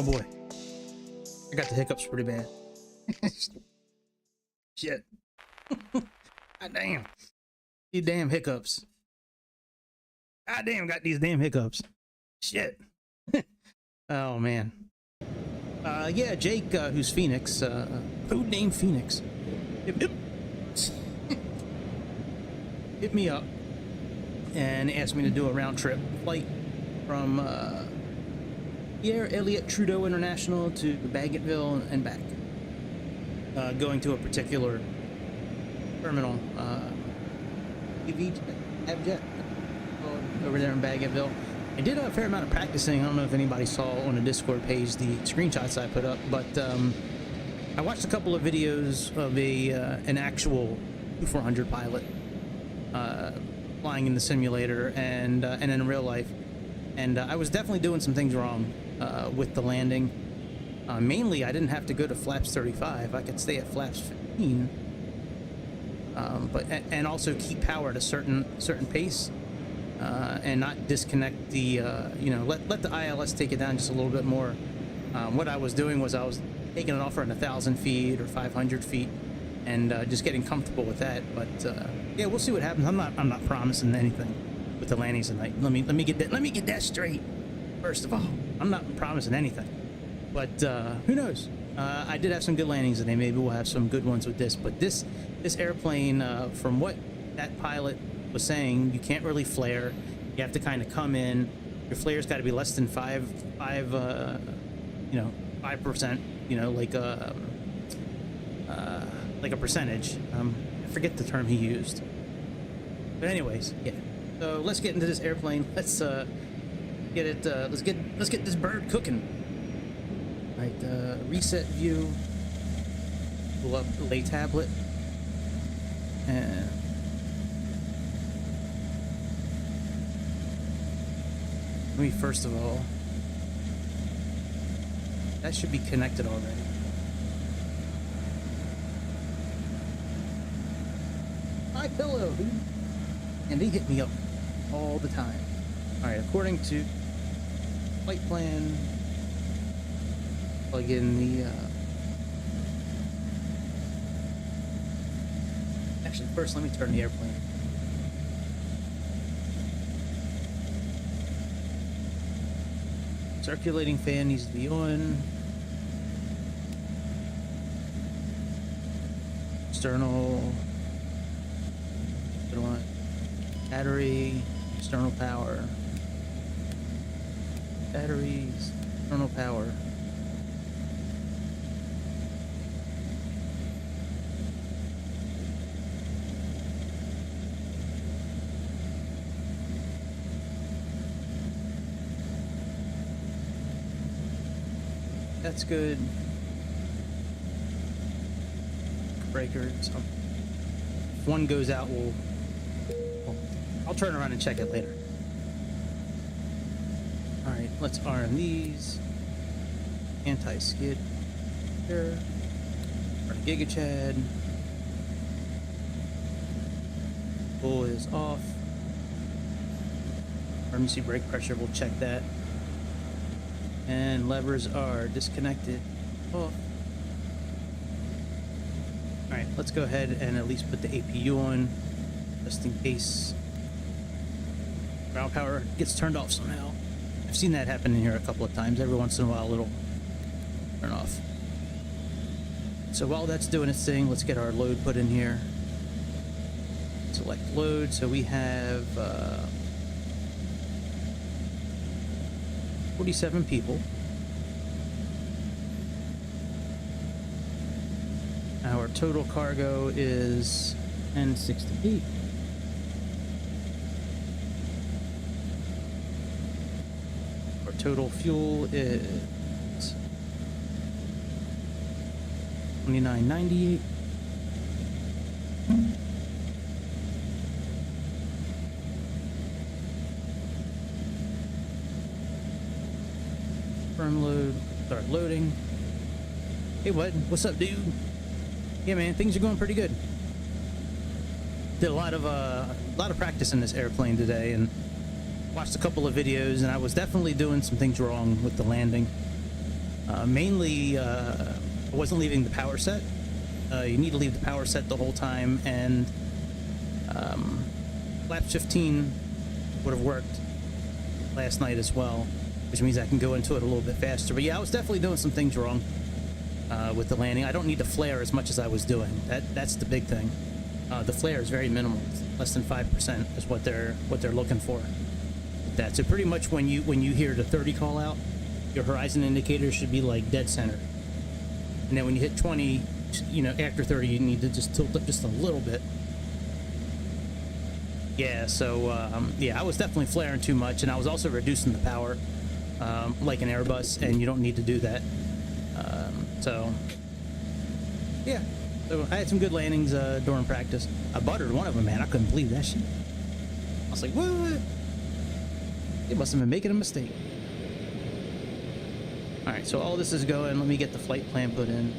Oh boy. I got the hiccups pretty bad. Shit. God damn. These damn hiccups. God damn, got these damn hiccups. Shit. Oh man. Yeah, Jake, who's Phoenix, who named Phoenix? Hit me up and asked me to do a round trip flight from Pierre Elliott Trudeau International to Bagotville and back, going to a particular terminal, Avjet, over there in Bagotville. I did a fair amount of practicing. I don't know if anybody saw on the Discord page the screenshots I put up, but I watched a couple of videos of an actual Q-400 pilot flying in the simulator and in real life, and I was definitely doing some things wrong with the landing. Mainly, I didn't have to go to flaps 35. I could stay at flaps 15, and also keep power at a certain pace. And not disconnect the, let the ILS take it down just a little bit more. What I was doing was I was taking it off around 1,000 feet or 500 feet, and just getting comfortable with that. But yeah, we'll see what happens. I'm not promising anything with the landings tonight. Let me get that straight. First of all, I'm not promising anything. But who knows? I did have some good landings today. Maybe we'll have some good ones with this. But this airplane, from what that pilot was saying, you can't really flare. You have to kind of come in. Your flare's got to be less than 5%. Like a percentage. I forget the term he used. But anyways, yeah. So let's get into this airplane. Let's get it. Let's get this bird cooking. All right. Reset view. Pull up the lay tablet. And let me first of all, that should be connected already. My pillow, dude. And they hit me up all the time. All right, according to flight plan, plug in the. Actually, first let me turn the airplane. Circulating fan needs to be on. External. Put on battery. External power. Batteries. External power. That's good. Breakers. If one goes out, I'll turn around and check it later. All right, let's arm these. Anti-skid. Here. Our GigaChad. Pull is off. Emergency brake pressure. We'll check that. And levers are disconnected. Off. Alright, let's go ahead and at least put the APU on, just in case ground power gets turned off somehow. I've seen that happen in here a couple of times. Every once in a while it'll turn off. So while that's doing its thing, let's get our load put in here. Select load. So we have 47 people. Our total cargo is 1068. Our total fuel is 2998. Firm load, start loading. Hey, what's up, dude? Yeah, man, things are going pretty good. Did a lot of practice in this airplane today, and watched a couple of videos, and I was definitely doing some things wrong with the landing. Mainly, I wasn't leaving the power set. You need to leave the power set the whole time, and Flaps 15 would have worked last night as well, which means I can go into it a little bit faster. But yeah, I was definitely doing some things wrong with the landing. I don't need to flare as much as I was doing. That's the big thing. The flare is very minimal. It's less than 5% is what they're looking for. That so pretty much when you hear the 30 call out, your horizon indicator should be like dead center. And then when you hit 20, you know, after 30, you need to just tilt up just a little bit. Yeah, so yeah, I was definitely flaring too much, and I was also reducing the power like an Airbus, and you don't need to do that. So yeah, so I had some good landings during practice. I buttered one of them, man. I couldn't believe that shit. I was like, what? They must have been making a mistake. All right, so all this is going. Let me get the flight plan put in.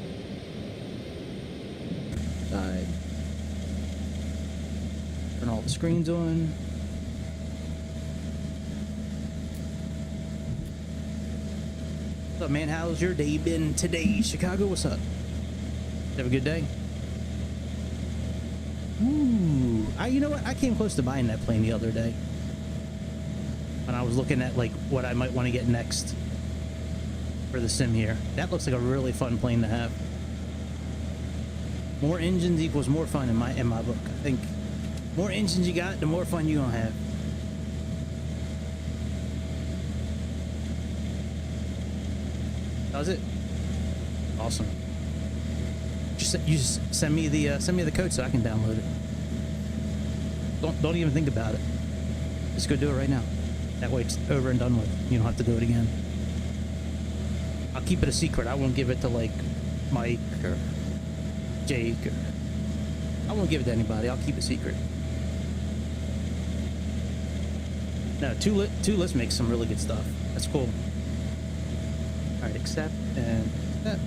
Side. Turn all the screens on. What's up, man? How's your day been today, Chicago? What's up? Have a good day. Ooh, you know what? I came close to buying that plane the other day when I was looking at like what I might want to get next for the sim here. That looks like a really fun plane to have. More engines equals more fun in my book. I think more engines you got, the more fun you gonna have. Does it? Awesome. Just send me the code so I can download it. Don't even think about it. Just go do it right now. That way it's over and done with. You don't have to do it again. I'll keep it a secret. I won't give it to like Mike or Jake or I won't give it to anybody. I'll keep it secret. No, two lists makes some really good stuff. That's cool. All right, accept and accept,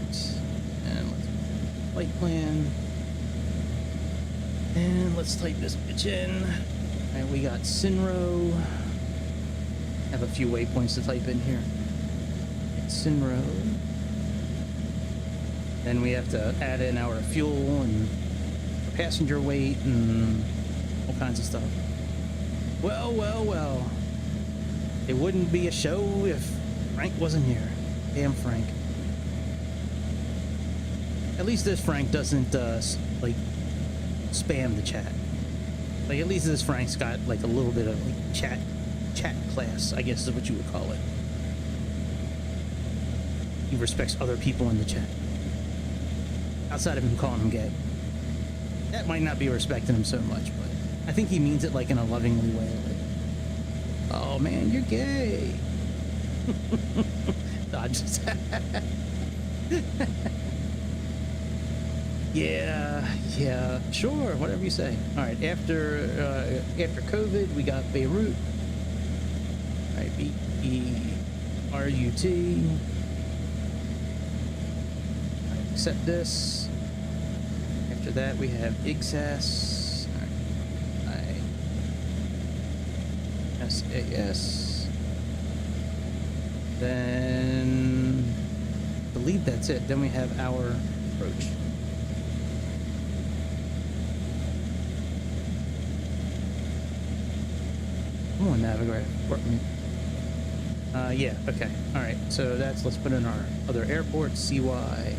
and let's flight plan, and let's type this bitch in. All right, we got Sinro. Have a few waypoints to type in here. Sinro. Then we have to add in our fuel and passenger weight and all kinds of stuff. Well, well, well. It wouldn't be a show if Frank wasn't here. Damn Frank. At least this Frank doesn't like spam the chat. Like at least this Frank's got like a little bit of like chat class, I guess is what you would call it. He respects other people in the chat. Outside of him calling him gay. That might not be respecting him so much, but I think he means it like in a lovingly way. Like, oh man, you're gay. No, just yeah, sure, whatever you say. All right, after COVID, we got Beirut. All right, B-E-R-U-T. All right, accept this. After that, we have IGSAS. All right, SAS. Then, I believe that's it. Then we have our approach. Come on, Navigator. Work me. Yeah, okay. All right, so let's put in our other airport, CYBG.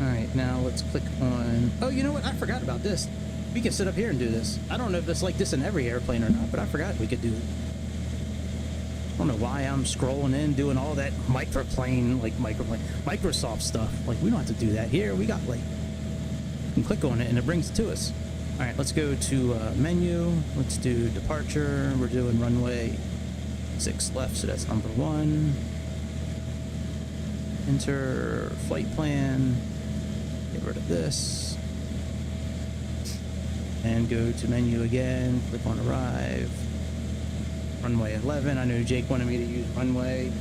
All right, now let's click on, oh, you know what? I forgot about this. We can sit up here and do this. I don't know if it's like this in every airplane or not, but I forgot we could do it. I don't know why I'm scrolling in, doing all that Microsoft stuff. Like, we don't have to do that here. We got, like, you can click on it and it brings it to us. All right, let's go to menu. Let's do departure. We're doing runway 6 left, so that's number 1. Enter flight plan. Get rid of this. And go to menu again. Click on arrive. Runway 11. I know Jake wanted me to use runway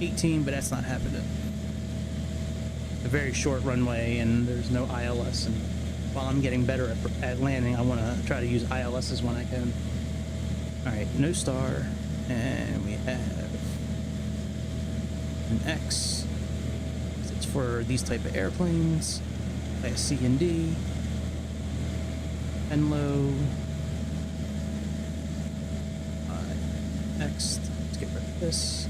18, but that's not happening. A very short runway, and there's no ILS. And while I'm getting better at landing, I want to try to use ILSs when I can. All right, no star, and we have an X. It's for these type of airplanes. Class C and D. And low. Next, let's get rid of this.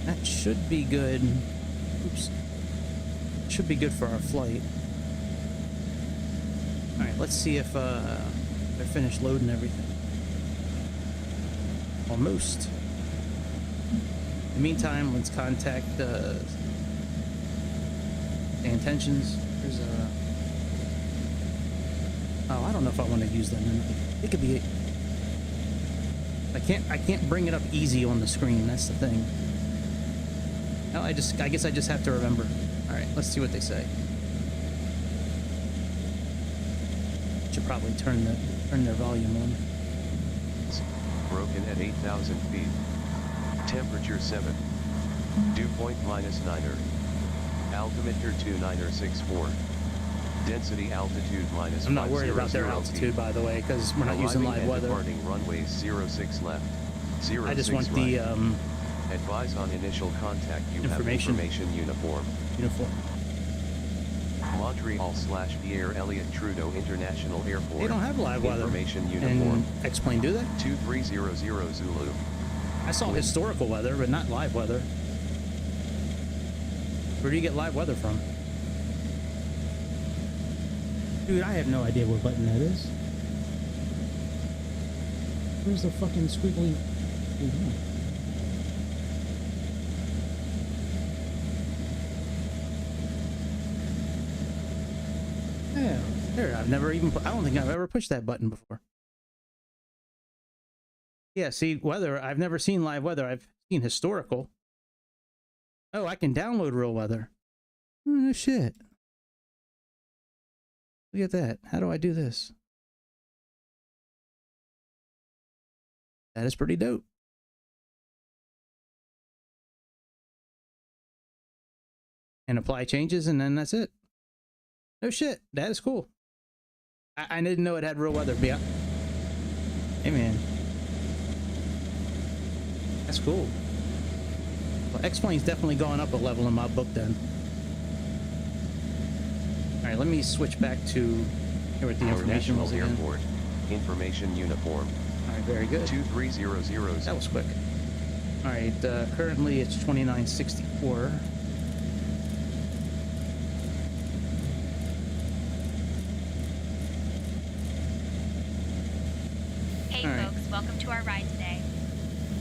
That should be good. Oops. Should be good for our flight. Alright, let's see if they're finished loading everything. Almost. In the meantime, let's contact Sayintentions. There's a... Oh, I don't know if I want to use them. It could be... I can't bring it up easy on the screen. That's the thing. No, I guess I just have to remember. All right, let's see what they say. Should probably turn their volume on. Broken at 8,000 feet. Temperature 7. Dew point -9er. Altimeter 2964. Density altitude -500. I'm not worried about their altitude, by the way, because we're not using live weather. Departing runways 06 left. 06 I just want right. the Advise on initial contact. You information. have information uniform. Montreal/Pierre Elliott Trudeau International Airport. They don't have live weather. Information uniform. And X-Plane, do they? 2300 Zulu. I saw historical weather, but not live weather. Where do you get live weather from? Dude, I have no idea what button that is. Where's the fucking squiggly? Yeah, there. I've never even. I don't think I've ever pushed that button before. Yeah, see, weather. I've never seen live weather. I've seen historical. Oh, I can download real weather. Oh, no shit. Look at that. How do I do this? That is pretty dope. And apply changes, and then that's it. No shit. That is cool. I didn't know it had real weather. Yeah. Hey, man. That's cool. Well, X-Plane's definitely going up a level in my book then. All right, let me switch back to here with the information was again. Airport. Information uniform. All right, very good. 2300. That was quick. All right, currently it's 2964. Hey folks, welcome to our ride today.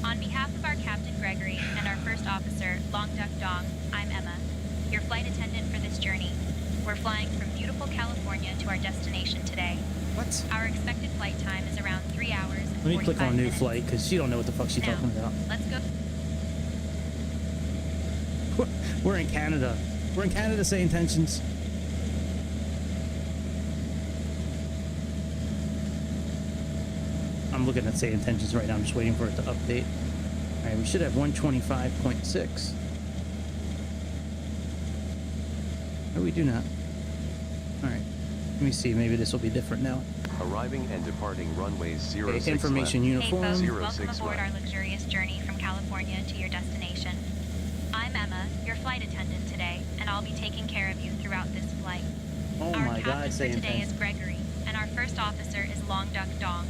On behalf of our Captain Gregory and our first officer, Long Duck Dong, I'm Emma, your flight attendant for this journey. We're flying from beautiful California to our destination today. What? Our expected flight time is around 3 hours and 45 minutes. Let me click on new flight because she don't know what the fuck she's talking about. Let's go. We're in Canada. We're in Canada, Sayintentions. I'm looking at Sayintentions right now. I'm just waiting for it to update. All right, we should have 125.6. No, we do not. All right. Let me see. Maybe this will be different now. Arriving and departing runways 06 okay, information left. uniform. Hey folks, 06 welcome aboard right. our luxurious journey from California to your destination. I'm Emma, your flight attendant today, and I'll be taking care of you throughout this flight. Oh Our my God, captain for today Sayintentions. is Gregory, and our first officer is Long Duck Dong.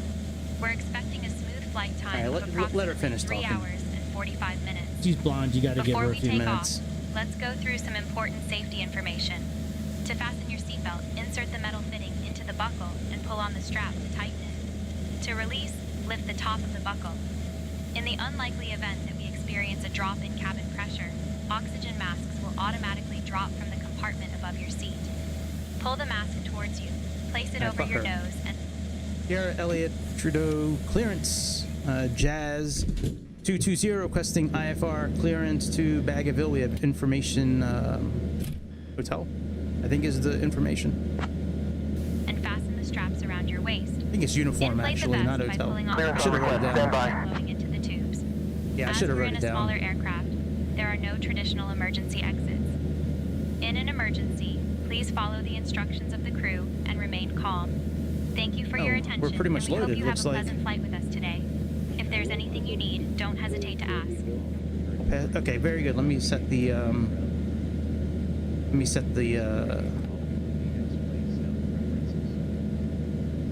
We're expecting a smooth flight time All right, of let her approximately finish 3 talking. hours and 45 minutes. She's blonde. You got to give Before her a we few take minutes. off, let's go through some important safety information. To fasten your seatbelt, insert the metal fitting into the buckle and pull on the strap to tighten it. To release, lift the top of the buckle. In the unlikely event that we experience a drop in cabin pressure, oxygen masks will automatically drop from the compartment above your seat. Pull the mask towards you, place it over your nose, and... Pierre Elliott Trudeau clearance. Jazz 220 requesting IFR clearance to Bagotville. We have information hotel, I think is the information. And fasten the straps around your waist. I think it's uniform actually, not hotel. I should have wrote it down. Flowing into the tubes. Yeah, I should have wrote it As we're in a smaller down. aircraft, there are no traditional emergency exits. In an emergency, please follow the instructions of the crew and remain calm. Thank you for your Oh, attention. we're pretty much and we loaded, hope you have looks a like. pleasant flight with us today. If there's anything you need, don't hesitate to ask. Okay, very good. Let me set the all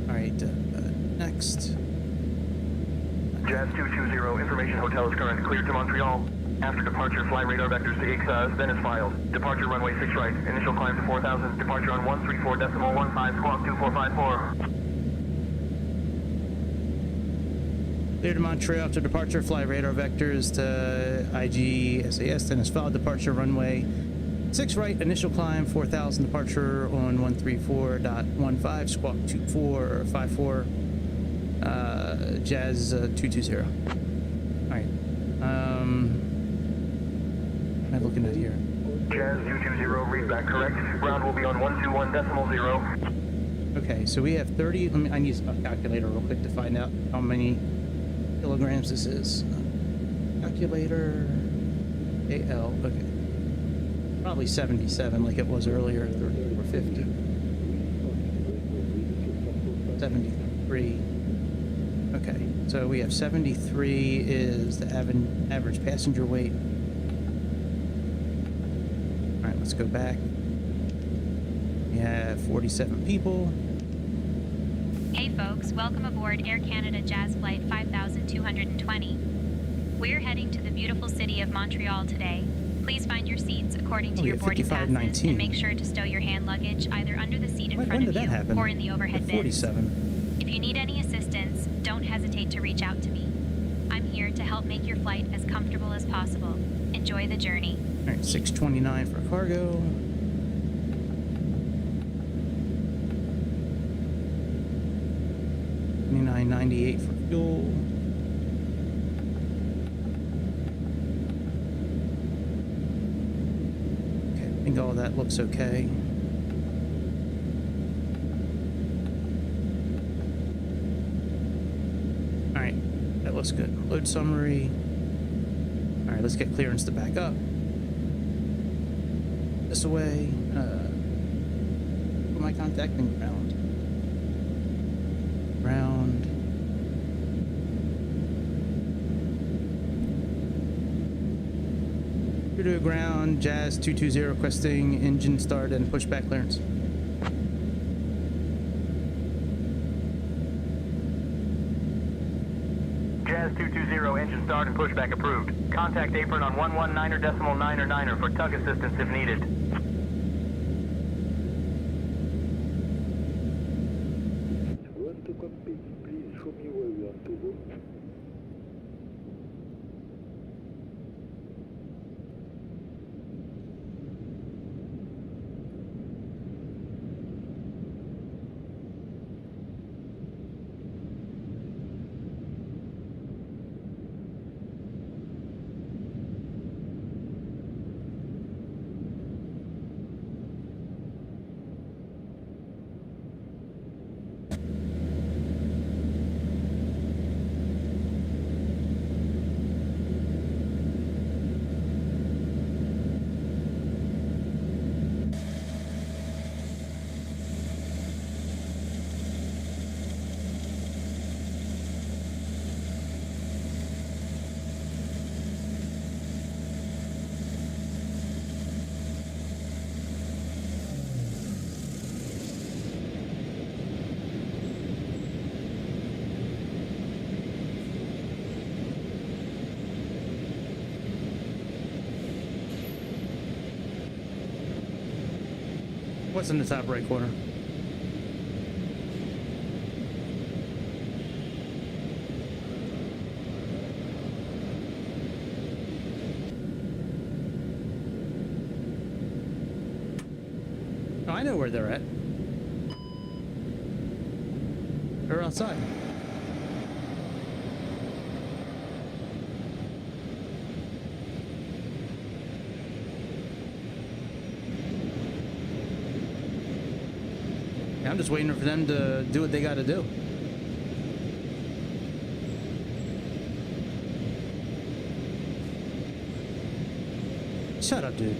right, next. Jazz 220, information hotel is current, cleared to Montreal. After departure, fly radar vectors to Ixas, then is filed. Departure runway 6 right, initial climb to 4,000, departure on 134.15, squawk 2454. Clear to Montreal after departure, fly radar vectors to IG SAS, then is filed. Departure runway 6 right, initial climb 4,000, departure on 134.15, squawk 2454, Jazz 220. All right. What am I looking at here? Jazz 220, read back correct. Ground will be on 121.0. Okay, so we have 30. I need a calculator real quick to find out how many kilograms this is. Calculator AL. Okay. Probably 77 like it was earlier, 30 or 50. 73. Okay, so we have 73 is the average passenger weight. All right, let's go back. We have 47 people. Hey folks, welcome aboard Air Canada Jazz Flight 5220. We're heading to the beautiful city of Montreal today. Please find your seats according to we your have boarding passes 5519. and make sure to stow your hand luggage either under the seat in When front did of that you happen? or in the overhead bins. 47. If you need any assistance, don't hesitate to reach out to me. I'm here to help make your flight as comfortable as possible. Enjoy the journey. All right, 629 for cargo. $29.98 for fuel. Okay, I think all of that looks okay. All right, that looks good. Load summary. All right, let's get clearance to back up. This away. What am I contacting? Ground. Ground. To ground. Jazz 220 requesting engine start and pushback clearance. Jazz 220, engine start and pushback approved. Contact apron on 119.9 for tug assistance if needed. Want to compete, please show me where you want to go. What's in the top right corner? Oh, I know where they're at. They're outside. Yeah, I'm just waiting for them to do what they got to do. Shut up, dude.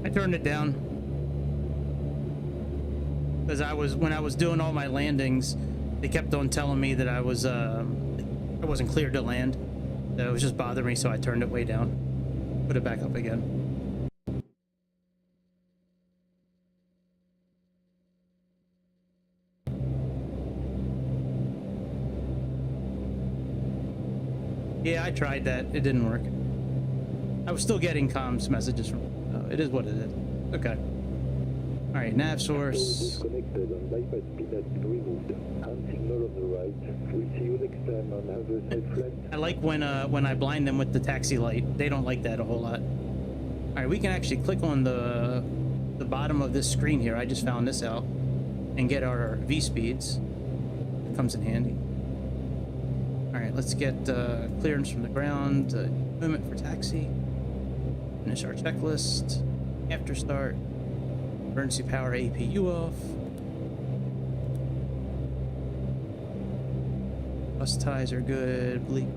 I turned it down because when I was doing all my landings, they kept on telling me that I wasn't cleared to land. That it was just bothering me, so I turned it way down. Put it back up again. Yeah, I tried that. It didn't work. I was still getting comms messages from. It is what it is. Okay. All right, nav source. Disconnected and bypass pin has been removed. Hand signal on the right. We'll see you next time on Have a Safe Flight. I like when I blind them with the taxi light. They don't like that a whole lot. All right, we can actually click on the bottom of this screen here. I just found this out, and get our V speeds. It comes in handy. All right, let's get clearance from the ground, movement for taxi, finish our checklist, after start, emergency power APU off, bus ties are good, bleep.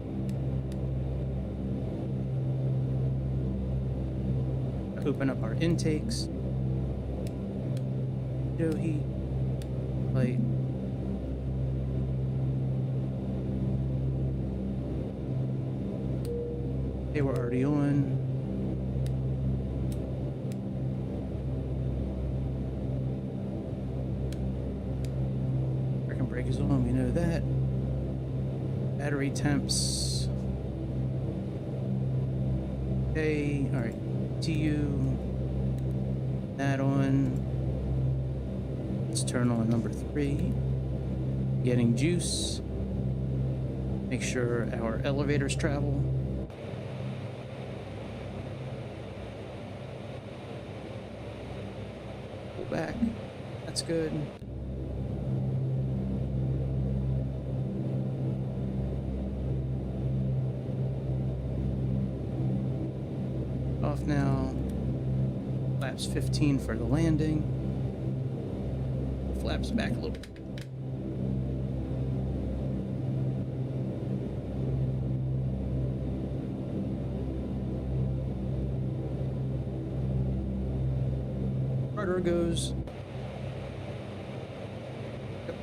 Open up our intakes, window heat, light. Okay, we're already on. Parking brake is on, we know that. Battery temps. Okay, alright. TU. That on. Let's turn on number 3. Getting juice. Make sure our elevators travel. Back. That's good. Off now. Flaps 15 for the landing. Flaps back a little bit. Rudder goes. Yep.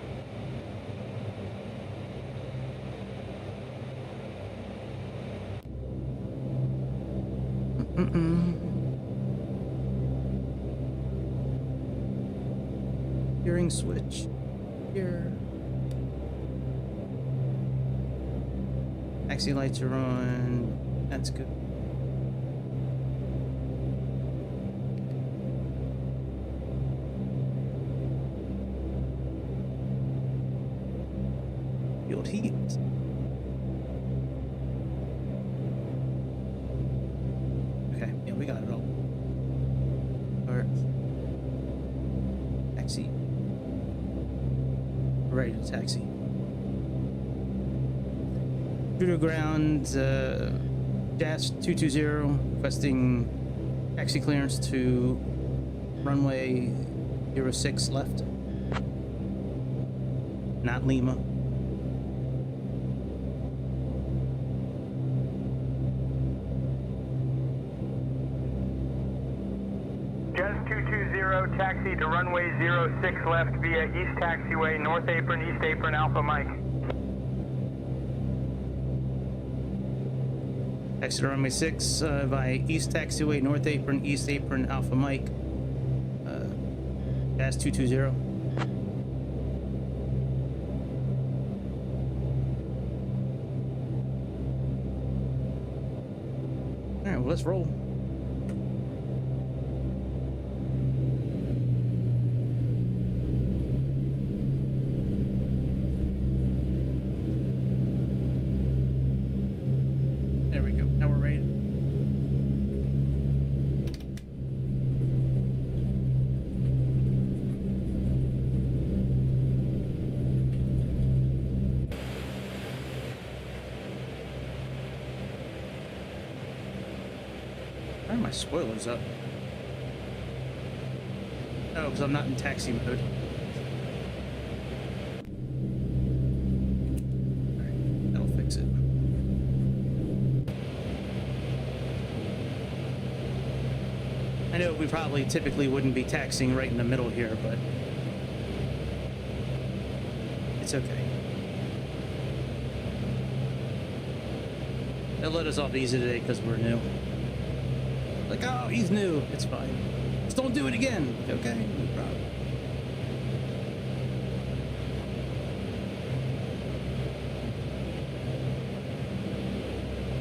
Steering switch here. Taxi lights are on. That's good. Field heat. Okay, yeah, we got it all. Start. Taxi. We're ready to taxi. Through the ground, Dash 220 requesting taxi clearance to runway 06 left. Not Lima. Jazz 220, taxi to runway 06 left via East Taxiway, North Apron, East Apron, Alpha Mike. Taxi to runway 6 via East Taxiway, North Apron, East Apron, Alpha Mike. Jazz 220. Alright, well, let's roll. There we go. Now we're ready. Why are my spoilers up? Oh, because I'm not in taxi mode. Alright, that'll fix it. I know we probably typically wouldn't be taxiing right in the middle here, but it's okay. They'll let us off easy today because we're new. Like, oh, he's new. It's fine. Just don't do it again. Okay, no problem.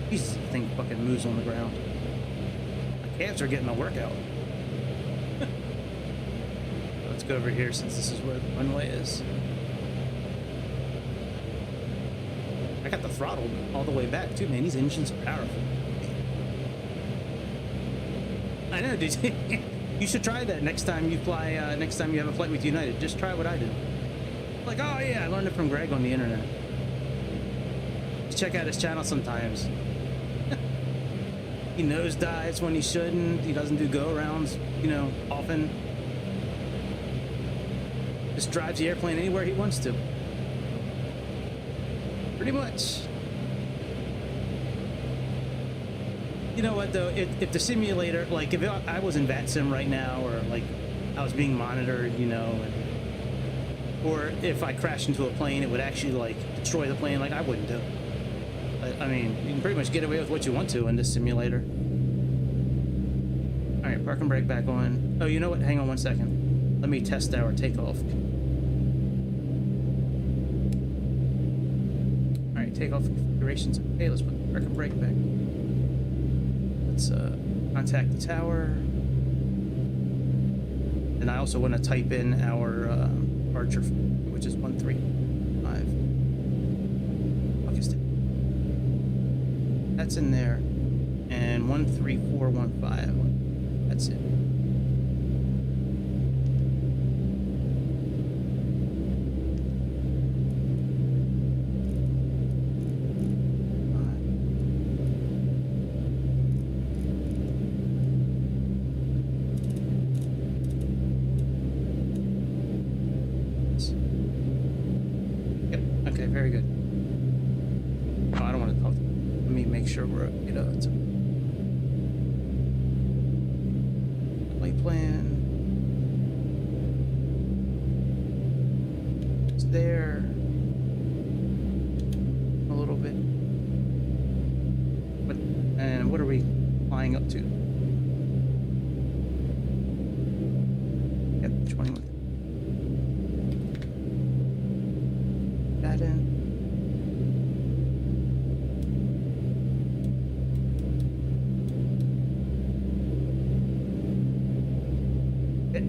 Jesus, the thing fucking moves on the ground. My calves are getting a workout. Let's go over here since this is where the runway is. I got the throttle all the way back too, man. These engines are powerful. I know, dude. You should try that next time you fly. Next time you have a flight with United, just try what I did. Like, oh yeah, I learned it from Greg on the internet. Just check out his channel sometimes. He nosedives when he shouldn't. He doesn't do go-arounds, you know, often. Just drives the airplane anywhere he wants to. Pretty much. You know what though, if the simulator, like if I was in VATSIM right now, or like I was being monitored, you know, or if I crashed into a plane, it would actually like destroy the plane, like I wouldn't do it. I mean, you can pretty much get away with what you want to in this simulator. All right, park and brake back on. Oh, you know what? Hang on one second. Let me test our takeoff. All right, takeoff configurations. Okay, let's put the park and brake back. Let's contact the tower. And I also want to type in our departure, which is 135. That's in there, and 13415. That's it. Yep. Okay. Very good. Oh, I don't want to talk. Let me make sure we're, you know, it's a flight plan. It's there a little bit. And what are we flying up to? Yep, 21. That in.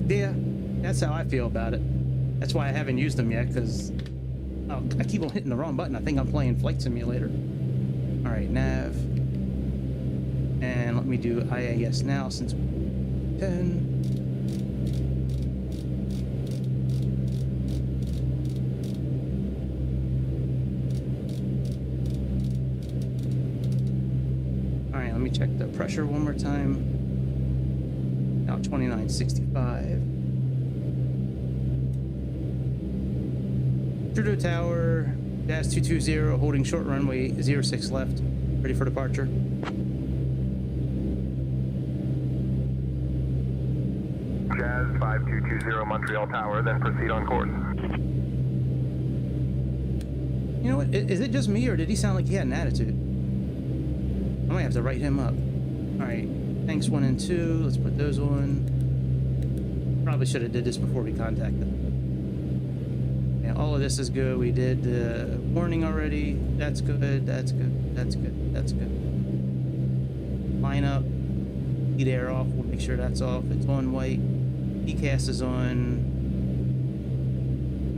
Yeah, that's how I feel about it. That's why I haven't used them yet, because I keep on hitting the wrong button. I think I'm playing Flight Simulator. All right, nav. And let me do IAS now since 10. All right, let me check the pressure one more time. Now 2965. Trudeau Tower, Dash 220, holding short runway 06 left. Ready for departure. Jazz 5220 Montreal Tower, then proceed on course. You know what? Is it just me, or did he sound like he had an attitude? I might have to write him up. All right. Tanks 1 and 2, let's put those on. Probably should have did this before we contacted them. Yeah, all of this is good. We did the warning already. That's good, that's good, that's good, that's good. Line up, heat air off, we'll make sure that's off. It's on white, PCAS is on.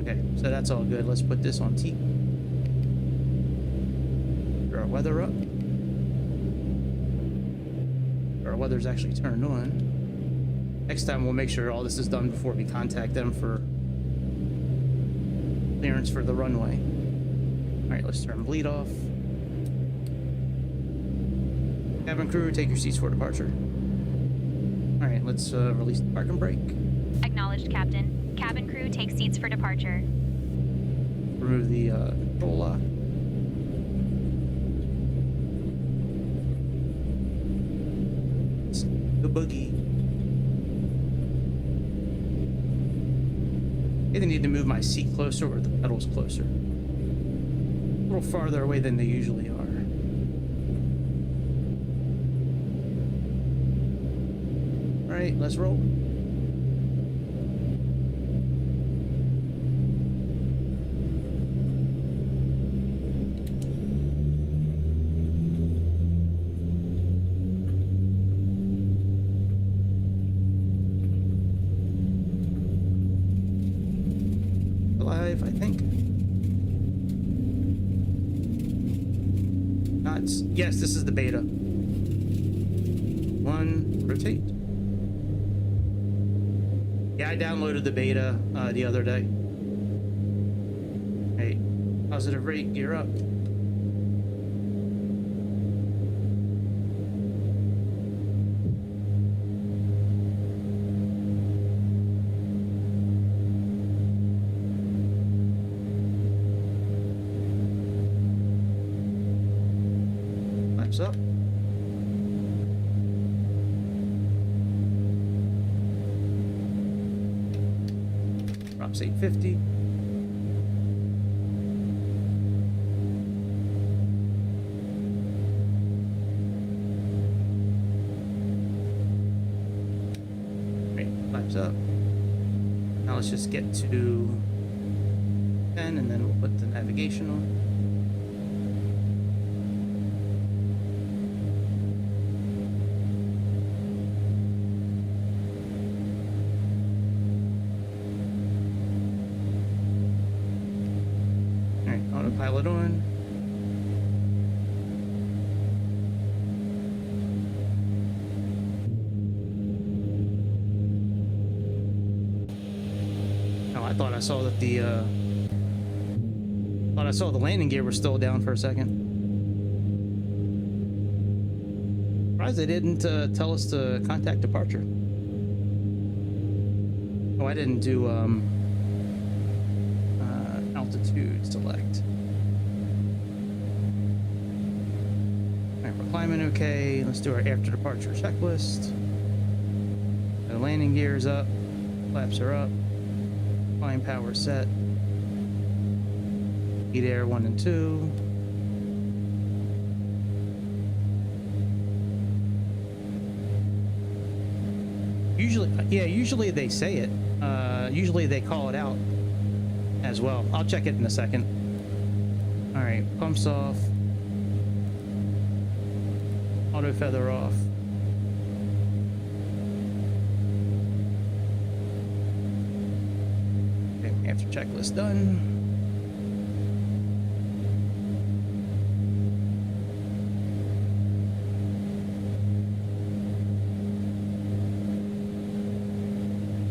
Okay, so that's all good. Let's put this on T. Put our weather up. Our weather's actually turned on. Next time we'll make sure all this is done before we contact them for clearance for the runway. All right, let's turn bleed off. Cabin crew, take your seats for departure. All right, let's release the park and brake. Acknowledged, Captain. Cabin crew, take seats for departure. Remove the control lock. The boogie. Either need to move my seat closer or the pedals closer. A little farther away than they usually are. All right, let's roll. Alive, I think. Yes, this is the beta. One, rotate. Yeah, I downloaded the beta the other day. Hey, positive rate, gear up. Up. Drops 850. Great, flaps up. Now let's just get to 10 and then we'll put the navigation on. Pilot on. Oh, I thought I saw that the landing gear was still down for a second. Surprised they didn't tell us to contact departure. Oh, I didn't do altitude select. We're climbing okay. Let's do our after departure checklist. The landing gear is up. Flaps are up. Flying power set. Heat air 1 and 2. Usually they say it. Usually they call it out as well. I'll check it in a second. All right, pumps off. Auto feather off. Okay, after checklist done.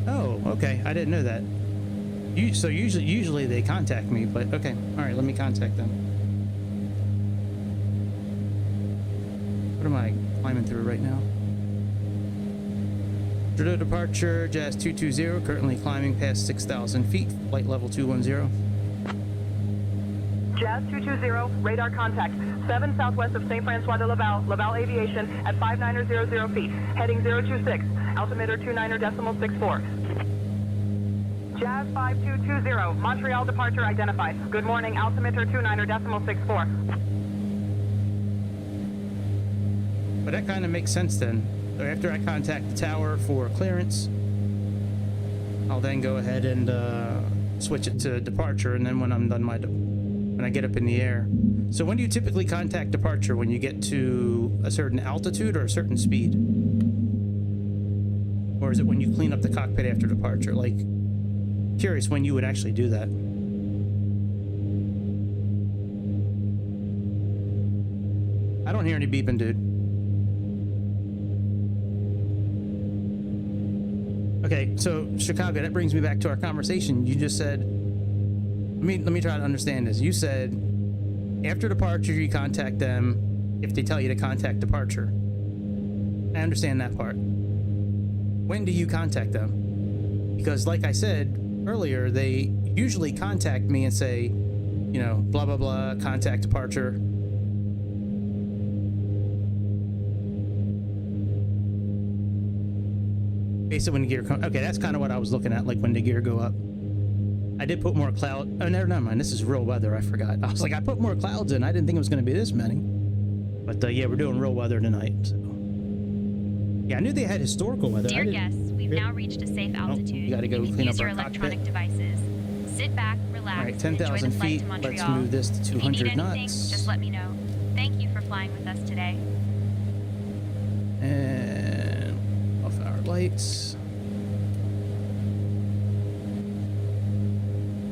Oh, okay. I didn't know that. So usually they contact me, but okay. All right, let me contact them. What am I climbing through right now? Trudeau departure, Jazz 220, currently climbing past 6,000 feet, flight level 210. Jazz 220, radar contact, 7 southwest of St. Francois de Laval, Laval Aviation at 5900 feet, heading 026, altimeter 29.64. Jazz 5220, Montreal departure identified. Good morning, altimeter 29.64. But that kind of makes sense then. So after I contact the tower for clearance, I'll then go ahead and switch it to departure, and then when I'm done when I get up in the air. So when do you typically contact departure? When you get to a certain altitude or a certain speed? Or is it when you clean up the cockpit after departure? Like, curious when you would actually do that. I don't hear any beeping, dude. Okay, so Chicago, that brings me back to our conversation. You just said, let me try to understand this. You said after departure you contact them if they tell you to contact departure. I understand that part. When do you contact them? Because like I said earlier, they usually contact me and say, you know, blah blah blah, contact departure. Basically when the gear comes, okay, that's kind of what I was looking at, like when the gear go up. I did put more cloud. Oh, never mind. This is real weather. I forgot. I was like, I put more clouds in. I didn't think it was going to be this many. But yeah, we're doing real weather tonight. So. Yeah, I knew they had historical weather. Dear guests, we've now reached a safe altitude. You got to go clean use up your our electronic cockpit. devices. Sit back, relax, All right, and enjoy 10,000 the flight feet. to Let's Montreal. move this to If you need 200 anything, knots. just let me know. Thank you for flying with us today. And off our lights.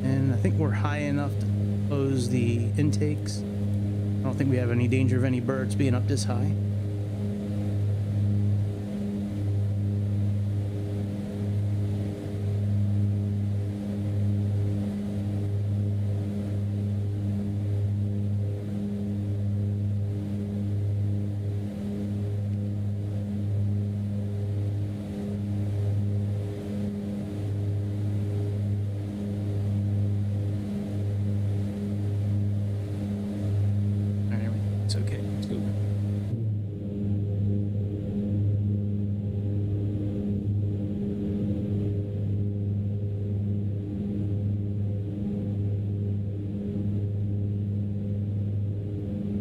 And I think we're high enough to close the intakes. I don't think we have any danger of any birds being up this high. It's okay. Let's go.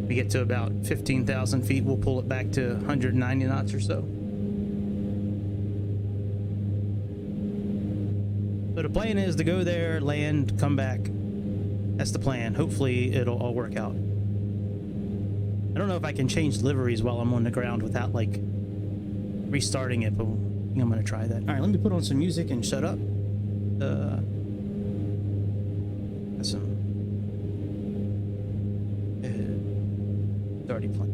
We get to about 15,000 feet, we'll pull it back to 190 knots or so. So the plan is to go there, land, come back. That's the plan. Hopefully it'll all work out. I don't know if I can change liveries while I'm on the ground without like restarting it, but I think I'm gonna try that. All right, let me put on some music and shut up. That's some. It's already playing.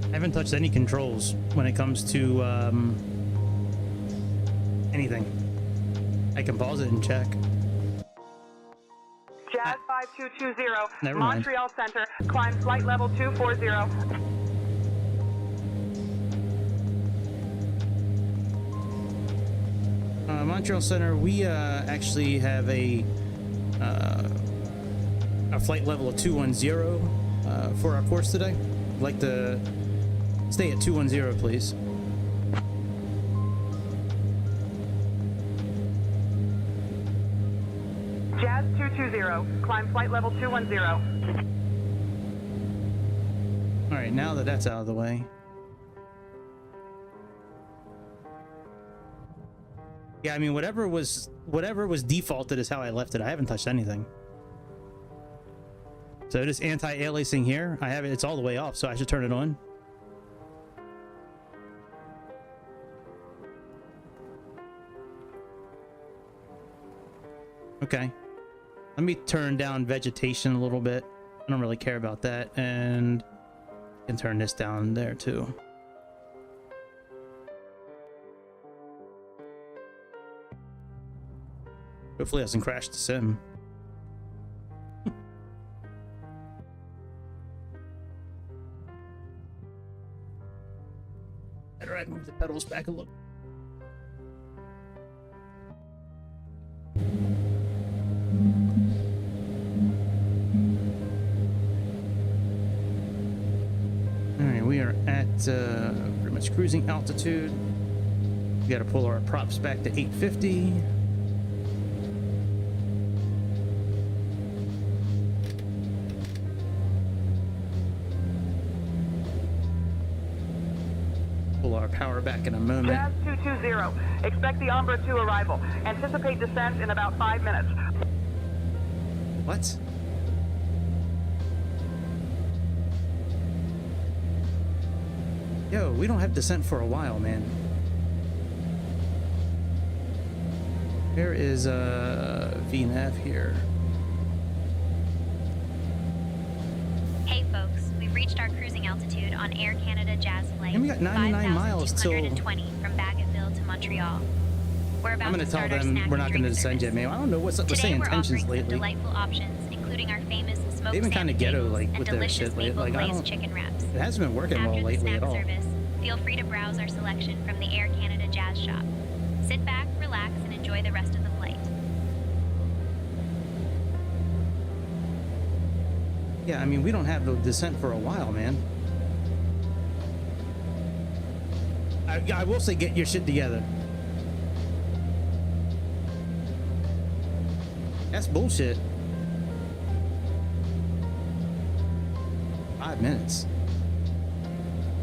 I haven't touched any controls when it comes to anything. I can pause it and check. Jazz 5220, Never mind. Montreal Center, climb flight level 240. Montreal Center, we actually have a flight level of 210 for our course today. I'd like to stay at 210, please. Jazz 220, climb flight level 210. All right, now that that's out of the way. Yeah, I mean, whatever was defaulted is how I left it. I haven't touched anything. So this anti-aliasing here, I have it. It's all the way off, so I should turn it on. Okay. Let me turn down vegetation a little bit. I don't really care about that, and I can turn this down there too. Hopefully it doesn't crash the sim. I can move the pedals back a little. Alright, we are at pretty much cruising altitude. We gotta pull our props back to 850. Pull our power back in a moment. Jazz 220, expect the Umbra 2 arrival. Anticipate descent in about 5 minutes. What? Yo, we don't have descent for a while, man. There is a VNAV here. Hey folks, we've reached our cruising altitude on Air Canada Jazz flight. And we got 99 miles till. 5,220 from Bagotville to Montreal. We're about I'm gonna to tell start our them snack we're and not drink gonna descend service. yet, man. I don't know what's up with Today we're Sayintentions offering some lately. delightful options, including our famous smoked They've been salmon kinda ghetto, bagels like, and with their delicious shit lately. maple Like, I glazed don't- chicken wraps. It hasn't been working After well the lately snack at all. service, feel free to browse our selection from the Air Canada Jazz shop. Sit back, relax, and enjoy the rest of the flight. Yeah, I mean, we don't have the descent for a while, man. I will say, get your shit together. That's bullshit. 5 minutes.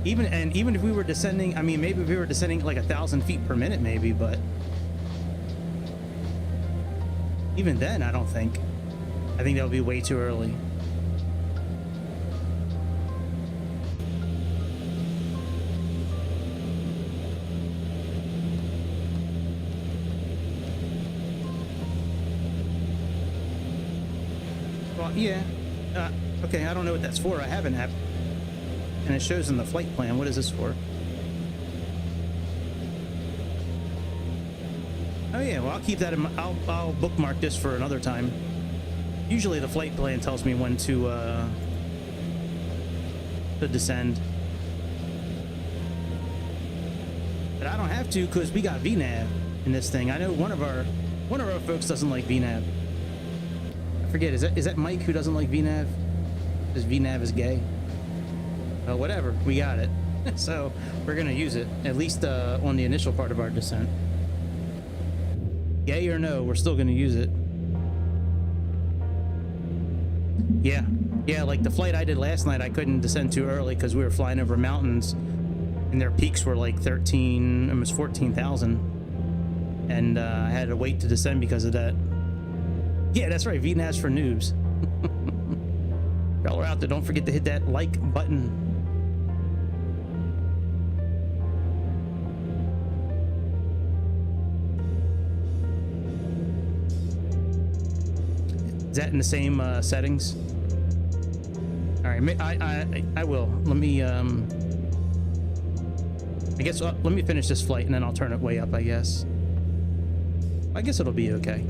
Even if we were descending, I mean, maybe if we were descending like 1,000 feet per minute, maybe, but even then, I don't think. I think that would be way too early. Well, yeah. Okay, I don't know what that's for. I have an app, and it shows in the flight plan. What is this for? Oh yeah, well, I'll keep that in my, I'll bookmark this for another time. Usually the flight plan tells me when to descend, but I don't have to because we got VNAV in this thing. I know one of our folks doesn't like VNAV. I forget, is that Mike who doesn't like VNAV? Because VNAV is gay. Whatever, we got it. So we're gonna use it, at least on the initial part of our descent. Gay or no, we're still gonna use it. Yeah, like the flight I did last night, I couldn't descend too early because we were flying over mountains and their peaks were like 13, almost 14,000. And I had to wait to descend because of that. Yeah, that's right, VNAV's for noobs. Y'all are out there, don't forget to hit that like button. Is that in the same settings? All right, I will. Let me I guess let me finish this flight and then I'll turn it way up. I guess it'll be okay.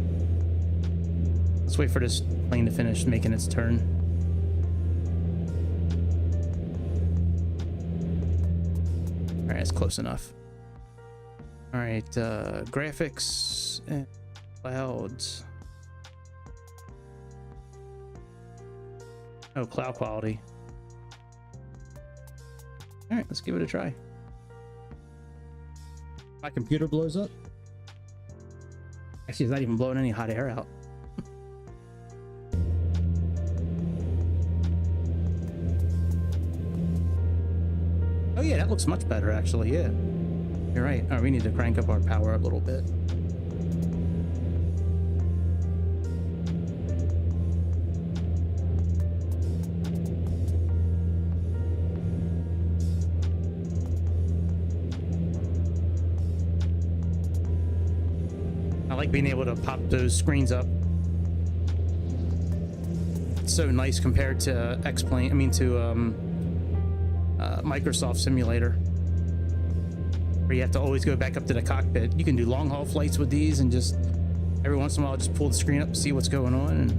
Let's wait for this plane to finish making its turn. All right, it's close enough. All right, graphics and clouds. Oh, cloud quality. All right, let's give it a try. My computer blows up. Actually, it's not even blowing any hot air out. Oh yeah, that looks much better actually, yeah. You're right. All right, we need to crank up our power a little bit. I like being able to pop those screens up. It's so nice compared to X-Plane, Microsoft Simulator, where you have to always go back up to the cockpit. You can do long haul flights with these and just every once in a while just pull the screen up and see what's going on. And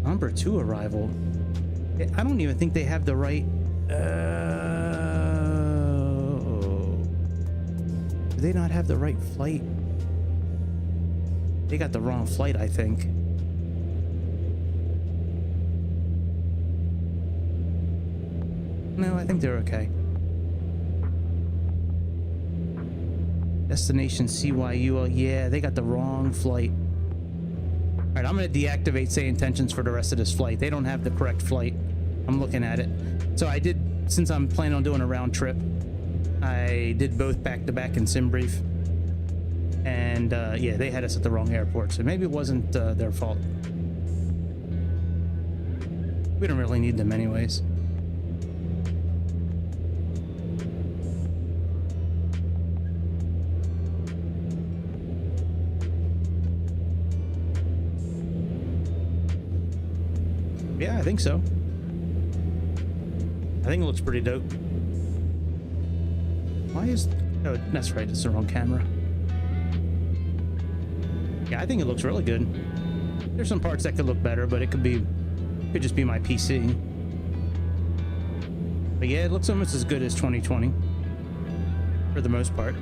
Number 2 arrival. I don't even think they have the right. Do they not have the right flight? They got the wrong flight, I think. No, I think they're okay. Destination CYUL. Yeah, they got the wrong flight. All right, I'm going to deactivate Sayintentions for the rest of this flight. They don't have the correct flight. I'm looking at it. So I did, since I'm planning on doing a round trip, I did both back-to-back in SimBrief. And yeah, they had us at the wrong airport, so maybe it wasn't their fault. We don't really need them anyways. Yeah, I think so. I think it looks pretty dope. Why is... Oh, that's right, it's the wrong camera. Yeah, I think it looks really good. There's some parts that could look better, but it could just be my PC. But yeah, it looks almost as good as 2020 for the most part.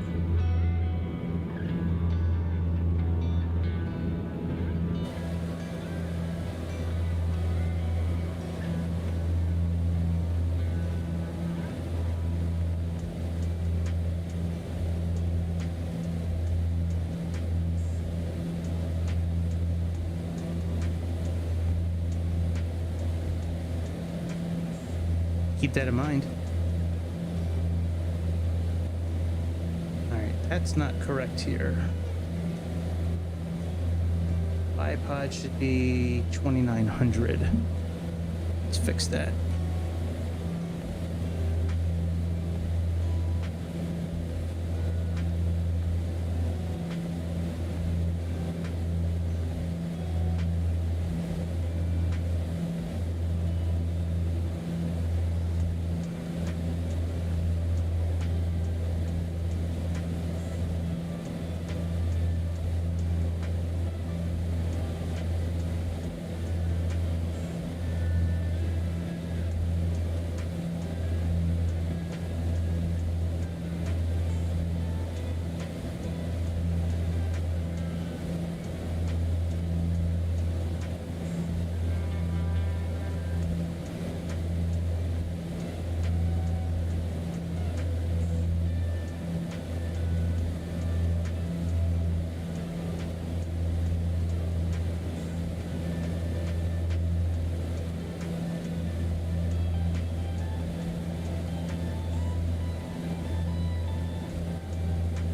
Keep that in mind. All right, that's not correct here. Bipod should be 2900. Let's fix that.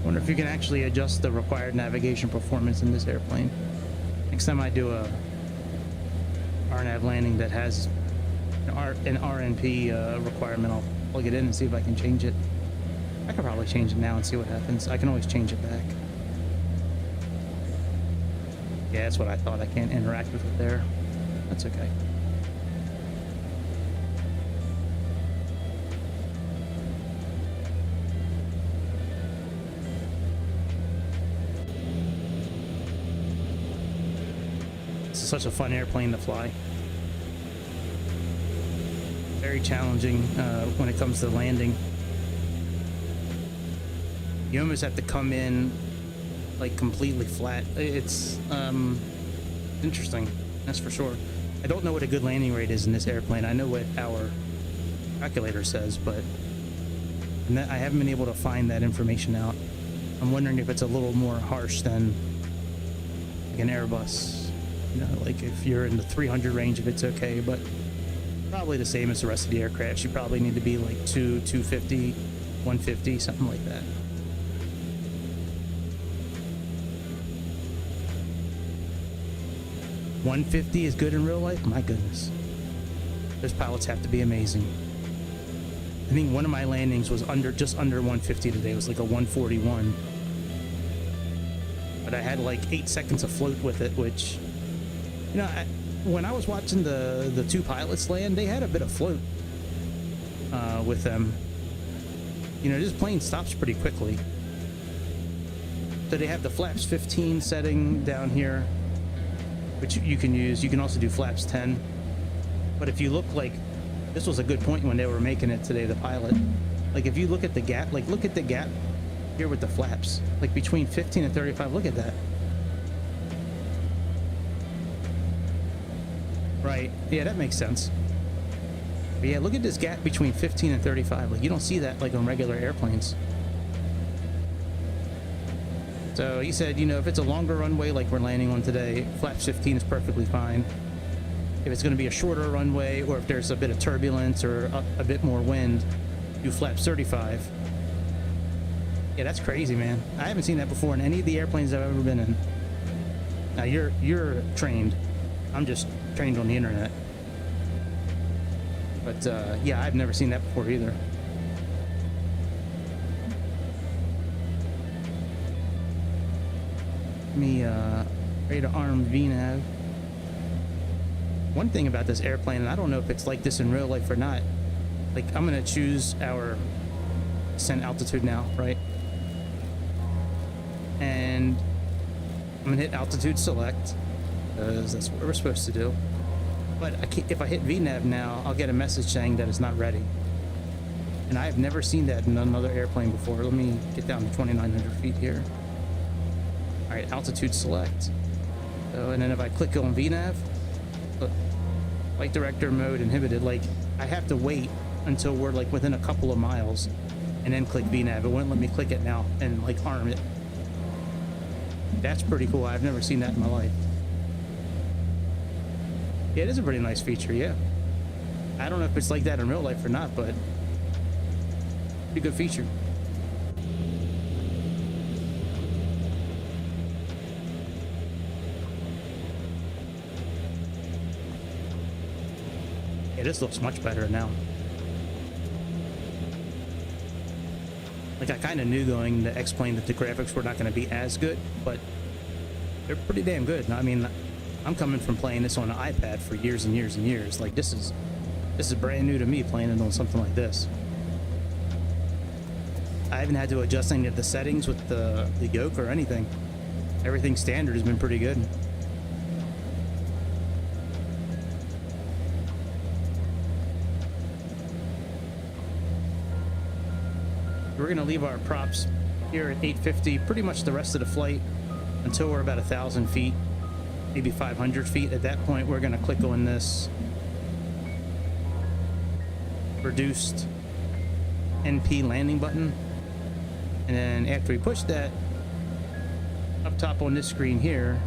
Wonder if you can actually adjust the required navigation performance in this airplane. Next time I do a RNAV landing that has an RNP requirement, I'll plug it in and see if I can change it. I could probably change it now and see what happens. I can always change it back. Yeah, that's what I thought. I can't interact with it there. That's okay. Such a fun airplane to fly. Very challenging when it comes to landing. You almost have to come in like completely flat. It's interesting, that's for sure. I don't know what a good landing rate is in this airplane. I know what our calculator says, but I haven't been able to find that information out. I'm wondering if it's a little more harsh than like an Airbus. You know, like if you're in the 300 range, if it's okay, but probably the same as the rest of the aircraft. You probably need to be like 250, 150, something like that. $150 is good in real life? My goodness. Those pilots have to be amazing. I think one of my landings was just under 150 today. It was like a 141. But I had like 8 seconds of float with it, which... You know, when I was watching the two pilots land, they had a bit of float with them. You know, this plane stops pretty quickly. So they have the flaps 15 setting down here. which you can use. You can also do flaps 10. But if you look, like, this was a good point when they were making it today, the pilot. Like, if you look at the gap, like, look at the gap here with the flaps, like between 15 and 35. Look at that. Right. Yeah, that makes sense. But yeah, look at this gap between 15 and 35. Like, you don't see that like on regular airplanes. So he said, you know, if it's a longer runway like we're landing on today, flaps 15 is perfectly fine. If it's going to be a shorter runway, or if there's a bit of turbulence or a bit more wind, do flaps 35. Yeah, that's crazy, man. I haven't seen that before in any of the airplanes I've ever been in. Now you're trained. I'm just trained on the internet. But yeah, I've never seen that before either. Me ready to arm VNAV. One thing about this airplane, and I don't know if it's like this in real life or not, like, I'm gonna choose our descent altitude now, right? And I'm gonna hit altitude select, because that's what we're supposed to do. But if I hit VNAV now, I'll get a message saying that it's not ready. And I've never seen that in another airplane before. Let me get down to 2,900 feet here. All right, altitude select. So, and then if I click on VNAV, look, flight director mode inhibited. Like, I have to wait until we're like within a couple of miles and then click VNAV. It wouldn't let me click it now and like arm it. That's pretty cool. I've never seen that in my life. Yeah, it is a pretty nice feature, yeah. I don't know if it's like that in real life or not, but pretty good feature. Yeah, this looks much better now. Like, I kind of knew going to X-Plane that the graphics were not going to be as good, but they're pretty damn good. I mean, I'm coming from playing this on an iPad for years and years and years. Like, this is brand new to me, playing it on something like this. I haven't had to adjust any of the settings with the yoke or anything. Everything standard has been pretty good. We're gonna leave our props here at 850 pretty much the rest of the flight until we're about 1,000 feet, maybe 500 feet. At that point, we're gonna click on this reduced NP landing button, and then after we push that, up top on this screen here,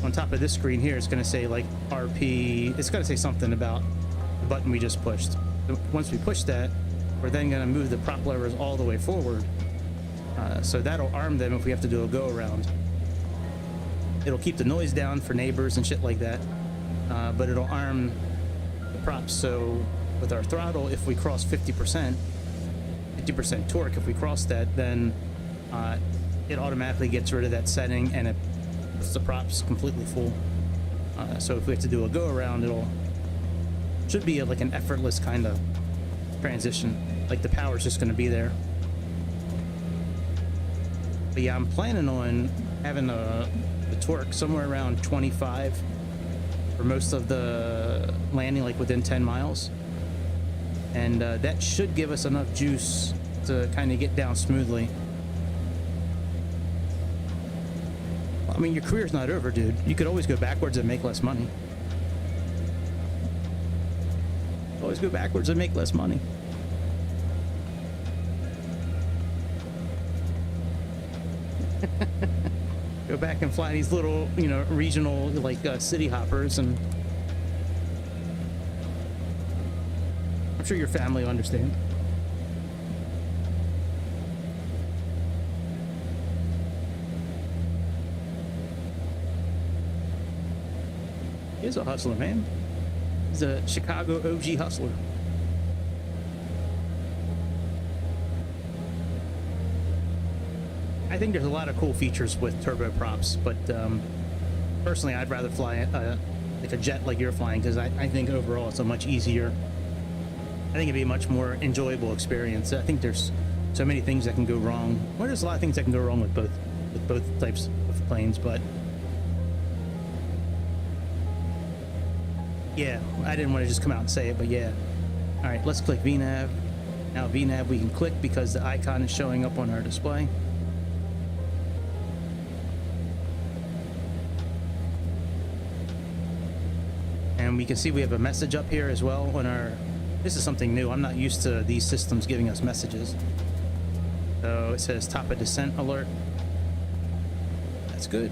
on top of this screen here, it's gonna say like RP. It's gonna say something about the button we just pushed. Once we push that, we're then going to move the prop levers all the way forward, so that'll arm them if we have to do a go around. It'll keep the noise down for neighbors and shit like that, but it'll arm the props. So with our throttle, if we cross 50% torque, if we cross that, then it automatically gets rid of that setting and it puts the props completely full. So if we have to do a go around, should be like an effortless kind of transition. Like, the power's just going to be there. But yeah, I'm planning on having the torque somewhere around 25 for most of the landing, like within 10 miles. And that should give us enough juice to kind of get down smoothly. I mean, your career's not over, dude. You could always go backwards and make less money. Always go backwards and make less money. Go back and fly these little, you know, regional, like, city hoppers, and I'm sure your family will understand. He's a hustler, man. He's a Chicago OG hustler. I think there's a lot of cool features with turboprops, but personally, I'd rather fly like a jet like you're flying, because I think overall it's a much easier, I think it'd be a much more enjoyable experience. I think there's so many things that can go wrong. Well, there's a lot of things that can go wrong with both with both types of planes, but yeah, I didn't want to just come out and say it, but yeah. All right, let's click VNAV. Now VNAV we can click because the icon is showing up on our display. And we can see we have a message up here as well on our, this is something new. I'm not used to these systems giving us messages. So it says top of descent alert. That's good.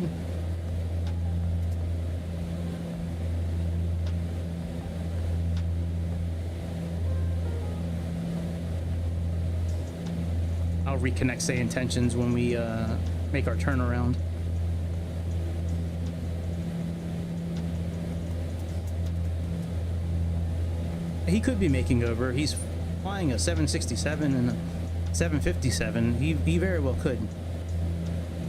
I'll reconnect Sayintentions when we make our turnaround. He could be making over. He's flying a 767 and a 757. He very well could.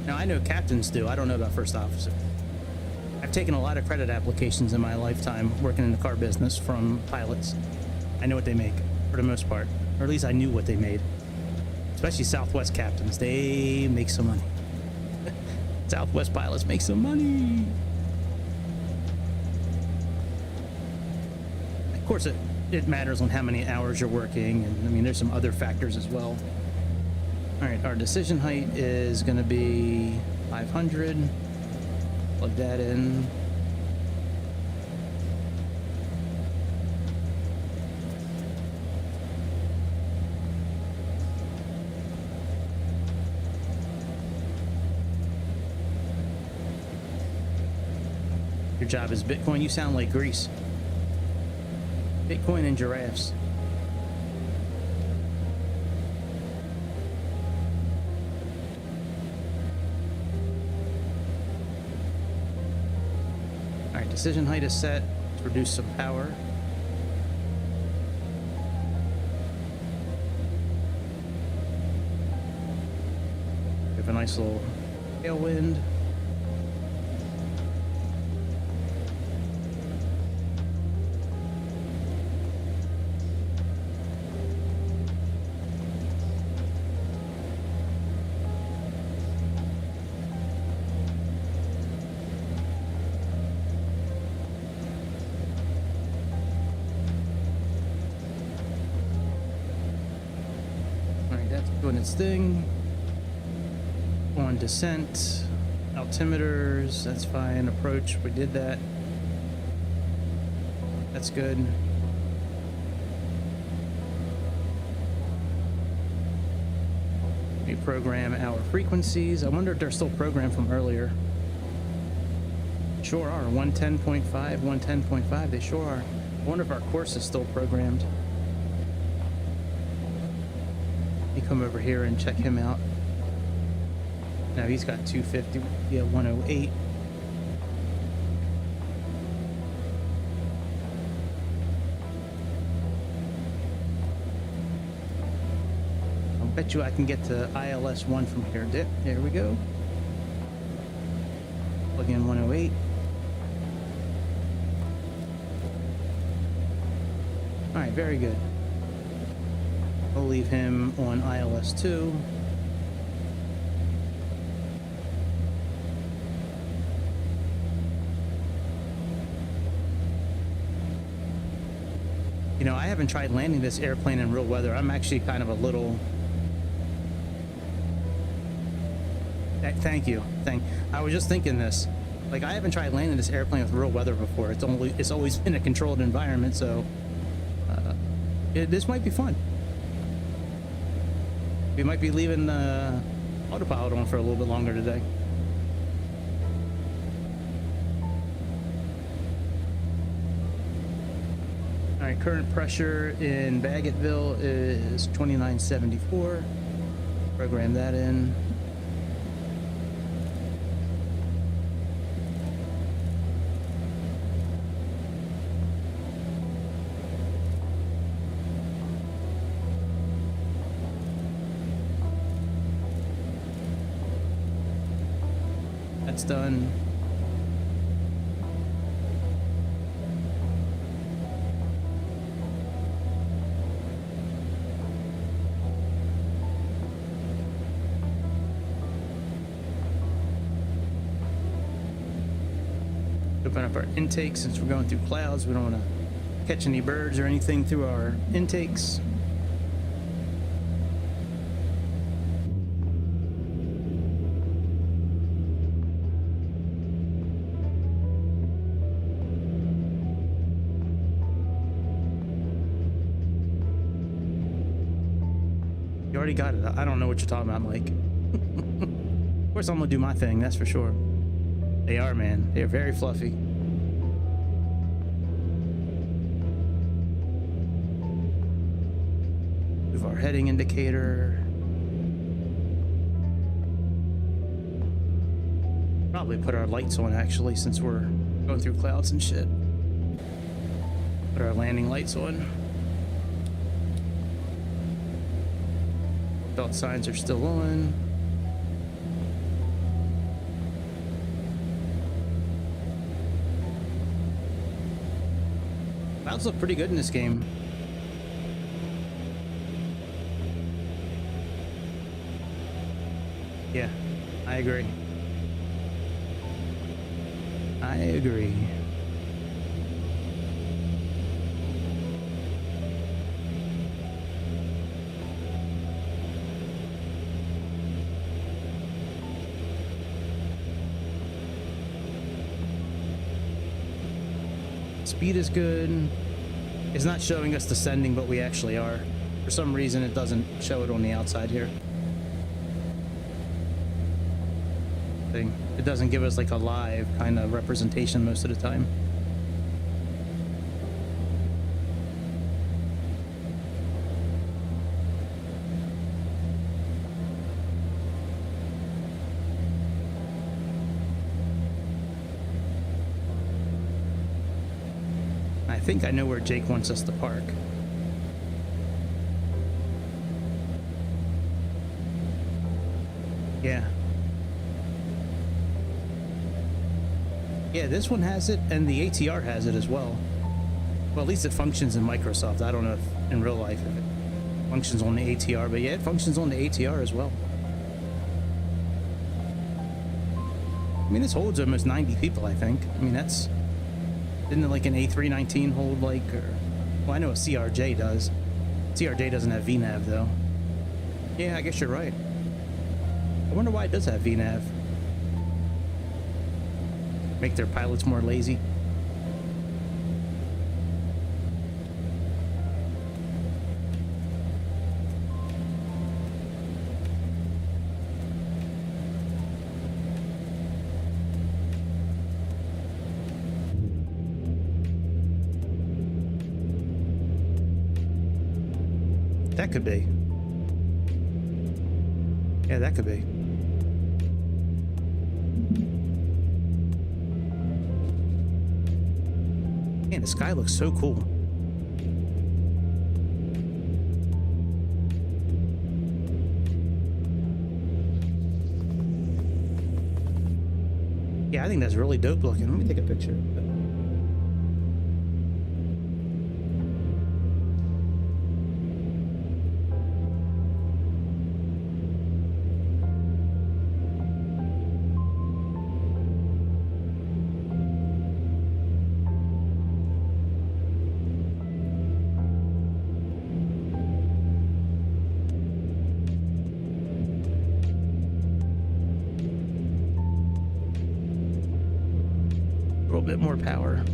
Now, I know captains do. I don't know about first officer. I've taken a lot of credit applications in my lifetime working in the car business from pilots. I know what they make, for the most part. Or at least I knew what they made. Especially Southwest captains. They make some money. Southwest pilots make some money. Of course, it matters on how many hours you're working, and I mean there's some other factors as well. All right, our decision height is going to be 500. Plug that in. Your job is Bitcoin. You sound like Greece. Bitcoin and giraffes. All right, decision height is set. Let's reduce some power. We have a nice little tailwind. Doing its thing. On descent, altimeters, that's fine. Approach, we did that. That's good. We program our frequencies. I wonder if they're still programmed from earlier. Sure are. 110.5, 110.5, they sure are. I wonder if our course is still programmed. Come over here and check him out. Now he's got 250, yeah, 108. I'll bet you I can get to ILS 1 from here. There we go. Plug in 108. All right, very good. We'll leave him on ILS 2. You know, I haven't tried landing this airplane in real weather. I'm actually kind of a little... Thank you. I was just thinking this. Like, I haven't tried landing this airplane with real weather before. It's always been a controlled environment, so... this might be fun. We might be leaving autopilot on for a little bit longer today. All right, current pressure in Bagotville is 2974. Program that in. That's done. Open up our intake since we're going through clouds. We don't want to catch any birds or anything through our intakes. You already got it. I don't know what you're talking about, Mike. Of course, I'm gonna do my thing, that's for sure. They are, man. They're very fluffy. Move our heading indicator. Probably put our lights on, actually, since we're going through clouds and shit. Put our landing lights on. Belt signs are still on. Clouds look pretty good in this game. Yeah, I agree. I agree. Speed is good. It's not showing us descending, but we actually are. For some reason, it doesn't show it on the outside here. It doesn't give us like a live kind of representation most of the time. I think I know where Jake wants us to park. Yeah. Yeah, this one has it, and the ATR has it as well. Well, at least it functions in Microsoft. I don't know if in real life if it functions on the ATR, but yeah, it functions on the ATR as well. I mean, this holds almost 90 people, I think. I mean, that's... Isn't it like an A319 hold, like, or... Well, I know a CRJ does. CRJ doesn't have VNAV, though. Yeah, I guess you're right. I wonder why it does have VNAV. Make their pilots more lazy. That could be. Yeah, that could be. Man, the sky looks so cool. Yeah, I think that's really dope looking. Let me take a picture. Bit more power.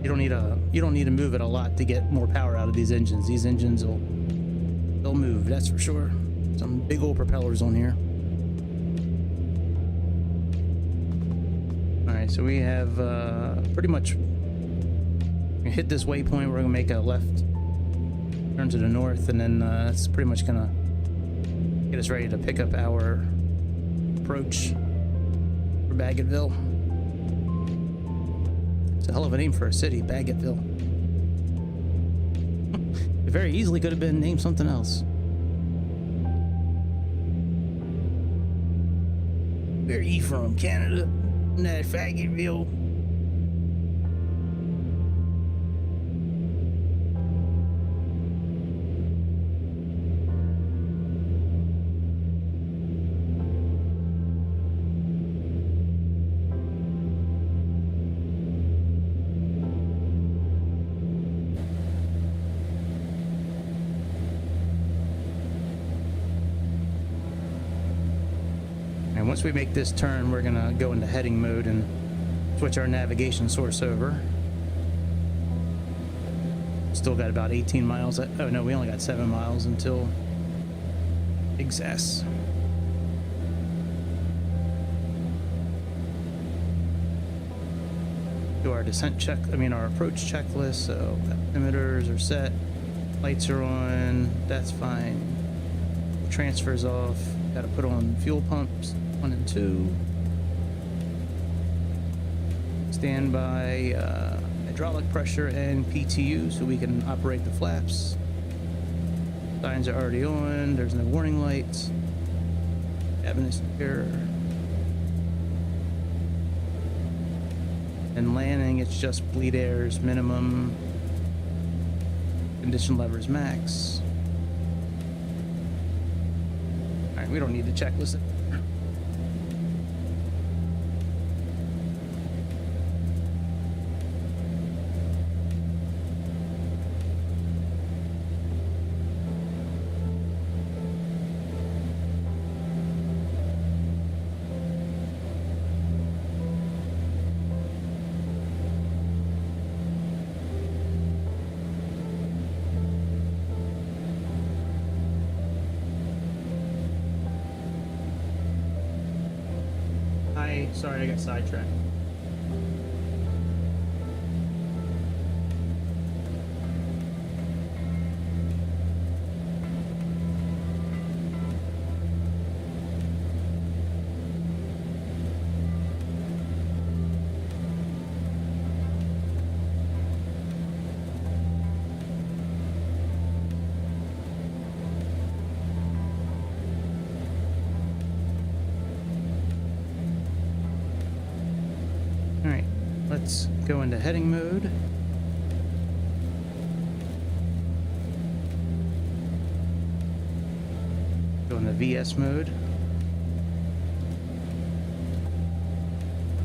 You don't need to move it a lot to get more power out of these engines. These engines they'll move, that's for sure. Some big old propellers on here. All right, so we have pretty much hit this waypoint. We're gonna make a left turn to the north, and then that's pretty much gonna get us ready to pick up our approach. Bagotville. It's a hell of a name for a city, Bagotville. It very easily could have been named something else. Where are you from? Canada? That Fagotville. once we make this turn, we're gonna go into heading mode and switch our navigation source over. Still got about 18 miles. Oh no, we only got 7 miles until Exas. Do our descent check, our approach checklist. So emitters are set, lights are on, that's fine. Transfers off, got to put on fuel pumps 1 and 2. Standby hydraulic pressure and PTU so we can operate the flaps. Signs are already on, there's no warning lights. Cabin is secure. And landing, it's just bleed airs minimum. Condition levers max. Alright, we don't need to checklist it. Sorry, I got sidetracked. Let's go into heading mode. Go into VS mode.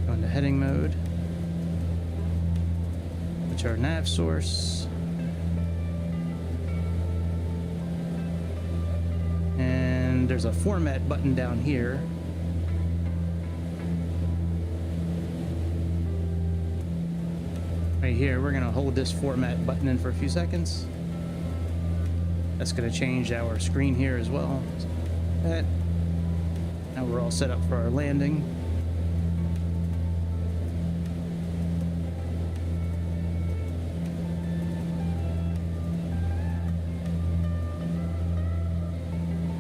Go into heading mode. Switch our nav source. And there's a format button down here. Right here, we're gonna hold this format button in for a few seconds. That's gonna change our screen here as well. That. Now we're all set up for our landing.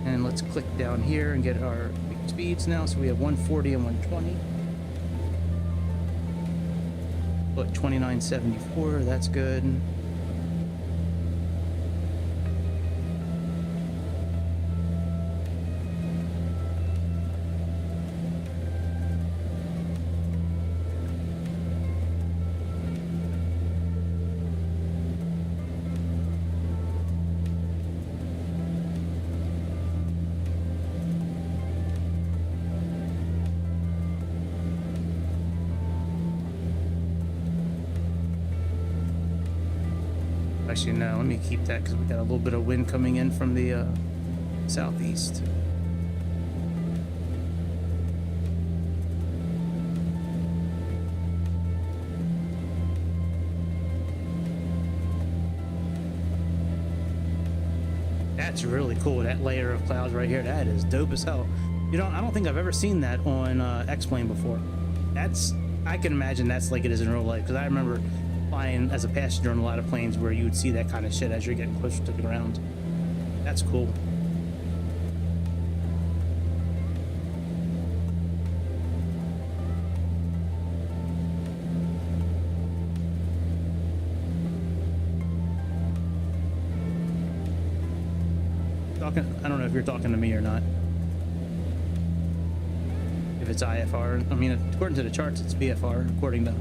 And let's click down here and get our speeds now. So we have 140 and 120. Look, 2974, that's good. Actually, no, let me keep that because we got a little bit of wind coming in from the southeast. That's really cool, that layer of clouds right here. That is dope as hell. You know, I don't think I've ever seen that on X-Plane before. I can imagine that's like it is in real life, because I remember flying as a passenger on a lot of planes where you would see that kind of shit as you're getting closer to the ground. That's cool. I don't know if you're talking to me or not. If it's IFR, I mean, according to the charts, it's VFR. According to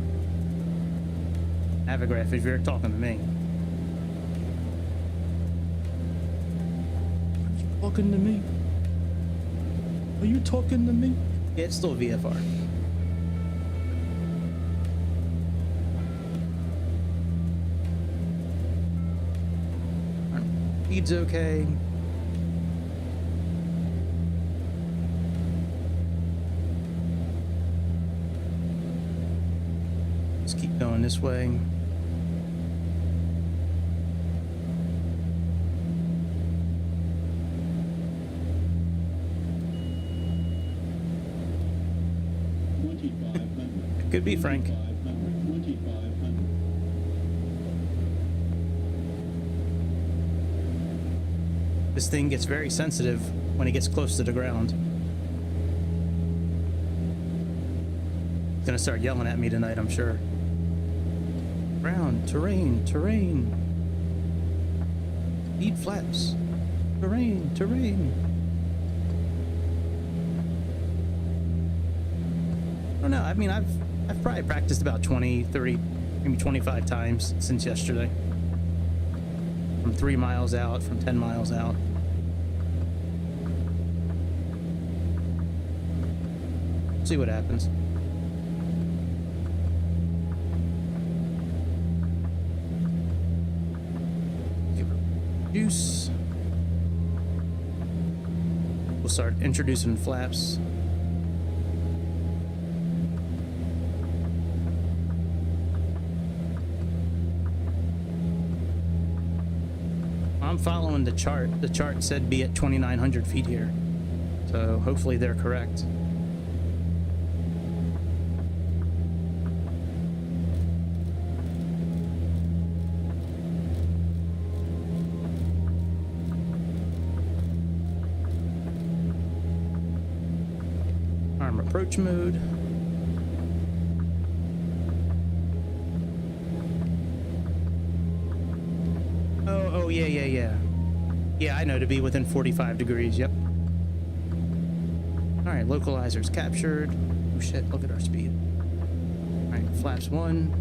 Navigraph, if you're talking to me. Are you talking to me? Are you talking to me? Yeah, it's still VFR. Speed's okay. Let's keep going this way. Could be Frank. This thing gets very sensitive when it gets close to the ground. It's gonna start yelling at me tonight, I'm sure. Ground, terrain, terrain. Speed flaps. Terrain, terrain. I don't know, I mean, I've probably practiced about 20, 30, maybe 25 times since yesterday. From 3 miles out, from 10 miles out. See what happens. Give her juice. We'll start introducing flaps. I'm following the chart. The chart said be at 2,900 feet here. So hopefully they're correct. Arm approach mode. Oh, yeah. Yeah, I know, to be within 45 degrees, yep. All right, localizer's captured. Oh shit, look at our speed. All right, flaps 1.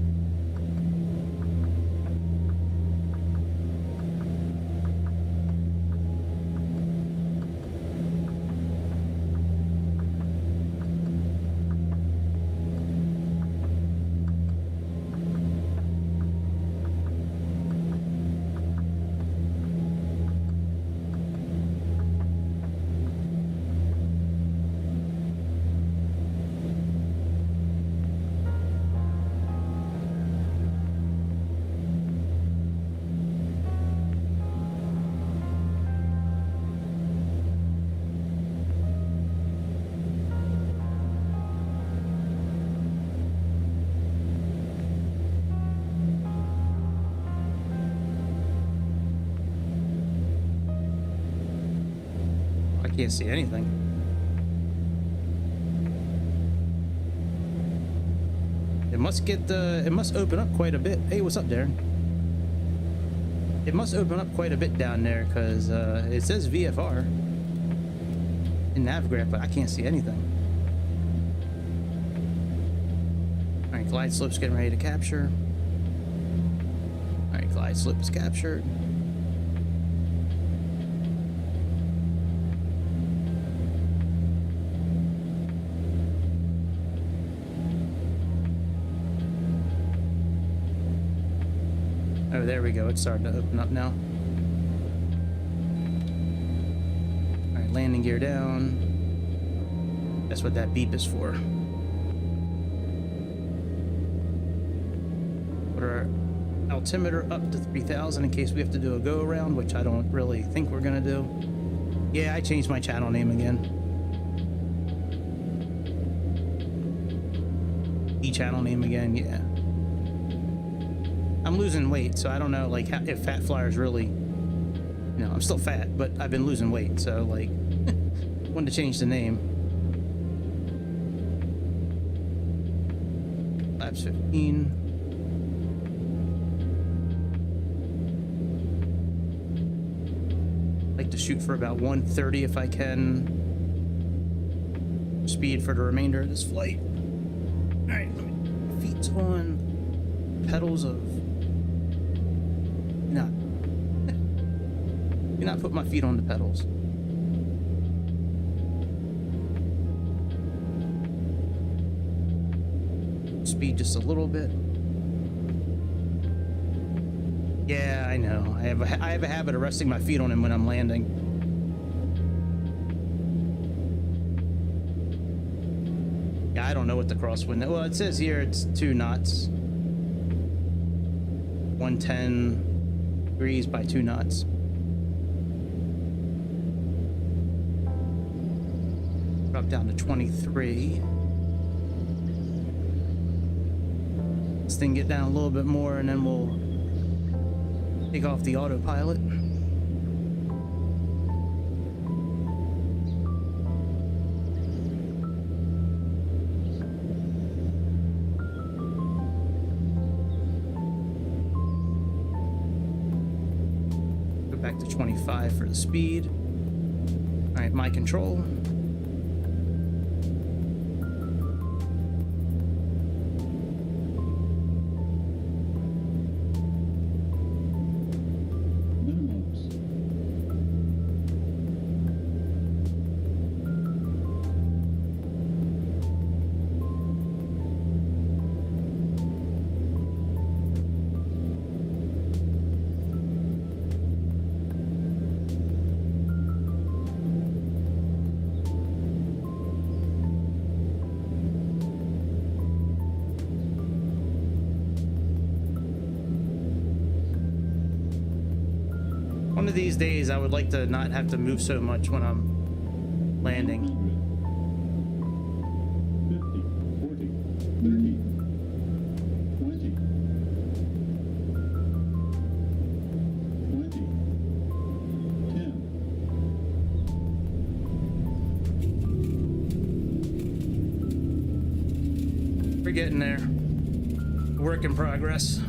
Can't see anything. It must open up quite a bit. Hey, what's up, Darren? It must open up quite a bit down there because it says VFR in Navgraph, but I can't see anything. All right, glide slope's getting ready to capture. All right, glide slope is captured. Oh, there we go. It's starting to open up now. All right, landing gear down. That's what that beep is for. Put our altimeter up to 3,000 in case we have to do a go around, which I don't really think we're gonna do. Yeah, I changed my channel name again. E-channel name again, yeah. I'm losing weight, so I don't know, like, if Fat Flyer's really, you know, I'm still fat, but I've been losing weight, so, like, wanted to change the name. Laps 15. Like to shoot for about 130 if I can. Speed for the remainder of this flight. All right, feet's on. Pedals of. Do not put my feet on the pedals. Speed just a little bit. Yeah, I know. I have a habit of resting my feet on them when I'm landing. Yeah, I don't know what the crosswind. Well, it says here it's 2 knots. 110 degrees by 2 knots. Drop down to 23. This thing get down a little bit more, and then we'll take off the autopilot. Go back to 25 for the speed. All right, my control. One of these days, I would like to not have to move so much when I'm landing. 50, 40, 30, 20, 10. We're getting there. Work in progress.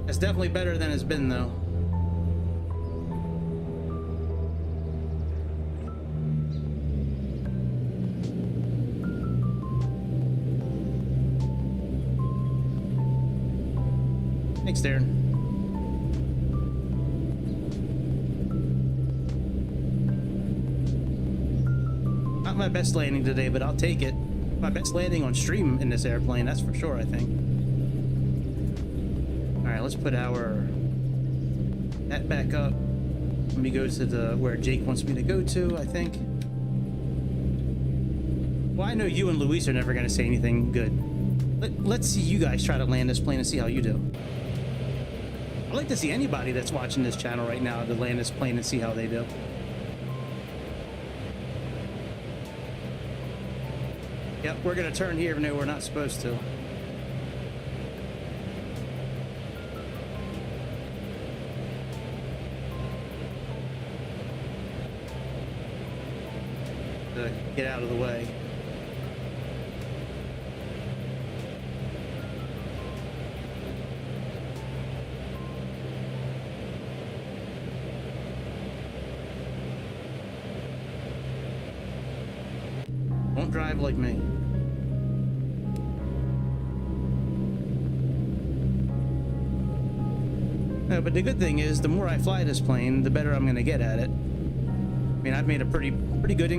It's definitely better than it's been, though. Thanks, Darren. Not my best landing today, but I'll take it. My best landing on stream in this airplane, that's for sure, I think. Alright, let's put that back up. Let me go to where Jake wants me to go to, I think. Well, I know you and Luis are never going to say anything good. Let's see you guys try to land this plane and see how you do. I'd like to see anybody that's watching this channel right now to land this plane and see how they do. Yep, we're gonna turn here even though we're not supposed to. To get out of the way. Don't drive like me. No, but the good thing is, the more I fly this plane, the better I'm gonna get at it. I mean, I've made a pretty good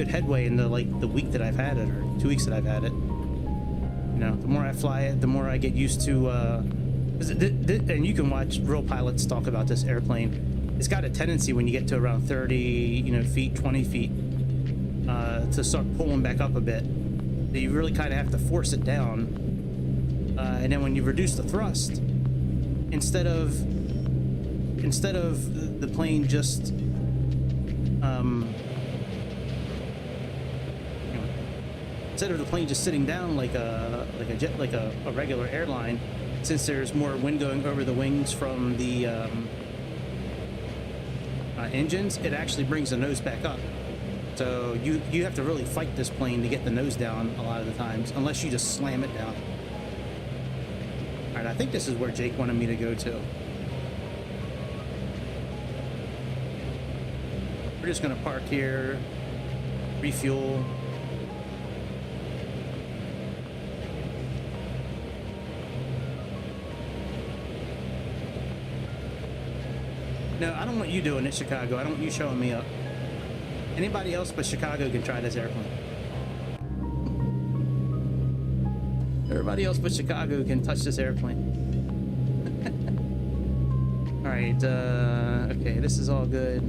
headway in the week that I've had it, or 2 weeks that I've had it. You know, the more I fly it, the more I get used to. And you can watch real pilots talk about this airplane. It's got a tendency when you get to around 30, feet, 20 feet, to start pulling back up a bit. So you really kind of have to force it down. And then when you reduce the thrust, instead of the plane just instead of the plane just sitting down like a regular airline, since there's more wind going over the wings from the engines, it actually brings the nose back up. So you have to really fight this plane to get the nose down a lot of the times, unless you just slam it down. All right, I think this is where Jake wanted me to go to. We're just gonna park here, refuel. No, I don't want you doing it, Chicago. I don't want you showing me up. Anybody else but Chicago can try this airplane. Everybody else but Chicago can touch this airplane. All right, okay, this is all good.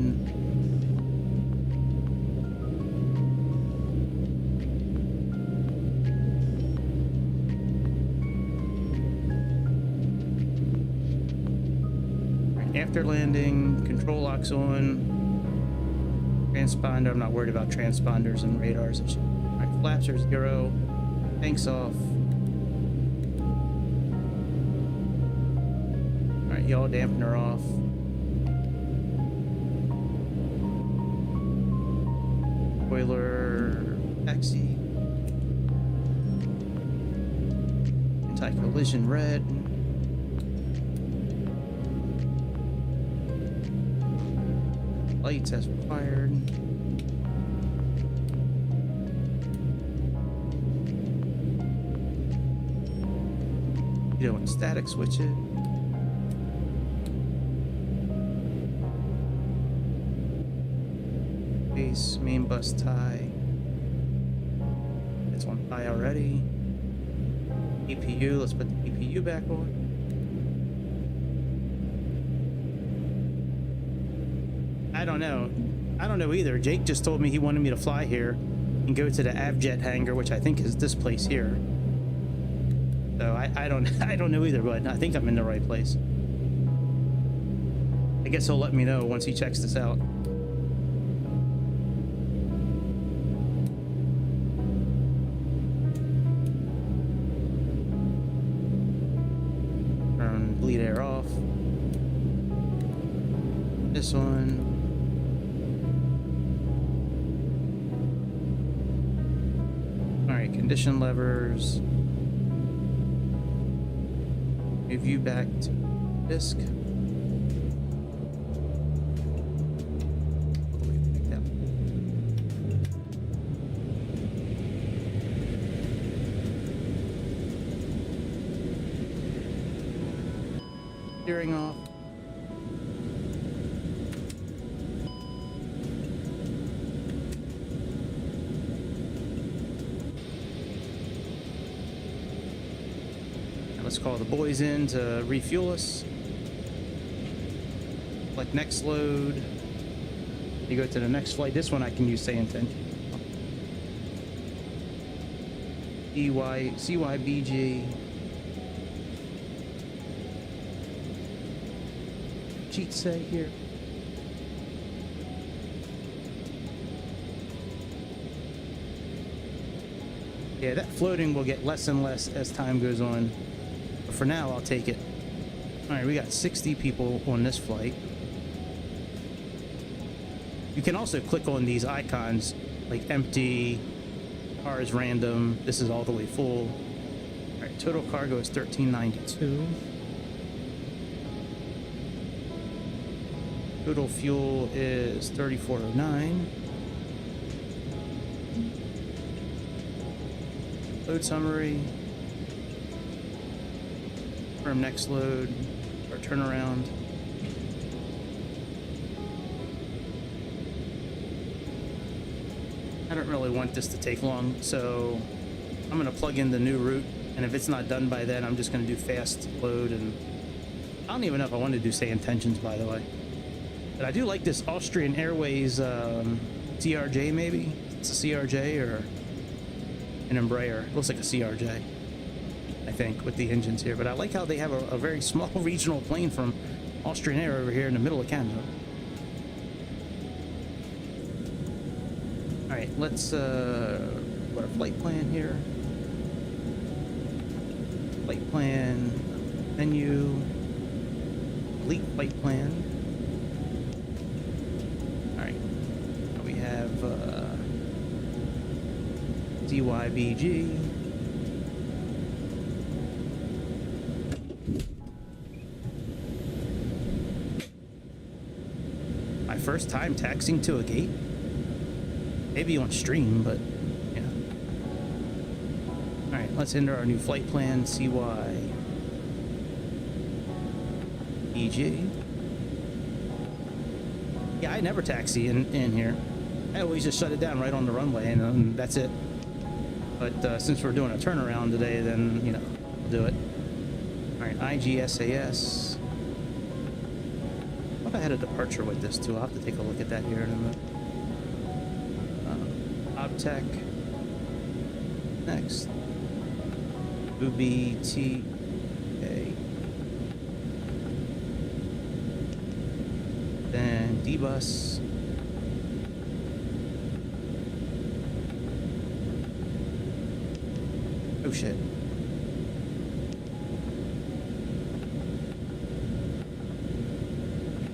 after landing. Control locks on. Transponder, I'm not worried about transponders and radars and shit. Alright, flaps are 0. Tanks off. Alright, yaw dampener off. Spoiler taxi. Anti-collision red. Lights as required. You don't static switch it. Base, main bus tie. It's on tie already. EPU, let's put the EPU back on. I don't know. I don't know either. Jake just told me he wanted me to fly here and go to the Avjet hangar, which I think is this place here. So I don't know either, but I think I'm in the right place. I guess he'll let me know once he checks this out. Turn bleed air off. This one. Alright, condition levers. Move you back to disk. All the way back down. Steering off. Let's call the boys in to refuel us. Like next load. You go to the next flight. This one I can use Sayintentions. CYBG. Cheat say here. Yeah, that floating will get less and less as time goes on. But for now, I'll take it. Alright, we got 60 people on this flight. You can also click on these icons, like empty, car is random, this is all the way full. Alright, total cargo is 1392. Total fuel is 3409. Load summary. Confirm next load or turnaround. I don't really want this to take long, so I'm going to plug in the new route, and if it's not done by then, I'm just going to do fast load. And I don't even know if I want to do Sayintentions, by the way. But I do like this Austrian Airways CRJ, maybe. It's a CRJ or an Embraer. It looks like a CRJ, I think, with the engines here. But I like how they have a very small regional plane from Austrian Air over here in the middle of Canada. All right, let's put our flight plan here. Flight plan, menu, delete flight plan. All right, now we have CYBG. My first time taxiing to a gate. Maybe on stream, but yeah. All right, let's enter our new flight plan, CYBG. Yeah, I never taxi in here. I always just shut it down right on the runway, and that's it. But since we're doing a turnaround today, then, you know, we'll do it. All right, IGSAS. I thought I had a departure with this too. I'll have to take a look at that here in a minute. Obtech. Next. UBTA. D-bus. Oh shit.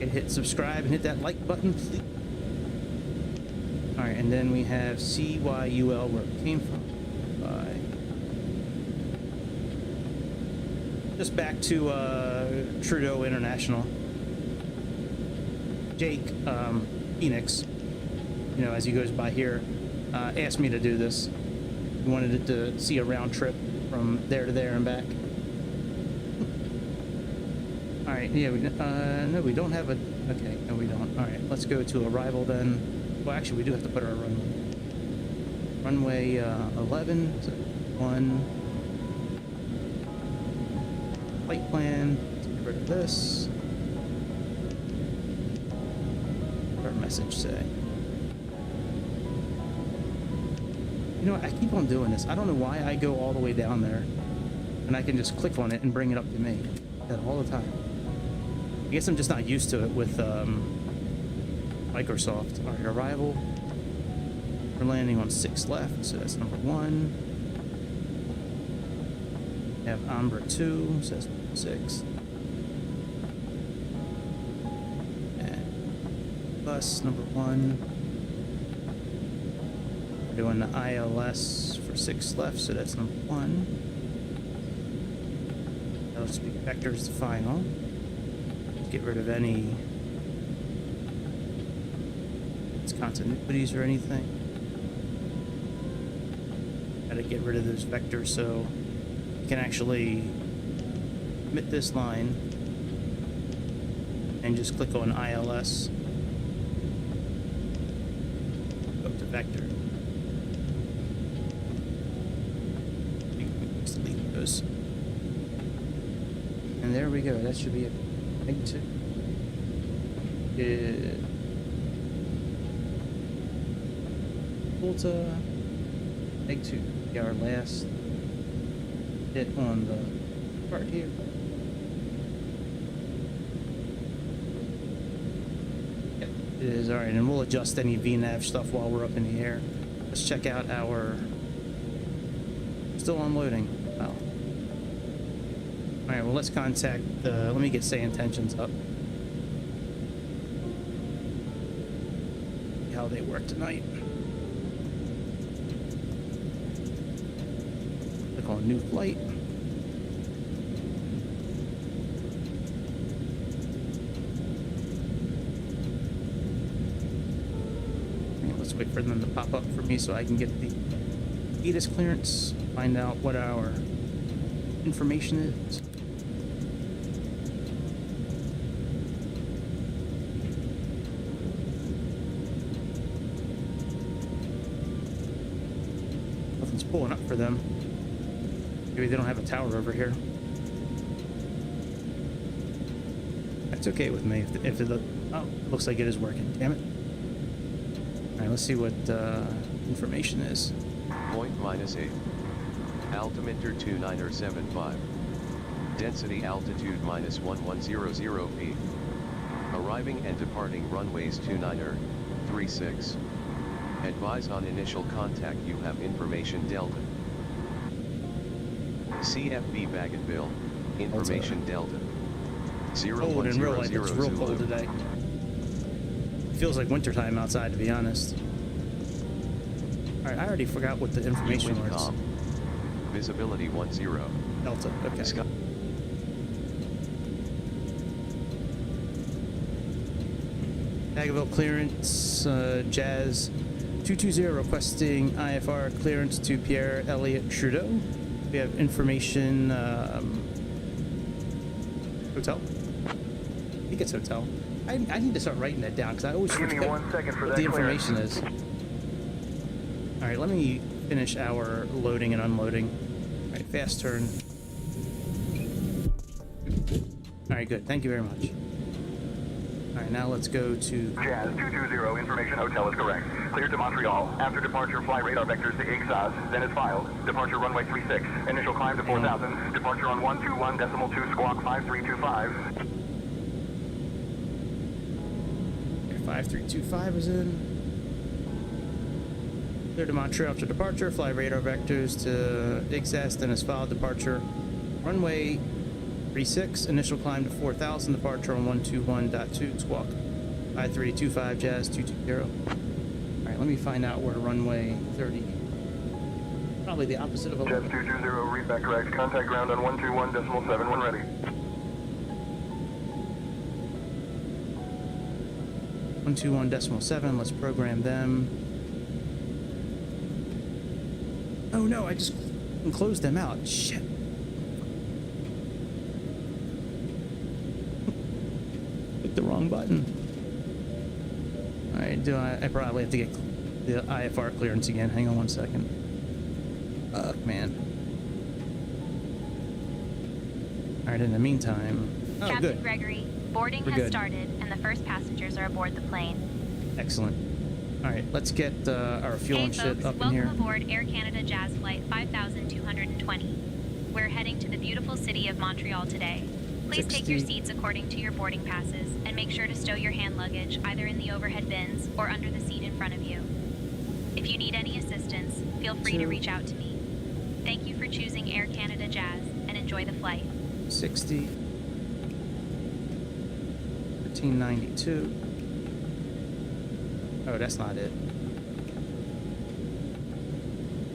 And hit subscribe and hit that like button, please. Alright, and then we have CYUL, where it came from. Just back to Trudeau International. Jake Phoenix, you know, as he goes by here, asked me to do this. He wanted it to see a round trip from there to there and back. All right, yeah, no, we don't have a, okay, no, we don't. All right, let's go to arrival then. Well, actually, we do have to put our runway. Runway 11, so 1. Flight plan, let's get rid of this. What our message say? You know what, I keep on doing this. I don't know why I go all the way down there and I can just click on it and bring it up to me. That all the time. I guess I'm just not used to it with Microsoft. All right, arrival. We're landing on 6 left, so that's number 1. We have Amber 2, so that's 6. And bus number 1. We're doing the ILS for 6 left, so that's number 1. Let's speak vectors to final. Get rid of any discontinuities or anything. Gotta get rid of those vectors so you can actually omit this line and just click on ILS. Go to vector. Delete those. And there we go. That should be it. Egg 2. Volta. Egg 2. Be our last hit on the part here. Yep, it is. Alright, and we'll adjust any VNAV stuff while we're up in the air. Let's check out our... Still unloading. Wow. Alright, well, let's contact, let me get Sayintentions up. See how they work tonight. Click on new flight. And let's wait for them to pop up for me so I can get the ATIS clearance, find out what our information is. Pulling up for them. Maybe they don't have a tower over here. That's okay with me. If it looks like it is working. Damn it. All right, let's see what information is. Point -8. Altimeter 2975. Density altitude -1100 feet. Arriving and departing runways 29er, 36. Advise on initial contact you have information Delta. CFB Bagotville, information Delta. Cold in real life, it's real cold today. Feels like wintertime outside, to be honest. Alright, I already forgot what the information was. Visibility 10. Delta, okay. Bagotville clearance, Jazz 220 requesting IFR clearance to Pierre Elliott Trudeau. We have information, hotel? I think it's hotel. I need to start writing that down because I always forget what the information is. Alright, let me finish our loading and unloading. Alright, fast turn. Alright, good. Thank you very much. Alright, now let's go to... Jazz 220, information hotel is correct. Cleared to Montreal. After departure, fly radar vectors to Ixas, then is filed. Departure runway 36. Initial climb to 4,000. Departure on 121.2 squawk 5325. 5325 is in. Clear to Montreal to departure. Fly radar vectors to XS, then as filed departure. Runway 36, initial climb to 4,000, departure on 121.2, squawk 5325, Jazz 220. Alright, let me find out where runway 30. Probably the opposite of 11. Jazz 220, read back correct. Contact ground on 121.7 when ready. 121.7, let's program them. Oh no, I just closed them out. Shit. Clicked the wrong button. Alright, I probably have to get the IFR clearance again. Hang on one second. Fuck, man. Alright, in the meantime... Oh, Captain good. Gregory, boarding We're has good. started and the first passengers are aboard the plane. Excellent. Alright, let's get our fuel Hey and shit folks, up in welcome here. aboard Air Canada Jazz Flight 5220. We're heading to the beautiful city of Montreal today. Please take your 60. seats according to your boarding passes and make sure to stow your hand luggage either in the overhead bins or under the seat in front of you. If you need any assistance, feel free to 2. reach out to me. Thank you for choosing Air Canada Jazz and enjoy the flight. 60. 1392. Oh, that's not it.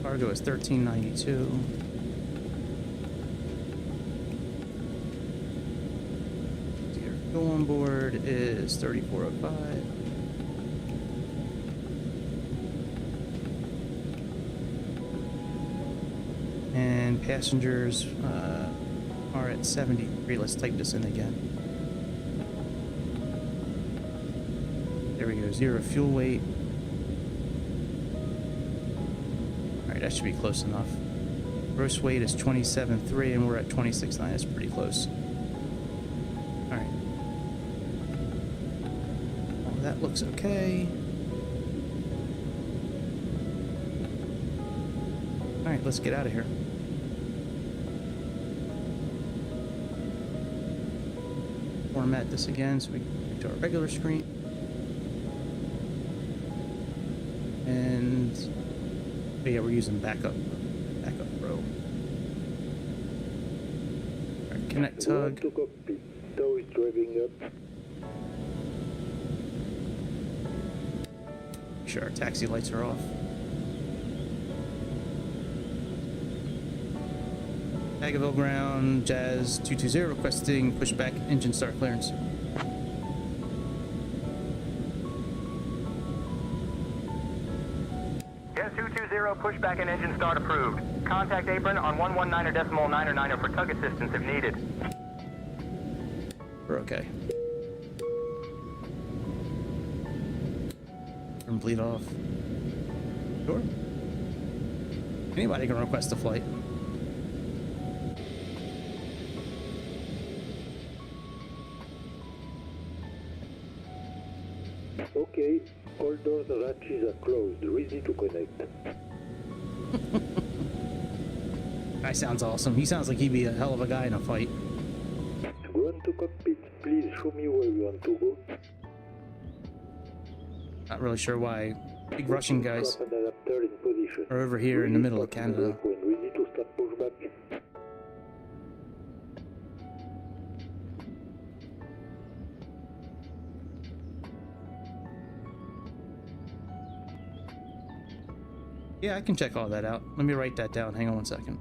Cargo is 1392. Your fuel on board is 3405. And passengers are at 73. Let's type this in again. There we go, 0 fuel weight. Alright, that should be close enough. Gross weight is 27.3 and we're at 26.9. That's pretty close. Alright. Well, that looks okay. Alright, let's get out of here. Format this again so we can get to our regular screen. And oh yeah, we're using backup pro. Alright, connect tug. To cockpit. Tow is driving up. Make sure our taxi lights are off. Bagotville ground, Jazz 220 requesting pushback engine start clearance. Jazz 220, pushback and engine start approved. Contact apron on 119.9 for tug assistance if needed. We're okay. Turn bleed off. Sure. Anybody can request a flight. Okay, all doors and hatches are closed. Ready to connect. Guy sounds awesome. He sounds like he'd be a hell of a guy in a fight. Ground to cockpit. Please show me where you want to go. Not really sure why big Russian guys Strap and adapter in position. are over here in the middle of Ready to Canada. when ready to start pushback. Yeah, I can check all that out. Let me write that down. Hang on one second.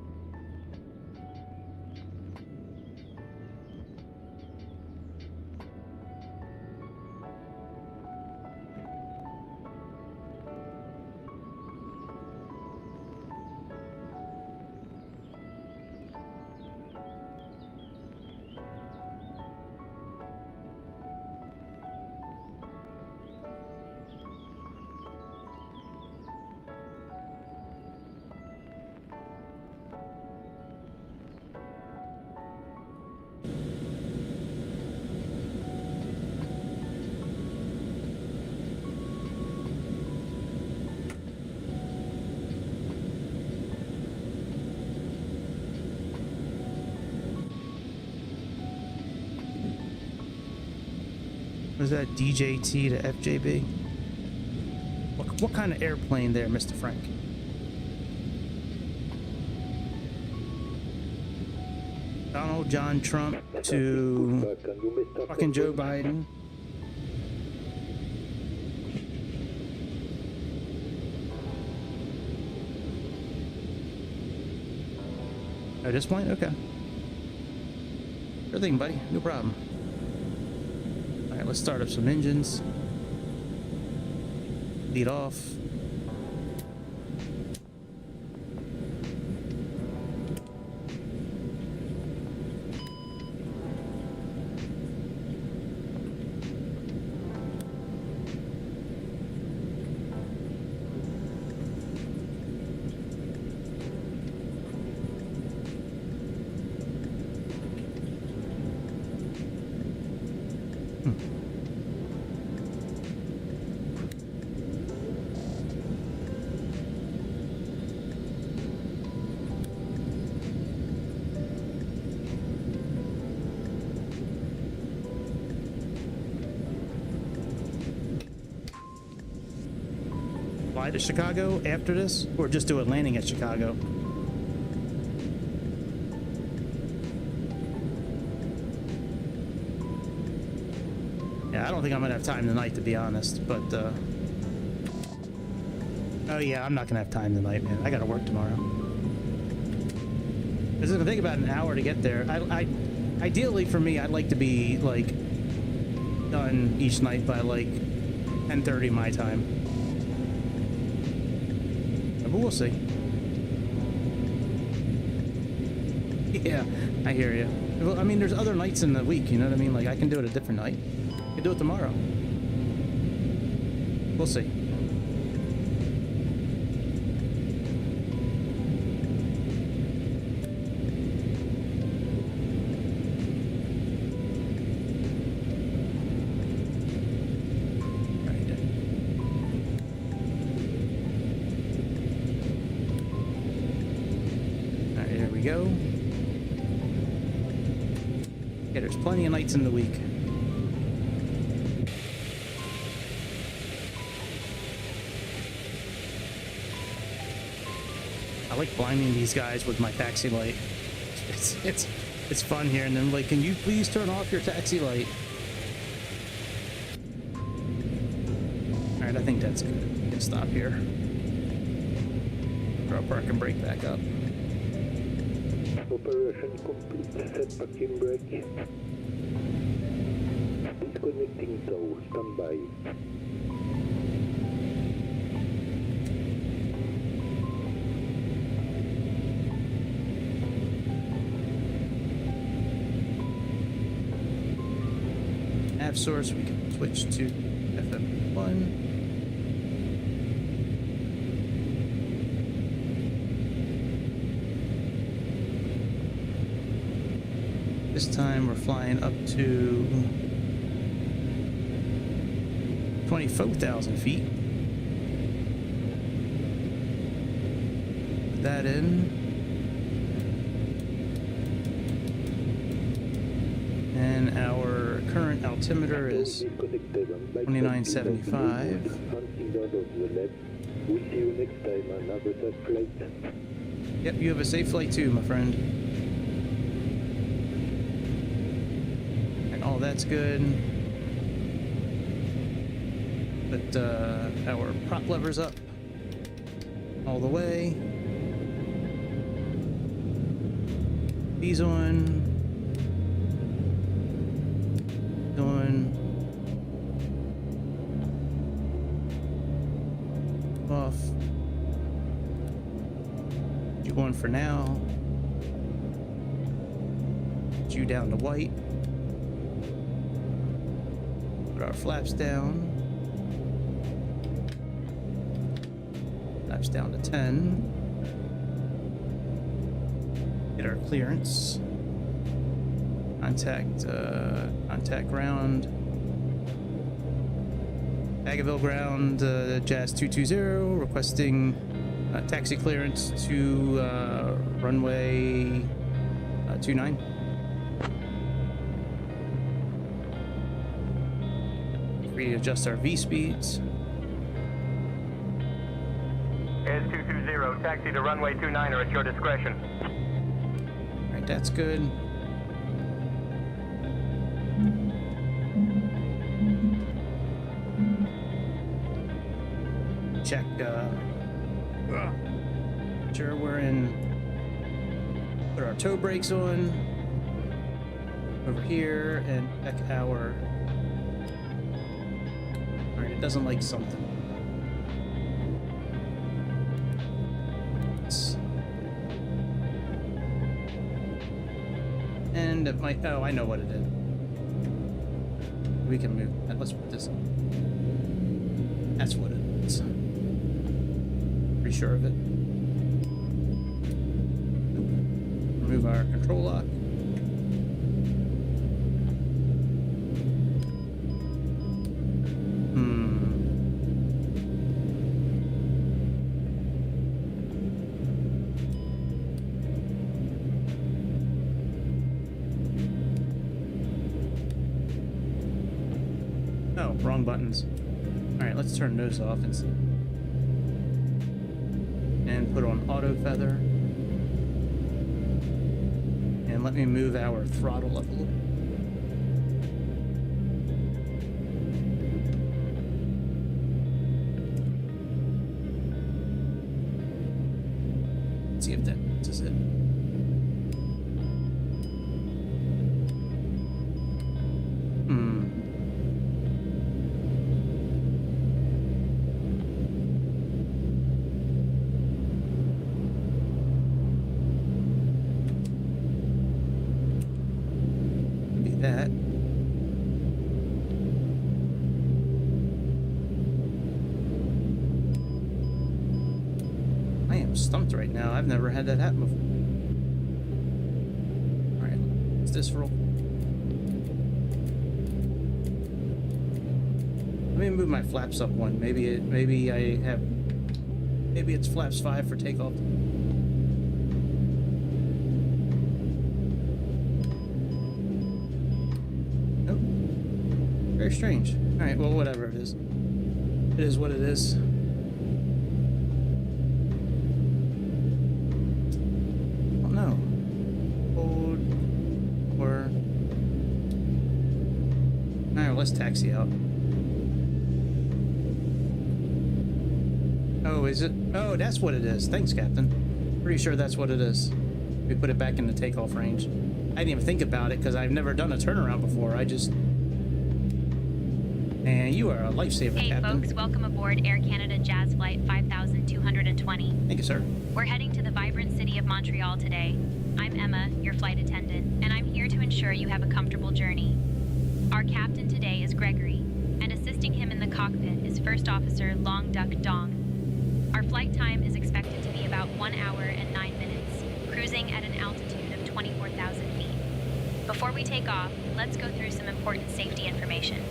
Was that DJT to FJB? What kind of airplane there, Mr. Frank? Donald John Trump to fucking Joe Biden. Oh, this point? Okay. Sure thing, buddy. No problem. Alright, let's start up some engines. Lead off. Fly to Chicago after this, or just do a landing at Chicago? Yeah, I don't think I'm gonna have time tonight, to be honest, but oh yeah, I'm not gonna have time tonight, man. I gotta work tomorrow. It's gonna take about an hour to get there. I ideally for me, I'd like to be like done each night by like 10:30 my time. But we'll see. Yeah, I hear you. Well, I mean, there's other nights in the week, you know what I mean? Like, I can do it a different night. I can do it tomorrow. We'll see. Go. Yeah, there's plenty of nights in the week. I like blinding these guys with my taxi light. It's fun here, and then like, can you please turn off your taxi light? All right, I think that's good. We can stop here. Throw park and brake back up. Operation complete. Set parking brake. Disconnecting tow. Standby. Nav source, we can switch to FM1. This time we're flying up to 24,000 feet. Put that in. And our current altimeter is 2975. We'll see you next time and have a safe flight. Yep, you have a safe flight too, my friend. And all that's good. Put our prop levers up all the way. These on. Off. You on for now. Put you down to white. Put our flaps down. Flaps down to 10. Get our clearance. Contact ground. Bagotville ground, Jazz 220, requesting taxi clearance to runway 29. readjust our V speeds. S220, taxi to runway 29 at your discretion. All right, that's good. Check, sure we're in, put our toe brakes on over here and check our, all right, it doesn't like something. And it might, oh, I know what it is. We can move, let's put this on. That's what it is. Pretty sure of it. Remove our control lock. Oh, wrong buttons. All right, let's turn those off and put on auto feather. And let me move our throttle up a little. Let's see if that is it. That. I am stumped right now. I've never had that happen before. All right, what's this roll? Let me move my flaps up one. Maybe it's flaps 5 for takeoff. Very strange. All right, well, whatever it is. It is what it is. Oh, no. Hold. Or. All right, let's taxi out. Oh, is it? Oh, that's what it is. Thanks, Captain. Pretty sure that's what it is. We put it back in the takeoff range. I didn't even think about it because I've never done a turnaround before. I just... And you are a lifesaver, hey, Captain. Folks, welcome aboard Air Canada Jazz Flight 5220. Thank you, sir. We're heading to the vibrant city of Montreal today. I'm Emma, your flight attendant, and I'm here to ensure you have a comfortable journey. Our captain today is Gregory, and assisting him in the cockpit is First Officer Long Duck Dong. Our flight time is expected to be about 1 hour and 9 minutes, cruising at an altitude of 24,000 feet. Before we take off, let's go through some important safety information.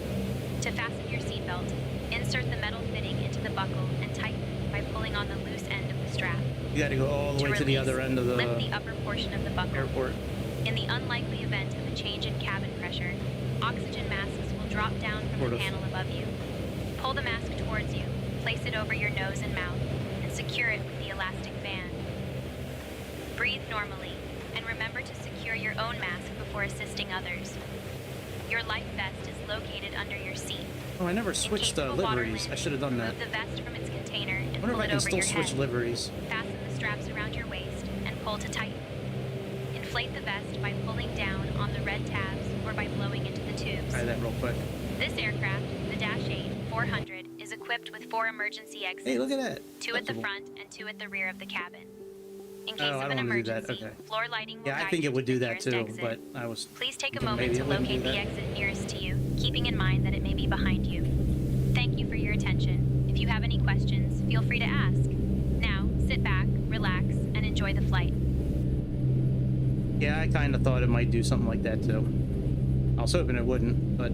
To fasten your seatbelt, insert the metal fitting into the buckle and tighten by pulling on the loose end of the strap. You got to go all the way to the other end of the lift the upper portion of the buckle. airport. In the unlikely event of a change in cabin pressure, oxygen masks will drop down from the panel above you. Pull the mask towards you, place it over your nose and mouth, and secure it with the elastic band. Breathe normally, and remember to secure your own mask before assisting others. Your life vest is located under your seat. Oh, I never switched liveries. I should have done that. Remove the vest from its container and I wonder pull if I it can over still your switch head. liveries. Fasten the straps around your waist and pull to tighten. Inflate the vest by pulling down on the red tabs or by blowing into the tubes. Try that real quick. This aircraft, the Dash8 400, is equipped with 4 emergency exits. Hey, look at that. 2 at the front and 2 at the rear of the cabin. In case Oh, I of an don't wanna do that. emergency, Okay. floor lighting will Yeah, I guide think you it would to do the that nearest too, exit. but I was... Please take a thinking moment maybe to it wouldn't do locate the that. exit nearest to you, keeping in mind that it may be behind you. Thank you for your attention. If you have any questions, feel free to ask. Now, sit back, relax, and enjoy the flight. Yeah, I kind of thought it might do something like that too. I was hoping it wouldn't, but...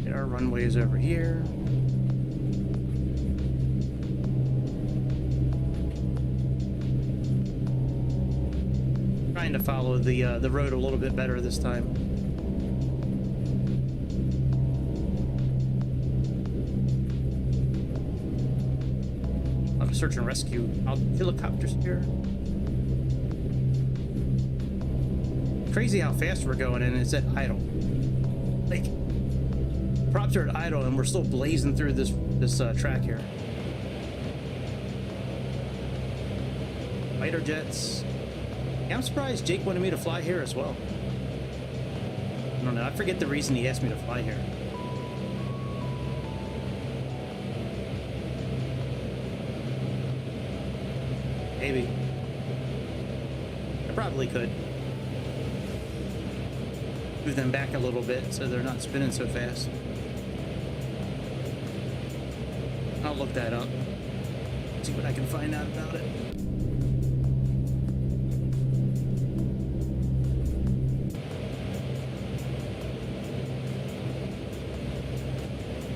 Get goes over here. Trying to follow the road a little bit better this time. I'm search and rescue helicopters here. Crazy how fast we're going, and it's at idle. Like, props are at idle, and we're still blazing through this track here. Fighter jets. Yeah, I'm surprised Jake wanted me to fly here as well. I don't know. I forget the reason he asked me to fly here. Maybe. I probably could. Move them back a little bit so they're not spinning so fast. I'll look that up. See what I can find out about it.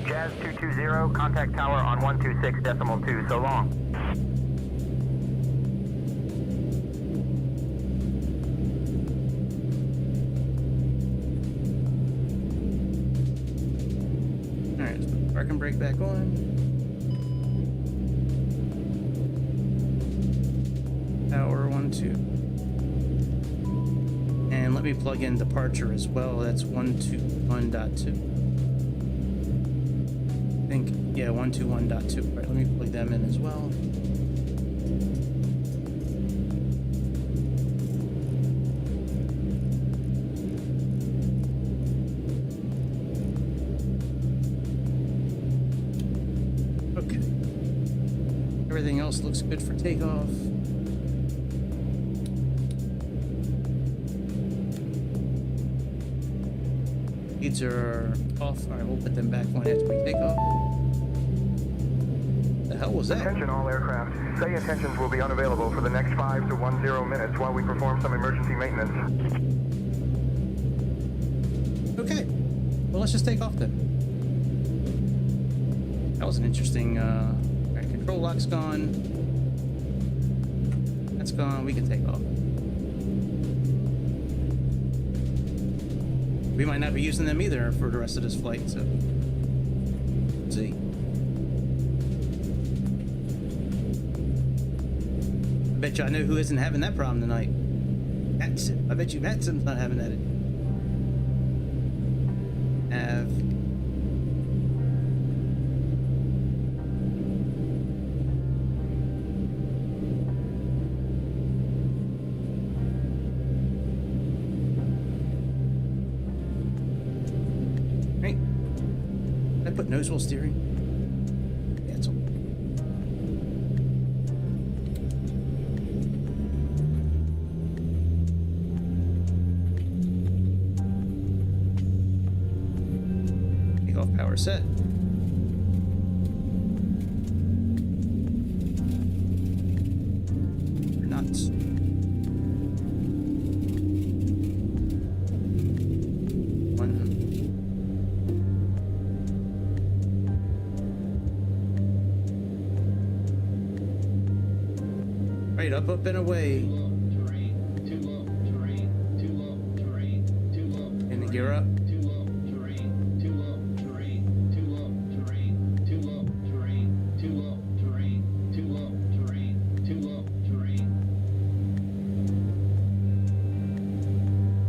Jazz 220, contact tower on 126.2, so long. Alright, let's put the parking brake back on. Tower 1-2. And let me plug in departure as well. That's 121.2. Yeah, 121.2. Right, let me plug them in as well. Okay. Everything else looks good for takeoff. Speeds are off. All right, we'll put them back on after we take off. The hell was that? Attention all aircraft. Sayintentions will be unavailable for the next 5 to 10 minutes while we perform some emergency maintenance. Okay. Well, let's just take off then. That was an interesting, alright, control lock's gone. That's gone. We can take off. We might not be using them either for the rest of this flight, so let's see. I bet you I know who isn't having that problem tonight. Matson. I bet you Matson's not having that. Right. Did I put nose wheel steering? Yeah, it's all. Takeoff power set. You're nuts. Right, up and away. In the gear up.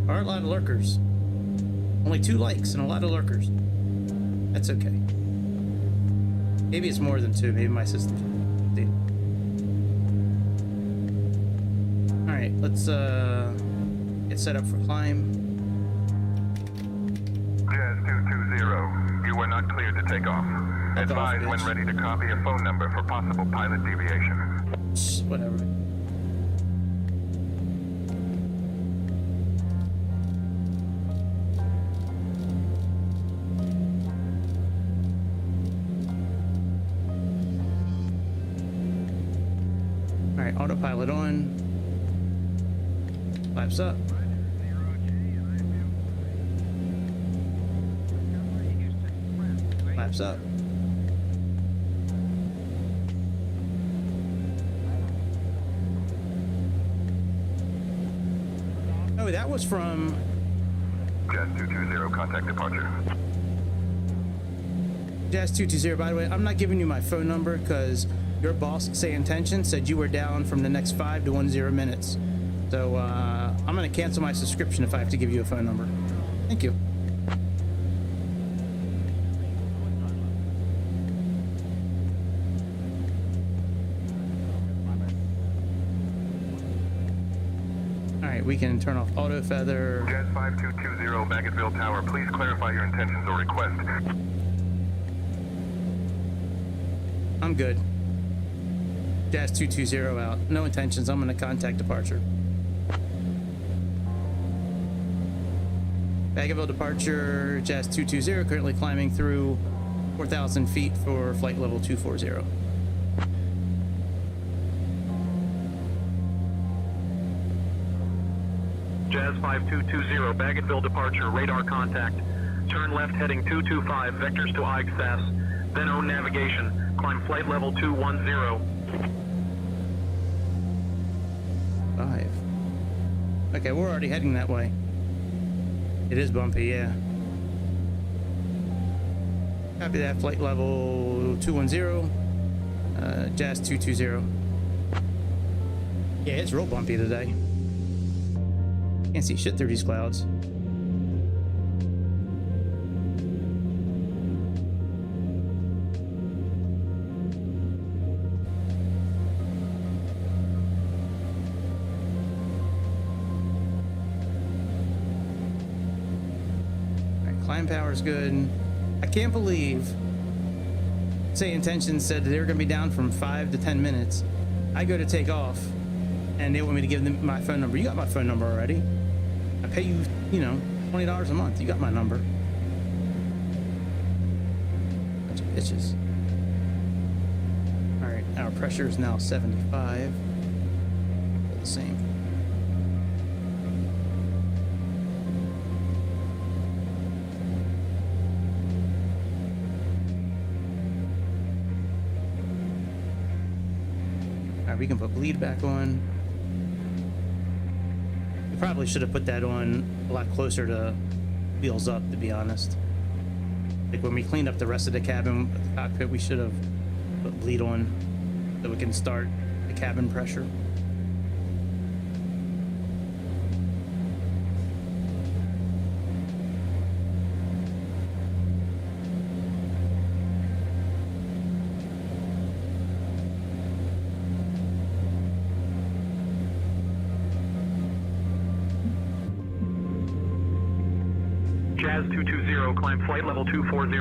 Are a lot of lurkers. Only 2 likes and a lot of lurkers. That's okay. Maybe it's more than 2. Maybe my system did. Alright, let's get set up for climb. Jazz 220, you were not cleared to take off. Advise when ready to copy a phone number for possible pilot deviation. Whatever. Alright, autopilot on. Flaps up. Flaps up. Oh, that was from Jazz 220, contact departure. Jazz 220. By the way, I'm not giving you my phone number because your boss, Sayintentions, said you were down from the next 5 to 10 minutes. So I'm going to cancel my subscription if I have to give you a phone number. Thank you. All right, we can turn off auto feather. Jazz 5220, Bagotville Tower. Please clarify your intentions or request. I'm good. Jazz 220 out. No intentions. I'm going to contact departure. Bagotville departure. Jazz 220 currently climbing through 4,000 feet for flight level 240. Jazz 5220, Bagotville departure, radar contact. Turn left heading 225, vectors to IXS, then own navigation. Climb flight level 210. 5. Okay, we're already heading that way. It is bumpy, yeah. Copy that, flight level 210, Jazz 220. Yeah, it's real bumpy today. Can't see shit through these clouds. Climb power's good. I can't believe Sayintentions said that they were going to be down from 5 to 10 minutes. I go to take off, and they want me to give them my phone number. You got my phone number already. I pay you, you know, $20 a month. You got my number. Bunch of bitches. All right, our pressure is now 75. The same. We can put bleed back on. We probably should have put that on a lot closer to wheels up, to be honest. Like when we cleaned up the rest of the cabin, the cockpit, we should have put bleed on so we can start the cabin pressure. Jazz 220, climb flight level 240.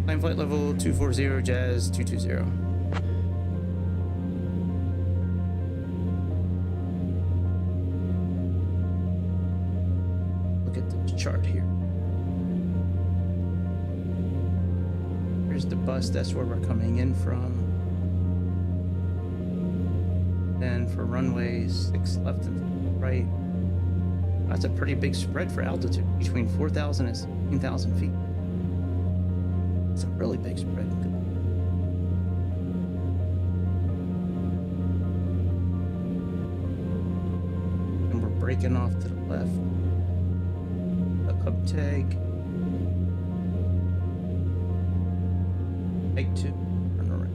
Climb flight level 240, Jazz 220. Look at the chart here. Here's the bus, that's where we're coming in from. Then for runways, 6 left and right. That's a pretty big spread for altitude, between 4,000 and 16,000 feet. It's a really big spread. And we're breaking off to the left. The up tag. Take 2. Turn around.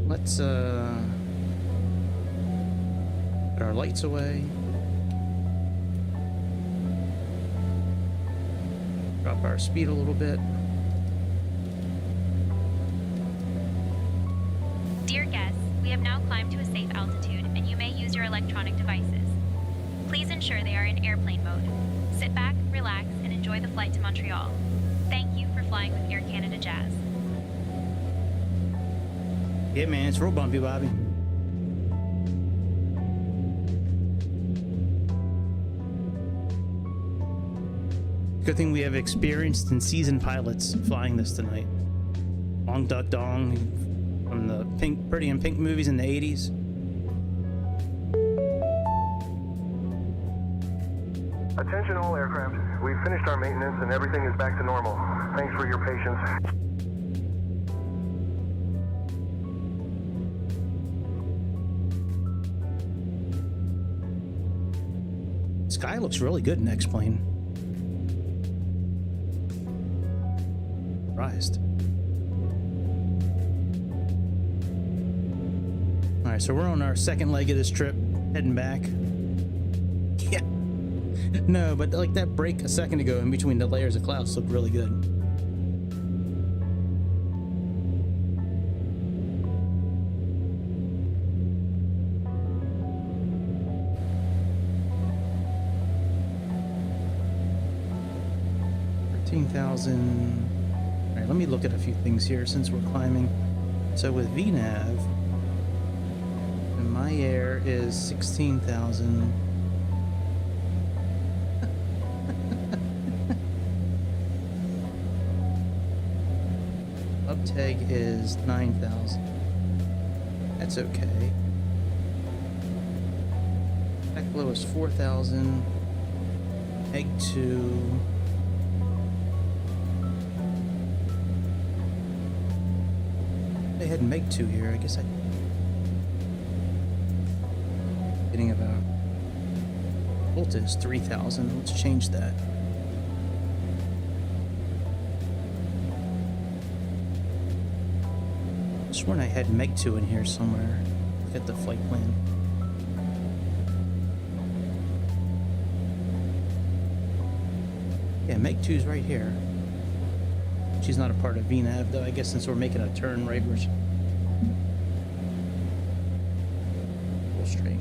Let's put our lights away. Drop our speed a little bit. Dear guests, we have now climbed to a safe altitude and you may use your electronic devices. Please ensure they are in airplane mode. Sit back, relax, and enjoy the flight to Montreal. Thank you for flying with Air Canada Jazz. Yeah, man, it's real bumpy, Bobby. Good thing we have experienced and seasoned pilots flying this tonight. Dong Duck Dong from the Pretty in Pink movies in the 80s. Attention all aircraft. We've finished our maintenance and everything is back to normal. Thanks for your patience. Sky looks really good in X-Plane. Surprised. All right, so we're on our second leg of this trip, heading back. Yeah. No, but like that break a second ago in between the layers of clouds looked really good. All right, let me look at a few things here since we're climbing. So with VNAV, my air is 16,000. Uptag is 9,000. That's okay. Backflow is 4,000. Egg 2. They had Meg 2 here. I guess I getting about Volt is 3,000. Let's change that. I sworn I had Meg 2 in here somewhere. Look at the flight plan. Yeah, Meg 2's right here. She's not a part of VNAV though, I guess, since we're making a turn right where full straight.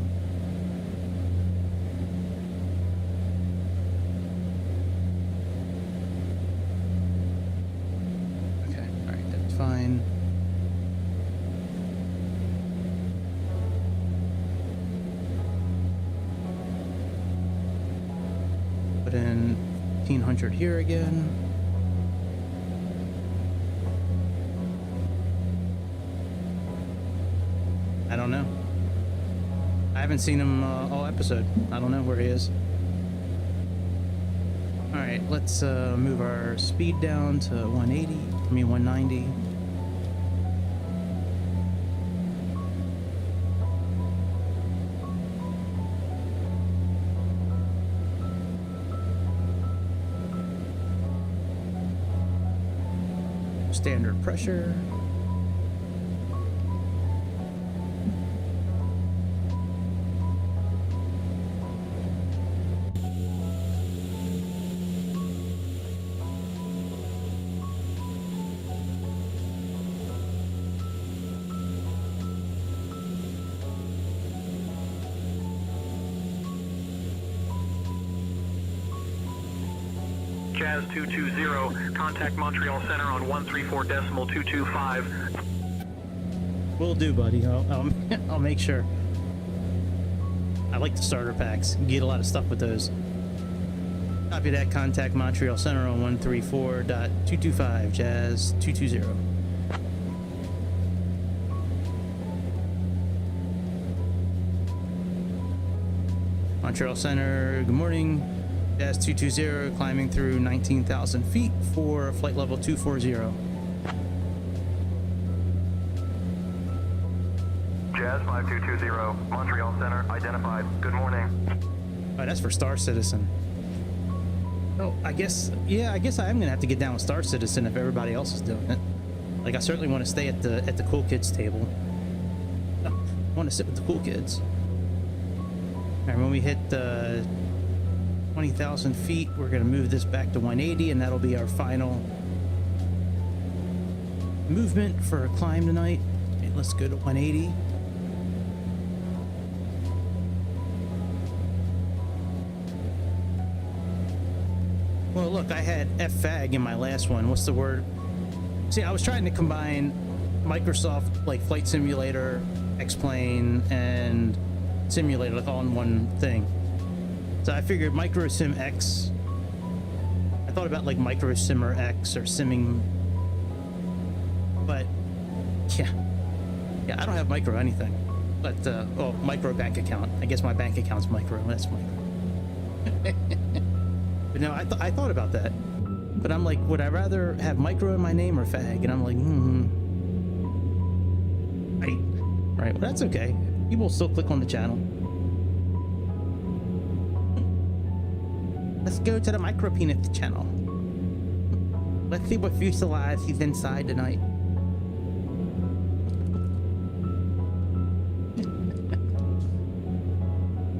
Okay, alright, that's fine. Put in 1500 here again. I don't know. I haven't seen him all episode. I don't know where he is. Alright, let's move our speed down to 190. Standard pressure. Jazz 220, contact Montreal Center on 134.225. Will do, buddy. I'll make sure. I like the starter packs. You get a lot of stuff with those. Copy that. Contact Montreal Center on 134.225, Jazz 220. Montreal Center, good morning. Jazz 220, climbing through 19,000 feet for flight level 240. Jazz 5220, Montreal Center, identified. Good morning. Oh, that's for Star Citizen. Oh, I guess I am gonna have to get down with Star Citizen if everybody else is doing it. Like, I certainly want to stay at the cool kids table. I want to sit with the cool kids. All right, when we hit 20,000 feet, we're going to move this back to 180, and that'll be our final movement for a climb tonight. Okay, let's go to 180. Well, look, I had FFAG in my last one. What's the word? See, I was trying to combine Microsoft, like Flight Simulator, X-Plane, and Simulator, like all in one thing. So I figured MicroSim X. I thought about like MicroSimmer X or Simming. But yeah, I don't have micro anything. But well, micro bank account. I guess my bank account's micro. That's micro. But no, I thought about that. But I'm like, would I rather have micro in my name or fag? And I'm like, right. Well, that's okay. People still click on the channel. Let's go to the micro penis channel. Let's see what fuselage he's inside tonight.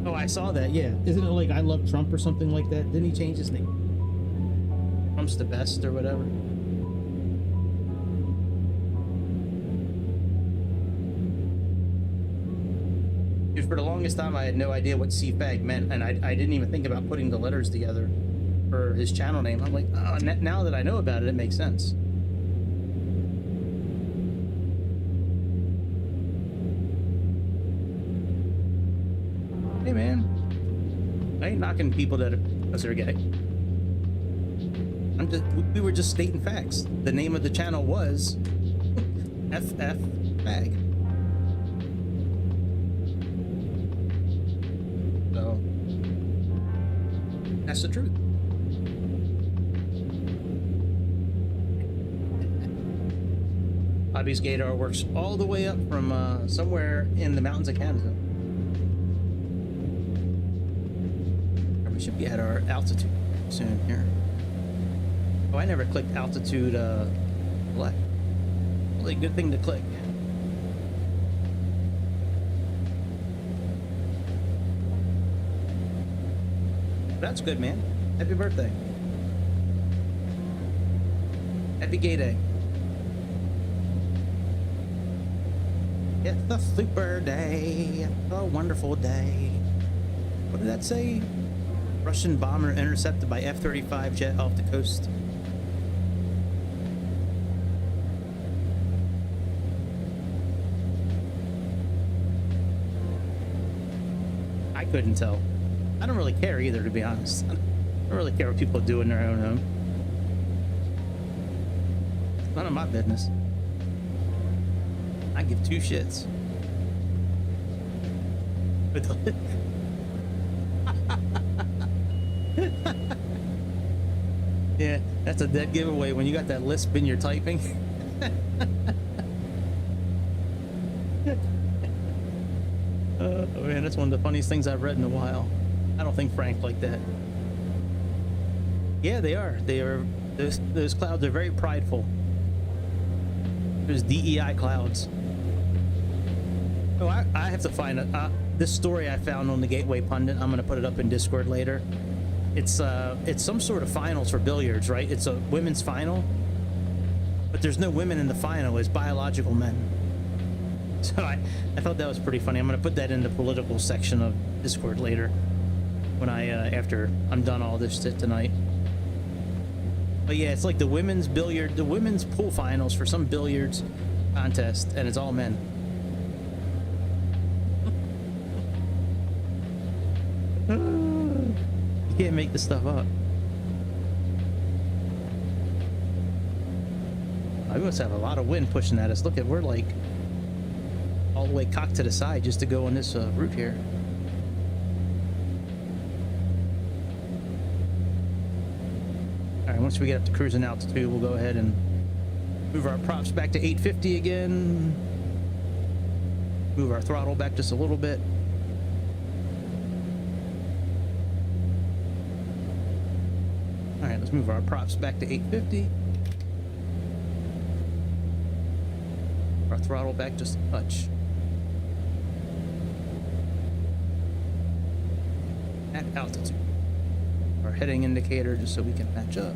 Oh, I saw that. Yeah, isn't it like I love Trump or something like that? Didn't he change his name? Trump's the best or whatever. Dude, for the longest time, I had no idea what CFAG meant, and I didn't even think about putting the letters together for his channel name. I'm like, oh, now that I know about it, it makes sense. Hey, man. I ain't knocking people that are, because they're gay. We were just stating facts. The name of the channel was FF Fag. So that's the truth. Bobby's Gator works all the way up from somewhere in the mountains of Canada. We should be at our altitude soon here. Oh, I never clicked altitude select. Really good thing to click. That's good, man. Happy birthday. Happy gay day. It's a super day. It's a wonderful day. What did that say? Russian bomber intercepted by F-35 jet off the coast. I couldn't tell. I don't really care either, to be honest. I don't really care what people do in their own home. It's none of my business. I give two shits. But yeah, that's a dead giveaway when you got that lisp in your typing. Oh man, that's one of the funniest things I've read in a while. I don't think Frank like that. Yeah, they are. They are. Those clouds are very prideful. There's DEI clouds. Oh, I have to find this story I found on the Gateway Pundit. I'm gonna put it up in Discord later. It's some sort of finals for billiards, right? It's a women's final, but there's no women in the final. It's biological men. So I thought that was pretty funny. I'm gonna put that in the political section of Discord later when after I'm done all this shit tonight. But yeah, it's like the women's pool finals for some billiards contest, and it's all men. You can't make this stuff up. I must have a lot of wind pushing at us. Look at, we're like all the way cocked to the side just to go on this route here. All right, once we get up to cruising altitude, we'll go ahead and move our props back to 850 again. Move our throttle back just a little bit. All right, let's move our props back to 850. Our throttle back just a touch. At altitude. Our heading indicator just so we can match up.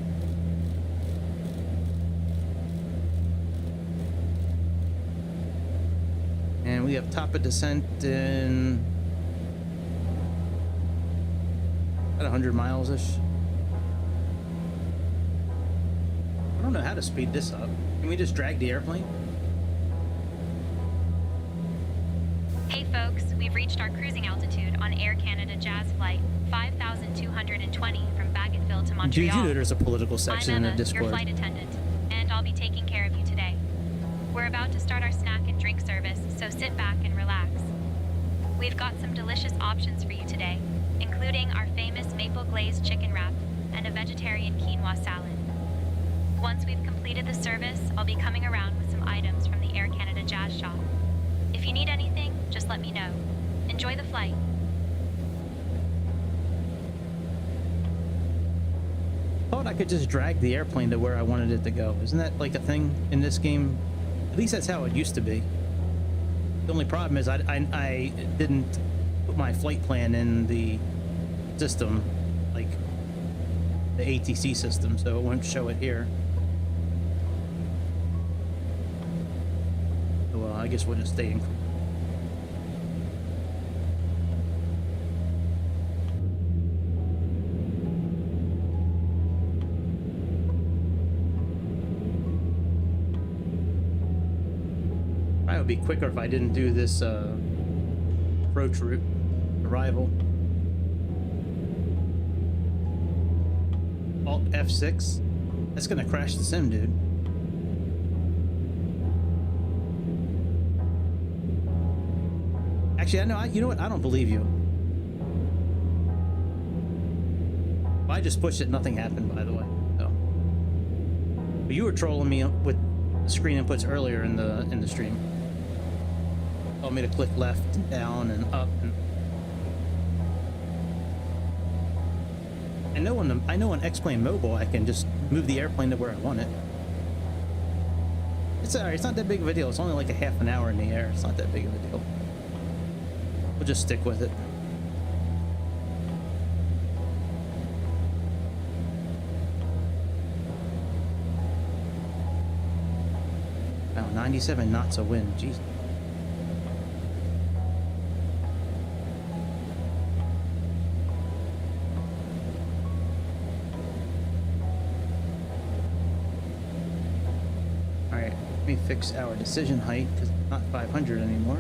And we have top of descent in about 100 miles-ish. I don't know how to speed this up. Can we just drag the airplane? Hey folks, we've reached our cruising altitude on Air Canada Jazz Flight 5220 from Bagotville to Montreal. Did you know there's a political section I'm in Emma, the Discord? your flight attendant, and I'll be taking care of you today. We're about to start our snack and drink service, so sit back and relax. We've got some delicious options for you today, including our famous maple glazed chicken wrap and a vegetarian quinoa salad. Once we've completed the service, I'll be coming around with some items from the Air Canada Jazz Shop. If you need anything, just let me know. Enjoy the flight. Thought I could just drag the airplane to where I wanted it to go. Isn't that like a thing in this game? At least that's how it used to be. The only problem is I didn't put my flight plan in the system, like the ATC system, so it won't show it here. So, well, I guess we'll just stay in. It would be quicker if I didn't do this approach route arrival. Alt F6. That's gonna crash the sim, dude. Actually, I know. You know what? I don't believe you. If I just pushed it, nothing happened. By the way, so. But you were trolling me with screen inputs earlier in the stream. Told me to click left and down and up. And I know on X-Plane Mobile I can just move the airplane to where I want it. It's alright. It's not that big of a deal. It's only like a half an hour in the air. It's not that big of a deal. We'll just stick with it. Wow, 97 knots of wind. Jeez. Let me fix our decision height because it's not 500 anymore.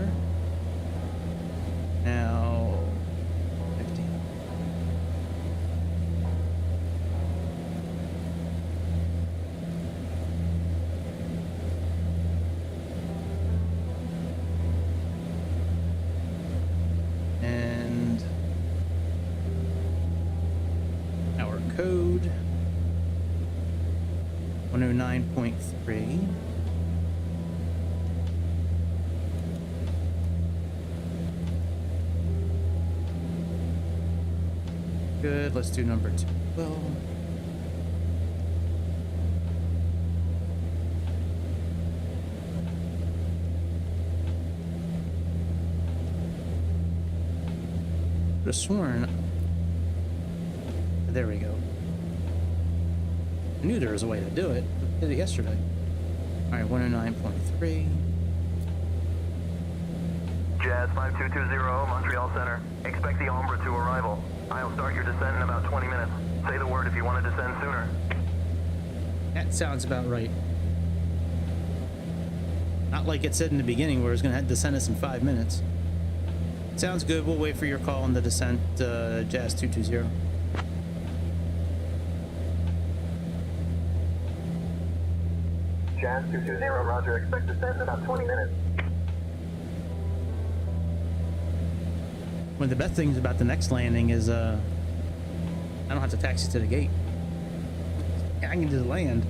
Now 50. And our code 109.3. Good, let's do number 2. Well, could have sworn. There we go. I knew there was a way to do it. I did it yesterday. All right, 109.3. Jazz 5220, Montreal Center. Expect the Ombre to arrival. I'll start your descent in about 20 minutes. Say the word if you want to descend sooner. That sounds about right. Not like it said in the beginning where it's going to descend us in 5 minutes. Sounds good. We'll wait for your call on the descent, Jazz 220. Jazz 220, roger. Expect descent in about 20 minutes. One of the best things about the next landing is I don't have to taxi to the gate. I can just land.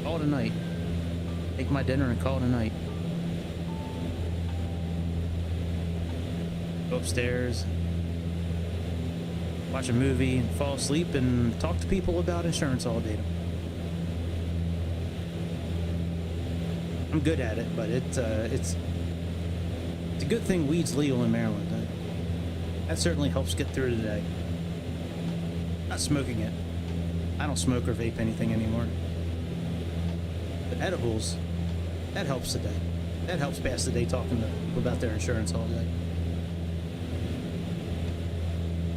Call it a night. Take my dinner and call it a night. Go upstairs, watch a movie, and fall asleep and talk to people about insurance all day. I'm good at it, but it's a good thing weed's legal in Maryland. That certainly helps get through the day. Not smoking it. I don't smoke or vape anything anymore. But edibles, that helps the day. That helps pass the day talking to people about their insurance all day.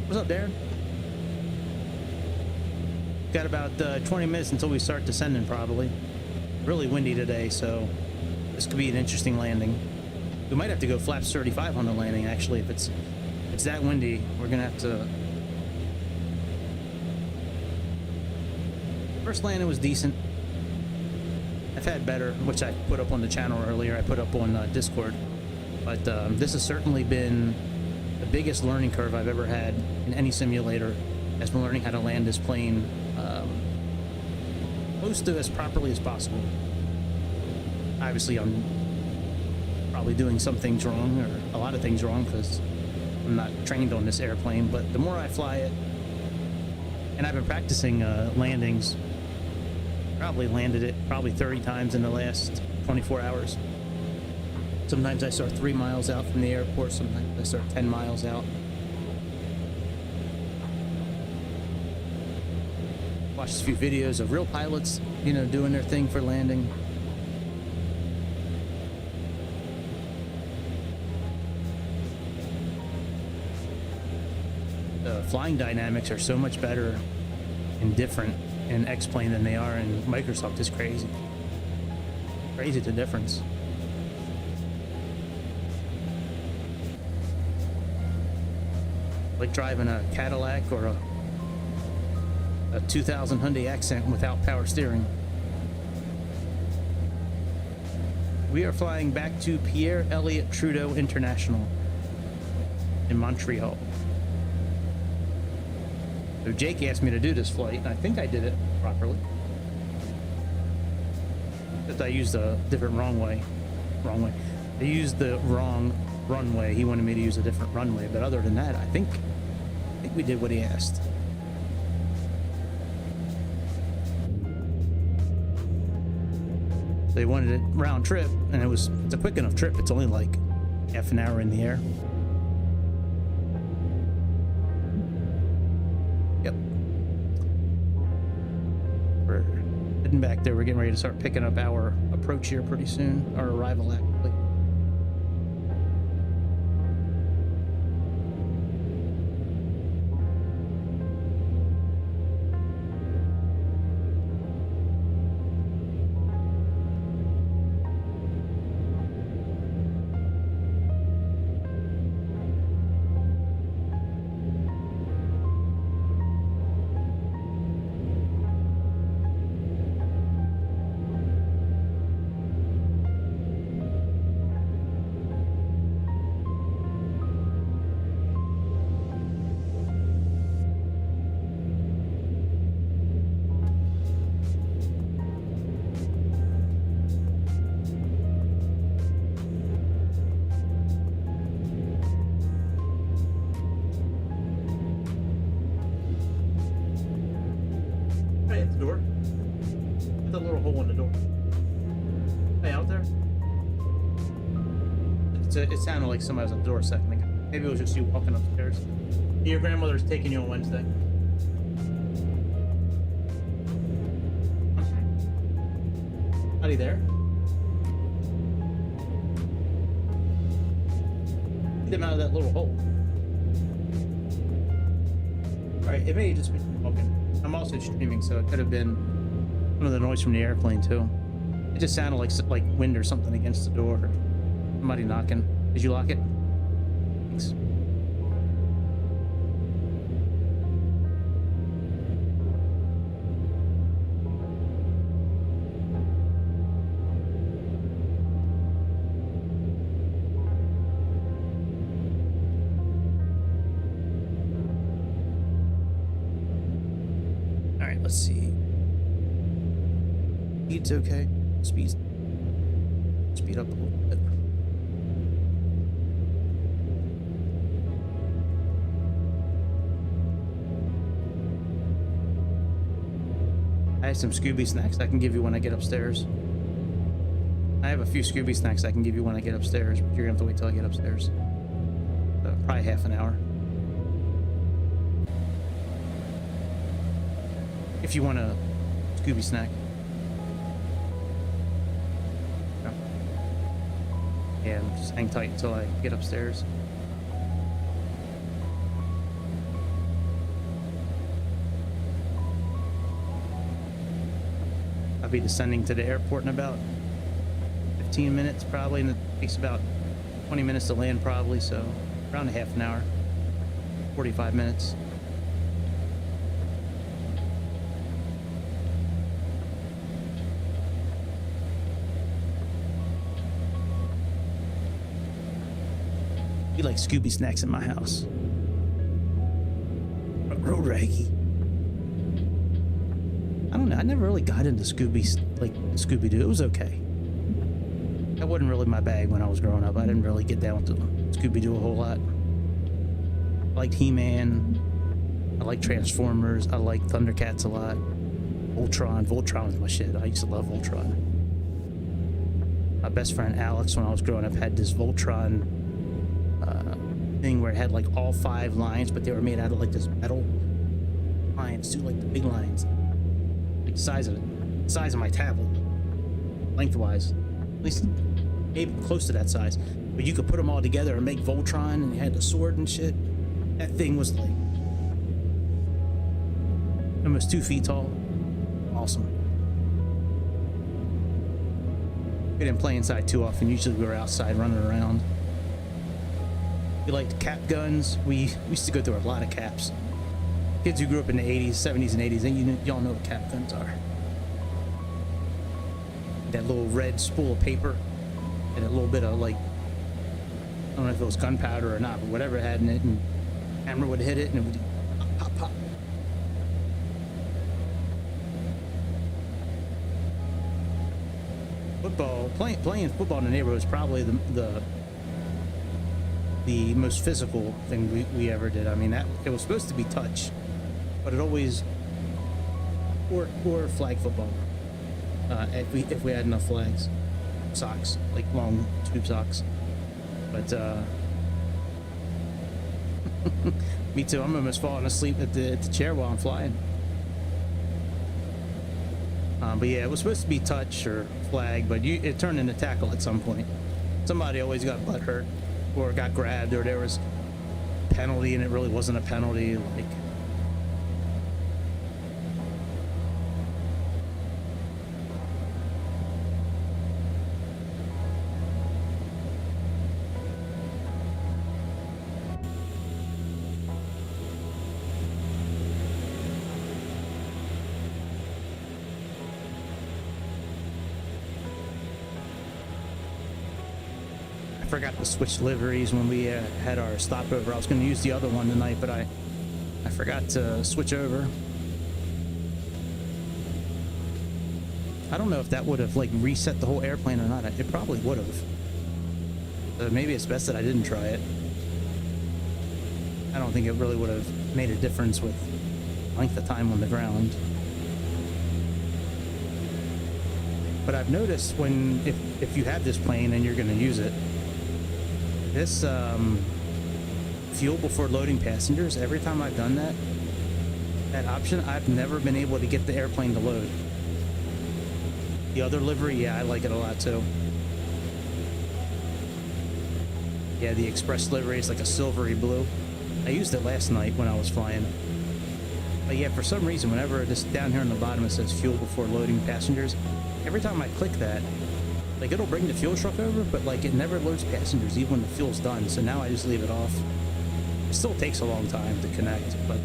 What's up, Darren? Got about 20 minutes until we start descending, probably. Really windy today, so this could be an interesting landing. We might have to go flaps 35 on the landing, actually. If it's that windy, we're gonna have to First landing was decent. I've had better, which I put up on the channel earlier. I put up on Discord. But this has certainly been the biggest learning curve I've ever had in any simulator, has been learning how to land this plane close to as properly as possible. Obviously, I'm probably doing some things wrong, or a lot of things wrong, because I'm not trained on this airplane, but the more I fly it, and I've been practicing landings, probably landed it 30 times in the last 24 hours. Sometimes I start 3 miles out from the airport, sometimes I start 10 miles out. Watched a few videos of real pilots, you know, doing their thing for landing. The flying dynamics are so much better and different in X-Plane than they are in Microsoft. Is crazy. Crazy the difference. Like driving a Cadillac or a 2000 Hyundai Accent without power steering. We are flying back to Pierre Elliott Trudeau International in Montreal. So Jake asked me to do this flight, and I think I did it properly. Except I used a different wrong way. I used the wrong runway. He wanted me to use a different runway, but other than that, I think we did what he asked. They wanted it round trip, and it's a quick enough trip. It's only like half an hour in the air. Yep. We're heading back there. We're getting ready to start picking up our approach here pretty soon. Our arrival, actually. It sounded like somebody was at the door a second ago. Maybe it was just you walking upstairs. Your grandmother's taking you on Wednesday. Are you there? Get him out of that little hole. Alright, it may just be walking. I'm also streaming, so it could have been one of the noise from the airplane too. It just sounded like wind or something against the door. Somebody knocking. Did you lock it? Thanks. All right, let's see. Speed's okay. Speed up a little bit. I have some Scooby snacks I can give you when I get upstairs. I have a few Scooby snacks I can give you when I get upstairs, but you're gonna have to wait till I get upstairs. Probably half an hour. If you want a Scooby snack. Oh. Yeah, just hang tight until I get upstairs. I'll be descending to the airport in about 15 minutes probably, and it takes about 20 minutes to land probably, so around a half an hour, 45 minutes. Be like Scooby snacks in my house. Road Raggy. I don't know. I never really got into Scooby Doo. It was okay. That wasn't really my bag when I was growing up. I didn't really get down to Scooby Doo a whole lot. I liked He-Man. I liked Transformers. I liked Thundercats a lot. Voltron. Voltron was my shit. I used to love Voltron. My best friend Alex, when I was growing up, had this Voltron thing where it had like all 5 lines, but they were made out of like this metal lines too, like the big lines, like the size of my tablet, lengthwise, at least maybe close to that size. But you could put them all together and make Voltron, and you had the sword and shit. That thing was like almost 2 feet tall. Awesome. We didn't play inside too often. Usually we were outside running around. We liked cap guns. We used to go through a lot of caps. Kids who grew up in the 80s, 70s, and 80s, and y'all know what cap guns are. That little red spool of paper and a little bit of like, I don't know if it was gunpowder or not, but whatever it had in it, and the camera would hit it and it would pop, pop, pop. Football, playing football in the neighborhood was probably the most physical thing we ever did. I mean, that it was supposed to be touch, but it always or flag football. If we had enough flags, socks, like long tube socks. But me too. I'm almost falling asleep at the chair while I'm flying. But yeah, it was supposed to be touch or flag, but it turned into tackle at some point. Somebody always got butt hurt or got grabbed, or there was a penalty and it really wasn't a penalty. Like, I forgot to switch liveries when we had our stopover. I was going to use the other one tonight, but I forgot to switch over. I don't know if that would have like reset the whole airplane or not. It probably would have. So maybe it's best that I didn't try it. I don't think it really would have made a difference with length of time on the ground. But I've noticed if you have this plane and you're going to use it, this fuel before loading passengers, every time I've done that option, I've never been able to get the airplane to load. The other livery, yeah, I like it a lot too. Yeah, the express livery is like a silvery blue. I used it last night when I was flying. But yeah, for some reason, whenever this down here on the bottom it says fuel before loading passengers, every time I click that, like it'll bring the fuel truck over, but like it never loads passengers even when the fuel's done. So now I just leave it off. It still takes a long time to connect, but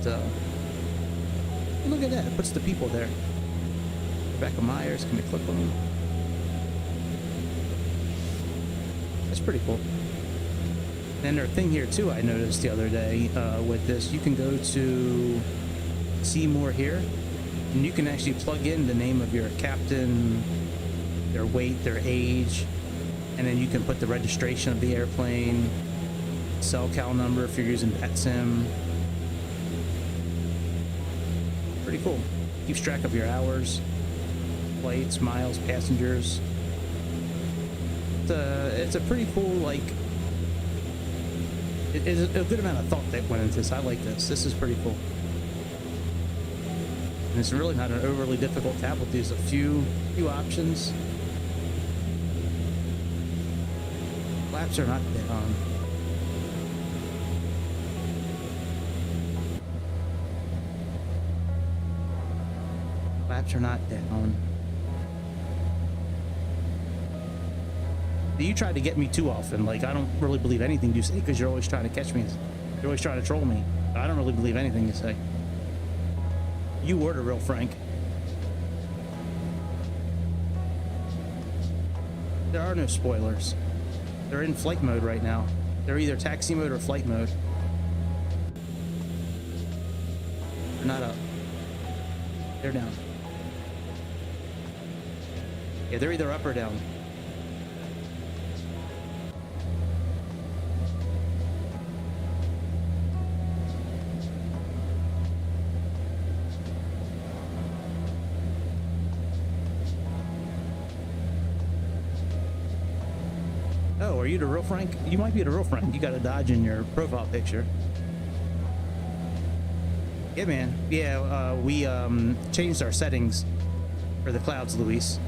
look at that, it puts the people there. Rebecca Myers, can we click on them? That's pretty cool. And their thing here too, I noticed the other day with this, you can go to see more here, and you can actually plug in the name of your captain, their weight, their age, and then you can put the registration of the airplane, cell cal number if you're using PetSim. Pretty cool. Keeps track of your hours, flights, miles, passengers. It's a pretty cool, like, it's a good amount of thought that went into this. I like this. This is pretty cool. And it's really not an overly difficult tablet. There's a few options. Flaps are not dead on. Flaps are not dead on. You try to get me too often. Like, I don't really believe anything you say because you're always trying to catch me. You're always trying to troll me. I don't really believe anything you say. You were the real Frank. There are no spoilers. They're in flight mode right now. They're either taxi mode or flight mode. They're not up. They're down. Yeah, they're either up or down. Oh, are you the real Frank? You might be the real Frank. You got a Dodge in your profile picture. Yeah, man. Yeah, we changed our settings for the clouds, Luis.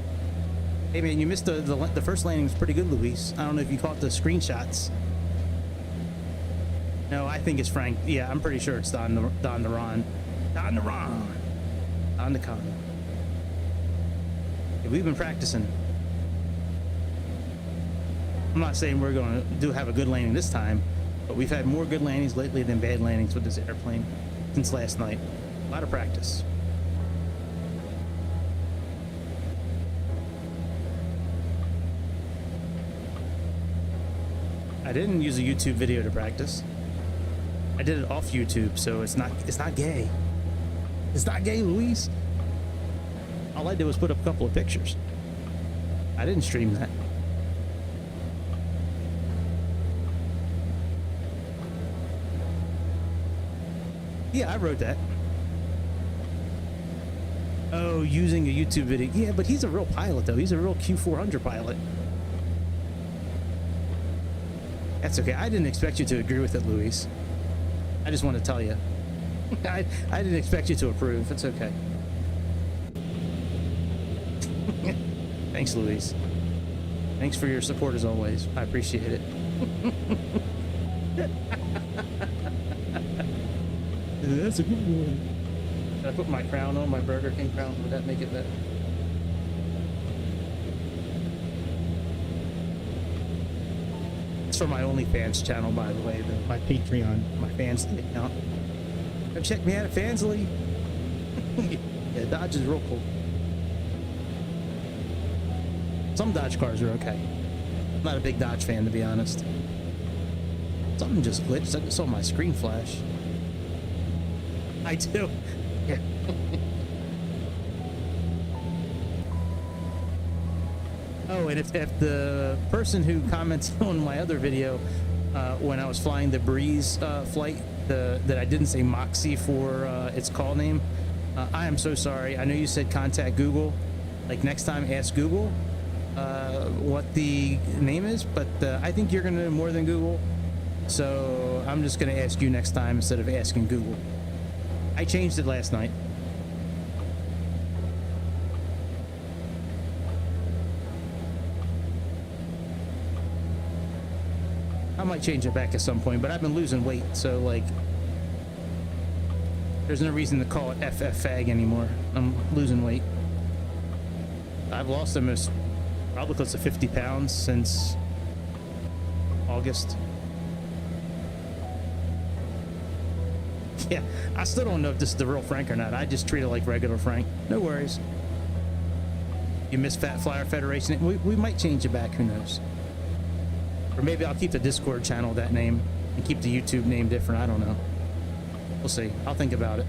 Hey, man, you missed the first landing was pretty good, Luis. I don't know if you caught the screenshots. No, I think it's Frank. Yeah, I'm pretty sure it's Don the Ron. Don the Ron. Don the Con. Yeah, we've been practicing. I'm not saying we're going to have a good landing this time, but we've had more good landings lately than bad landings with this airplane since last night. A lot of practice. I didn't use a YouTube video to practice. I did it off YouTube, so it's not gay. It's not gay, Luis. All I did was put up a couple of pictures. I didn't stream that. Yeah, I wrote that. Oh, using a YouTube video. Yeah, but he's a real pilot, though. He's a real Q-400 pilot. That's okay. I didn't expect you to agree with it, Luis. I just want to tell you. I didn't expect you to approve. It's okay. Thanks, Luis. Thanks for your support as always. I appreciate it. That's a good one. Did I put my crown on, my Burger King crown? Would that make it better? It's for my OnlyFans channel, by the way, my Patreon, my Fansly account. Come check me out at Fansly. Yeah, Dodge is real cool. Some Dodge cars are okay. I'm not a big Dodge fan, to be honest. Something just glitched. I just saw my screen flash. I do. Yeah. Oh, and if the person who comments on my other video when I was flying the Breeze flight, that I didn't say Moxie for its call name, I am so sorry. I know you said contact Google. Like next time, ask Google what the name is, but I think you're gonna know more than Google. So I'm just gonna ask you next time instead of asking Google. I changed it last night. I might change it back at some point, but I've been losing weight, so like there's no reason to call it FFAG anymore. I'm losing weight. I've lost almost probably close to 50 pounds since August. Yeah, I still don't know if this is the real Frank or not. I just treat it like regular Frank. No worries. You miss Fat Flyer Federation. We might change it back. Who knows? Or maybe I'll keep the Discord channel that name and keep the YouTube name different. I don't know. We'll see. I'll think about it.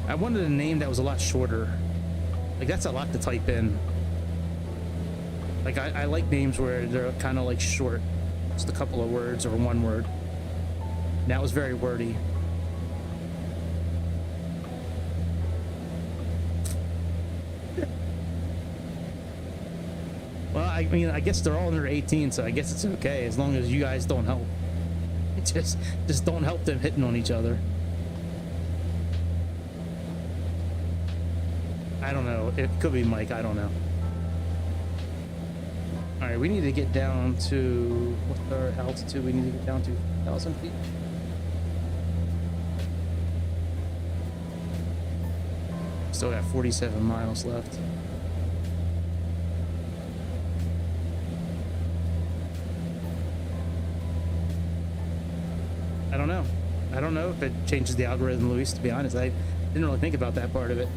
I wanted a name that was a lot shorter. Like, that's a lot to type in. Like, I like names where they're kind of like short. Just a couple of words or one word. And that was very wordy. Well, I mean, I guess they're all under 18, so I guess it's okay as long as you guys don't help. Just don't help them hitting on each other. I don't know. It could be Mike. I don't know. All right, we need to get down to what's our altitude? We need to get down to 1,000 feet. Still got 47 miles left. I don't know. I don't know if it changes the algorithm, Luis, to be honest. I didn't really think about that part of it.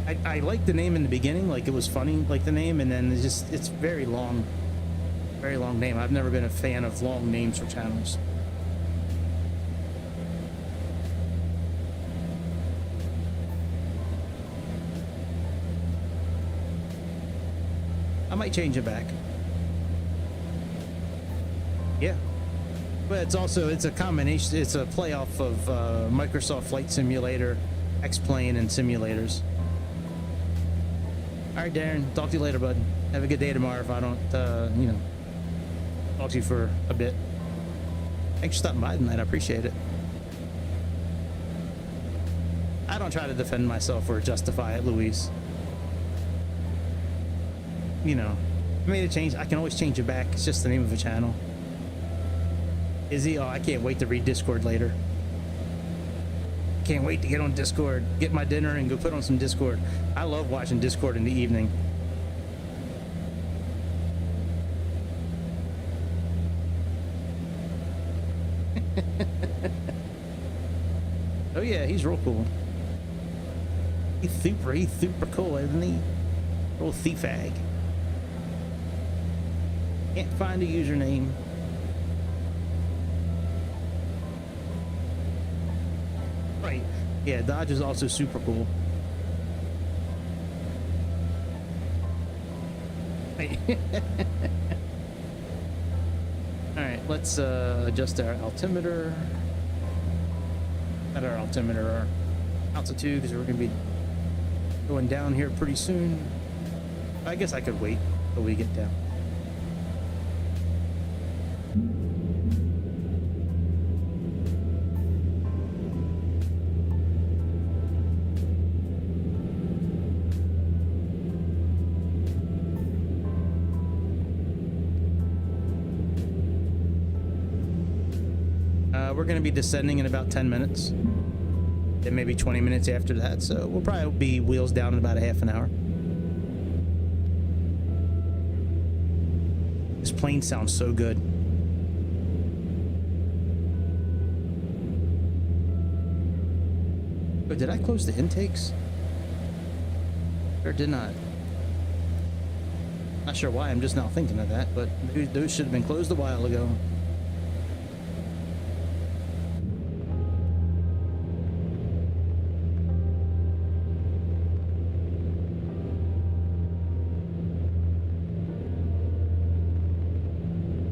I liked the name in the beginning, like it was funny, like the name, and then it's very long name. I've never been a fan of long names for channels. I might change it back. Yeah. But it's a combination, it's a play off of Microsoft Flight Simulator, X-Plane, and simulators. All right, Darren, talk to you later, bud. Have a good day tomorrow if I don't, you know, talk to you for a bit. Thanks for stopping by tonight. I appreciate it. I don't try to defend myself or justify it, Luis. You know, I made a change. I can always change it back. It's just the name of a channel. Izzy, oh, I can't wait to read Discord later. Can't wait to get on Discord, get my dinner, and go put on some Discord. I love watching Discord in the evening. Oh yeah, he's real cool. He's super cool, isn't he? Little thiefag. Can't find a username. Right. Yeah, Dodge is also super cool. Right. Alright, let's adjust our altimeter. Not our altimeter, our altitude, because we're going to be going down here pretty soon. I guess I could wait till we get down. We're going to be descending in about 10 minutes. Then maybe 20 minutes after that. So we'll probably be wheels down in about a half an hour. This plane sounds so good. Oh, did I close the intakes? Or did not? Not sure why, I'm just now thinking of that, but those should have been closed a while ago.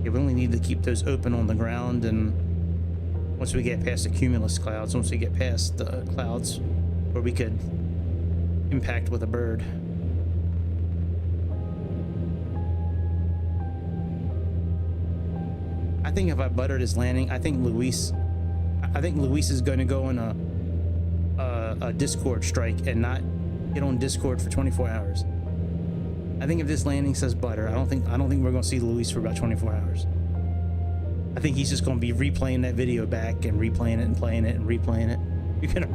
We only need to keep those open on the ground, and once we get past the cumulus clouds, once we get past the clouds where we could impact with a bird. I think if I buttered his landing, I think Luis is going to go on a Discord strike and not get on Discord for 24 hours. I think if this landing says butter, I don't think we're going to see Luis for about 24 hours. I think he's just going to be replaying that video back and replaying it and playing it and replaying it. You're gonna.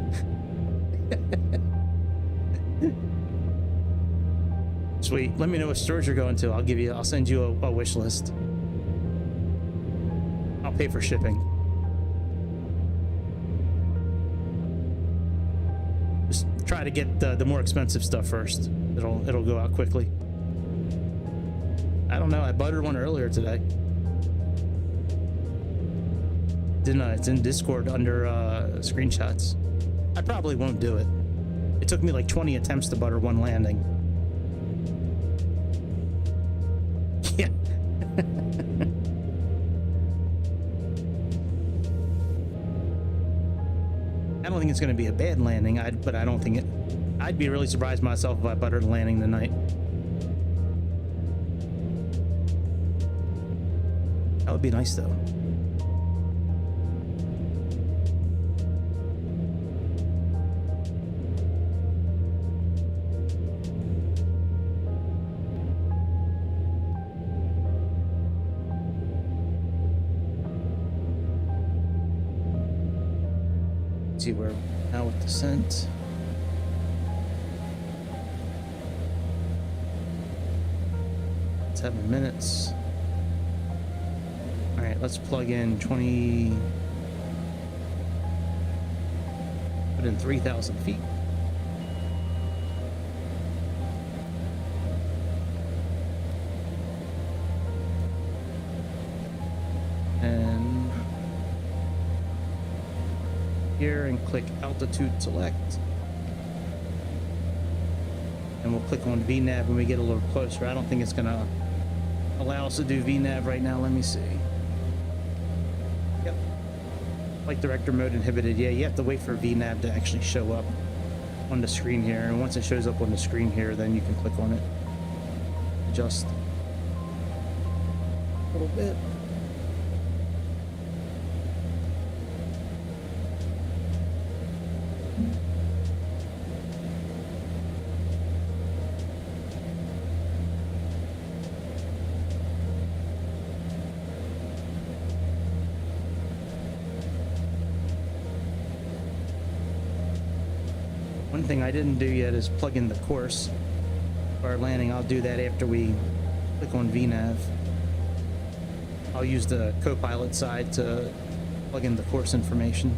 Sweet. Let me know what stores you're going to. I'll send you a wish list. I'll pay for shipping. Just try to get the more expensive stuff first. It'll go out quickly. I don't know. I buttered one earlier today. It's in Discord under screenshots. I probably won't do it. It took me like 20 attempts to butter one landing. Yeah. I don't think it's going to be a bad landing, but I don't think it. I'd be really surprised myself if I buttered a landing tonight. That would be nice, though. See where now with descent. It's 7 minutes. All right, let's plug in 20. Put in 3,000 feet. here and click altitude select. And we'll click on VNAV when we get a little closer. I don't think it's gonna allow us to do VNAV right now. Let me see. Yep. Flight director mode inhibited. Yeah, you have to wait for VNAV to actually show up on the screen here. And once it shows up on the screen here, then you can click on it. Adjust a little bit. One thing I didn't do yet is plug in the course for our landing. I'll do that after we click on VNAV. I'll use the co-pilot side to plug in the course information.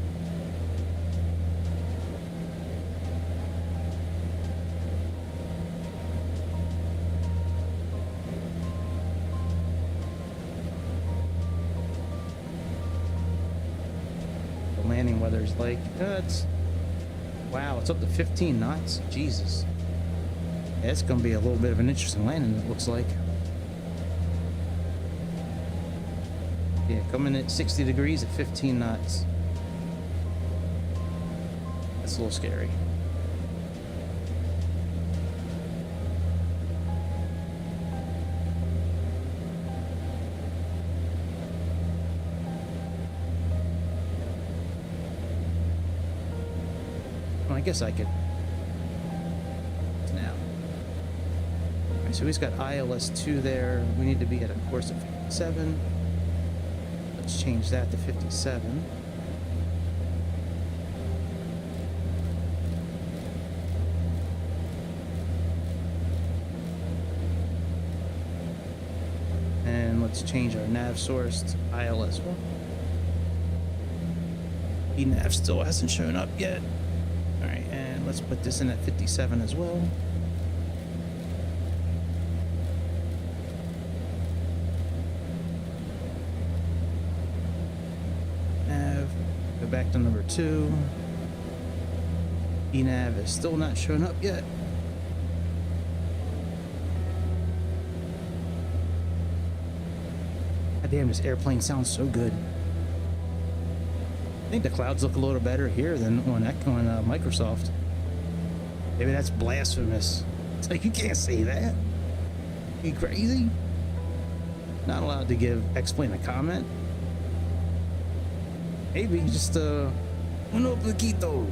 The landing weather's like, wow, it's up to 15 knots. Jesus. Yeah, it's going to be a little bit of an interesting landing, it looks like. Yeah, coming at 60 degrees at 15 knots. That's a little scary. I guess I could now. Alright, so he's got ILS 2 there. We need to be at a course of 57. Let's change that to 57. And let's change our nav source to ILS 1. ENAV still hasn't shown up yet. Alright, and let's put this in at 57 as well. Nav, go back to number 2. ENAV is still not showing up yet. God damn, this airplane sounds so good. I think the clouds look a little better here than on Microsoft. Maybe that's blasphemous. It's like, you can't say that. You crazy? Not allowed to explain a comment. Maybe just uno poquito.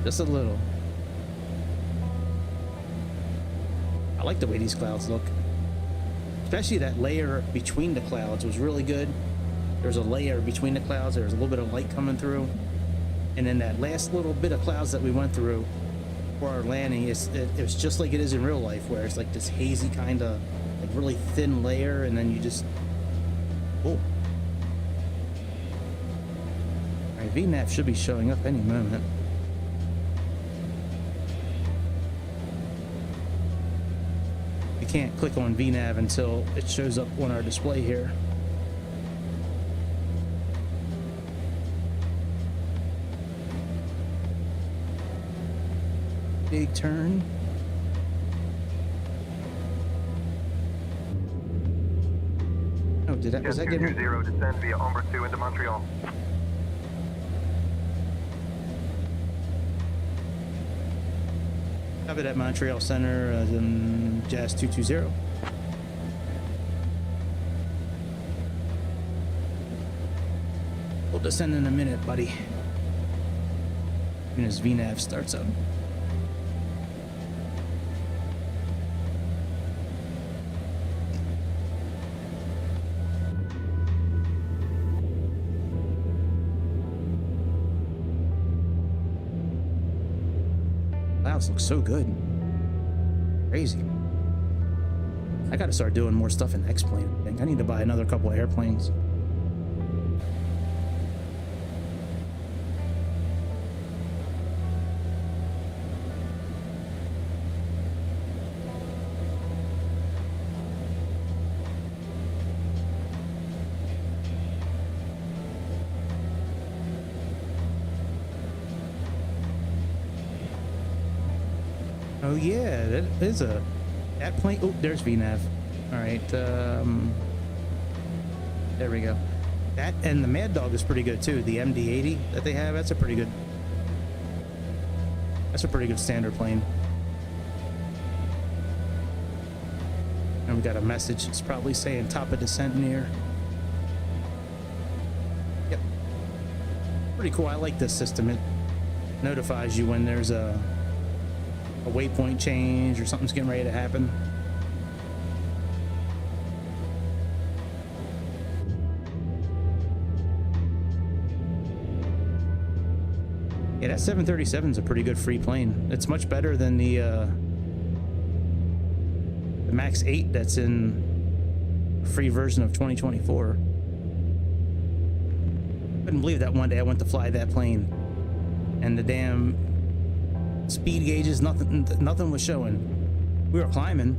Just a little. I like the way these clouds look. Especially that layer between the clouds was really good. There's a layer between the clouds. There's a little bit of light coming through. And then that last little bit of clouds that we went through for our landing, it was just like it is in real life, where it's like this hazy kind of like really thin layer, and then you just, oh. Alright, VNAV should be showing up any moment. You can't click on VNAV until it shows up on our display here. Big turn. Oh, was that getting... 0 descend via Ombre 2 into Montreal. Copy that, Montreal Center, then Jazz 220. We'll descend in a minute, buddy. As soon as VNAV starts up. Clouds look so good. Crazy. I gotta start doing more stuff in X-Plane. I think I need to buy another couple of airplanes. Oh yeah, that is that plane. Oh, there's VNav. All right, there we go. That and the Mad Dog is pretty good too. The MD-80 that they have, that's a pretty good standard plane. And we got a message. It's probably saying top of descent near. Yep. Pretty cool. I like this system. It notifies you when there's a waypoint change or something's getting ready to happen. Yeah, that 737 is a pretty good free plane. It's much better than the Max 8 that's in a free version of 2024. Couldn't believe that one day I went to fly that plane and the damn speed gauges, nothing was showing. We were climbing,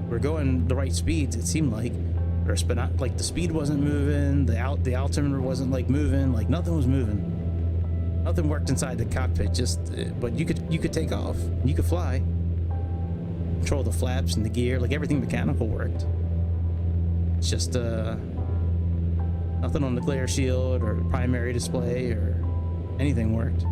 we were going the right speeds, it seemed like, but not like the speed wasn't moving, the altimeter wasn't like moving, like nothing was moving. Nothing worked inside the cockpit, but you could take off, you could fly, control the flaps and the gear, like everything mechanical worked. It's just nothing on the glare shield or primary display or anything worked.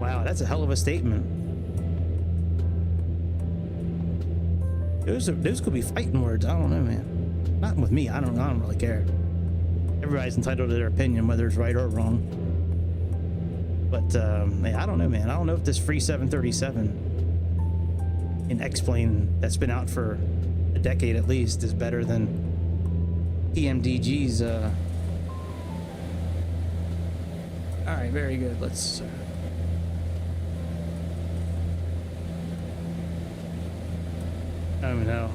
Wow, that's a hell of a statement. Those could be fighting words. I don't know, man. Not with me. I don't really care. Everybody's entitled to their opinion, whether it's right or wrong. But man, I don't know, man. I don't know if this free 737 in X-Plane that's been out for a decade at least is better than PMDG's. All right, very good. Let's. Oh no,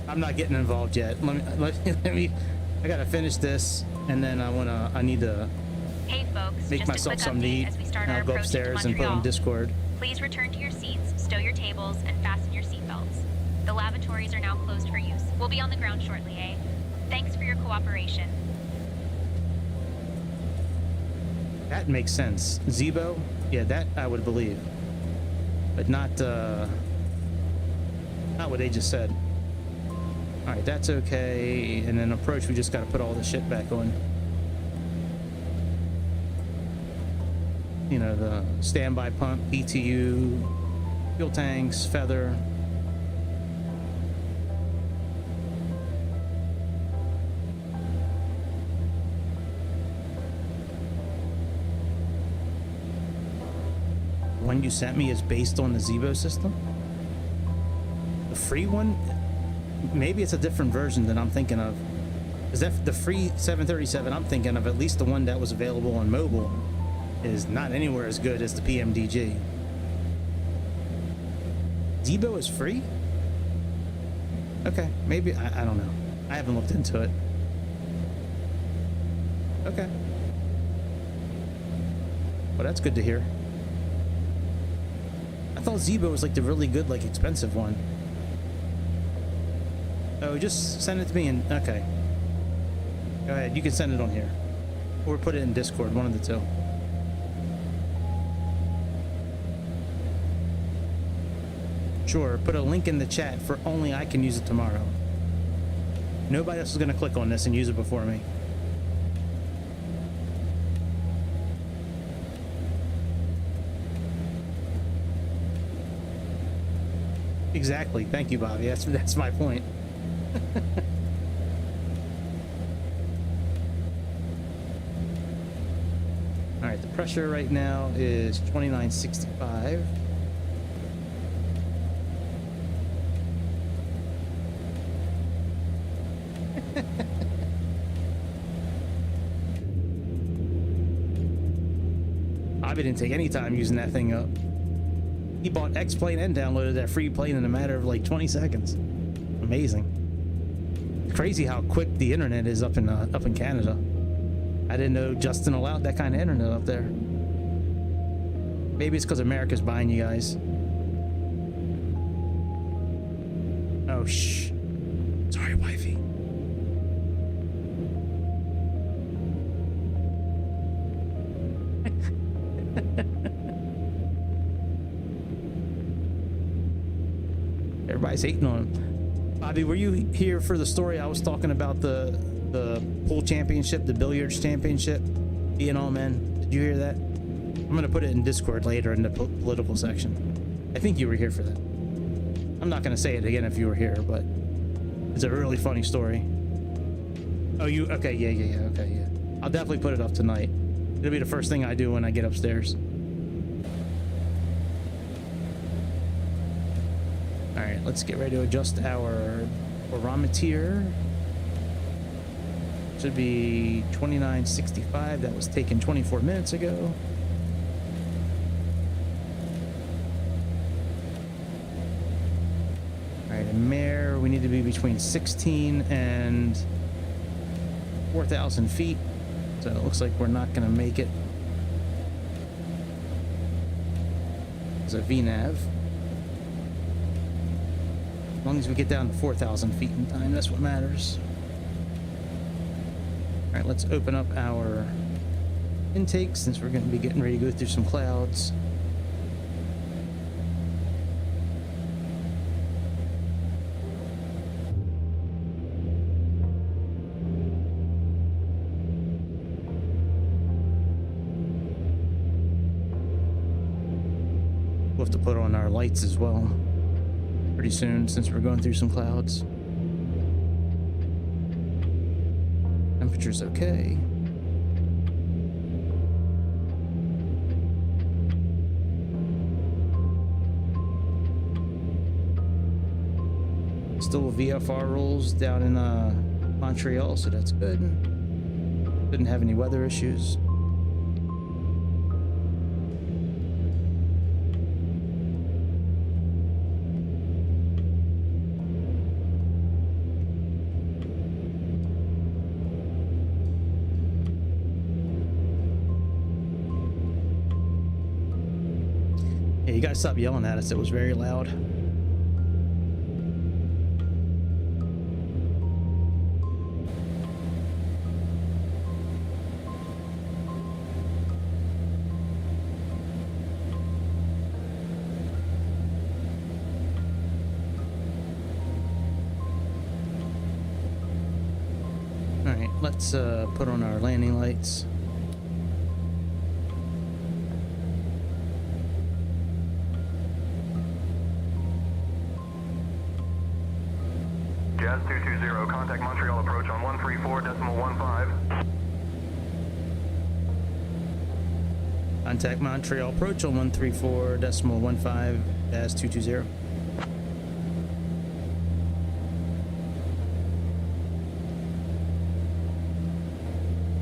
I'm not getting involved yet. Let me. I gotta finish this, and then I need to Hey folks, make just myself a quick something to update eat. as we start And our I'll go approach into upstairs and put on Montreal. Discord. Please return to your seats, stow your tables, and fasten your seatbelts. The lavatories are now closed for use. We'll be on the ground shortly, eh? Thanks for your cooperation. That makes sense. Zebo, yeah, that I would believe, but not what they just said. All right, that's okay. And then approach, we just got to put all the shit back on. You know, the standby pump, PTU, fuel tanks, feather. The one you sent me is based on the Zebo system? The free one? Maybe it's a different version than I'm thinking of. Is that the free 737 I'm thinking of, at least the one that was available on mobile, is not anywhere as good as the PMDG. Zebo is free? Okay, maybe, I don't know. I haven't looked into it. Okay. Well, that's good to hear. I thought Zebo was like the really good, like expensive one. Oh, just send it to me and okay. Go ahead, you can send it on here. Or put it in Discord, one of the two. Sure, put a link in the chat for only I can use it tomorrow. Nobody else is gonna click on this and use it before me. Exactly, thank you, Bobby. That's my point. All right, the pressure right now is 2965. Bobby didn't take any time using that thing up. He bought X-Plane and downloaded that free plane in a matter of like 20 seconds. Amazing. Crazy how quick the internet is up in Canada. I didn't know Justin allowed that kind of internet up there. Maybe it's because America's buying you guys. Oh, shh. Sorry, wifey. guy's hating on him. Bobby, were you here for the story I was talking about, the pool championship, the billiards championship being all men? Did you hear that? I'm gonna put it in Discord later in the political section. I think you were here for that. I'm not gonna say it again if you were here, but it's a really funny story. Oh, you okay? Yeah. Okay, yeah. I'll definitely put it up tonight. It'll be the first thing I do when I get upstairs. All right, let's get ready to adjust our barometer. Should be 2965. That was taken 24 minutes ago. All right, and mare, we need to be between 16 and 4,000 feet. So it looks like we're not going to make it. It's a VNAV. As long as we get down to 4,000 feet in time, that's what matters. All right, let's open up our intake since we're going to be getting ready to go through some clouds. We'll have to put on our lights as well pretty soon since we're going through some clouds. Temperature's okay. Still VFR rules down in Montreal, so that's good. Didn't have any weather issues. You guys stop yelling at us. It was very loud. All right, let's put on our landing lights. Jazz 220, contact Montreal approach on 134.15. Contact Montreal approach on 134.15 Jazz 220.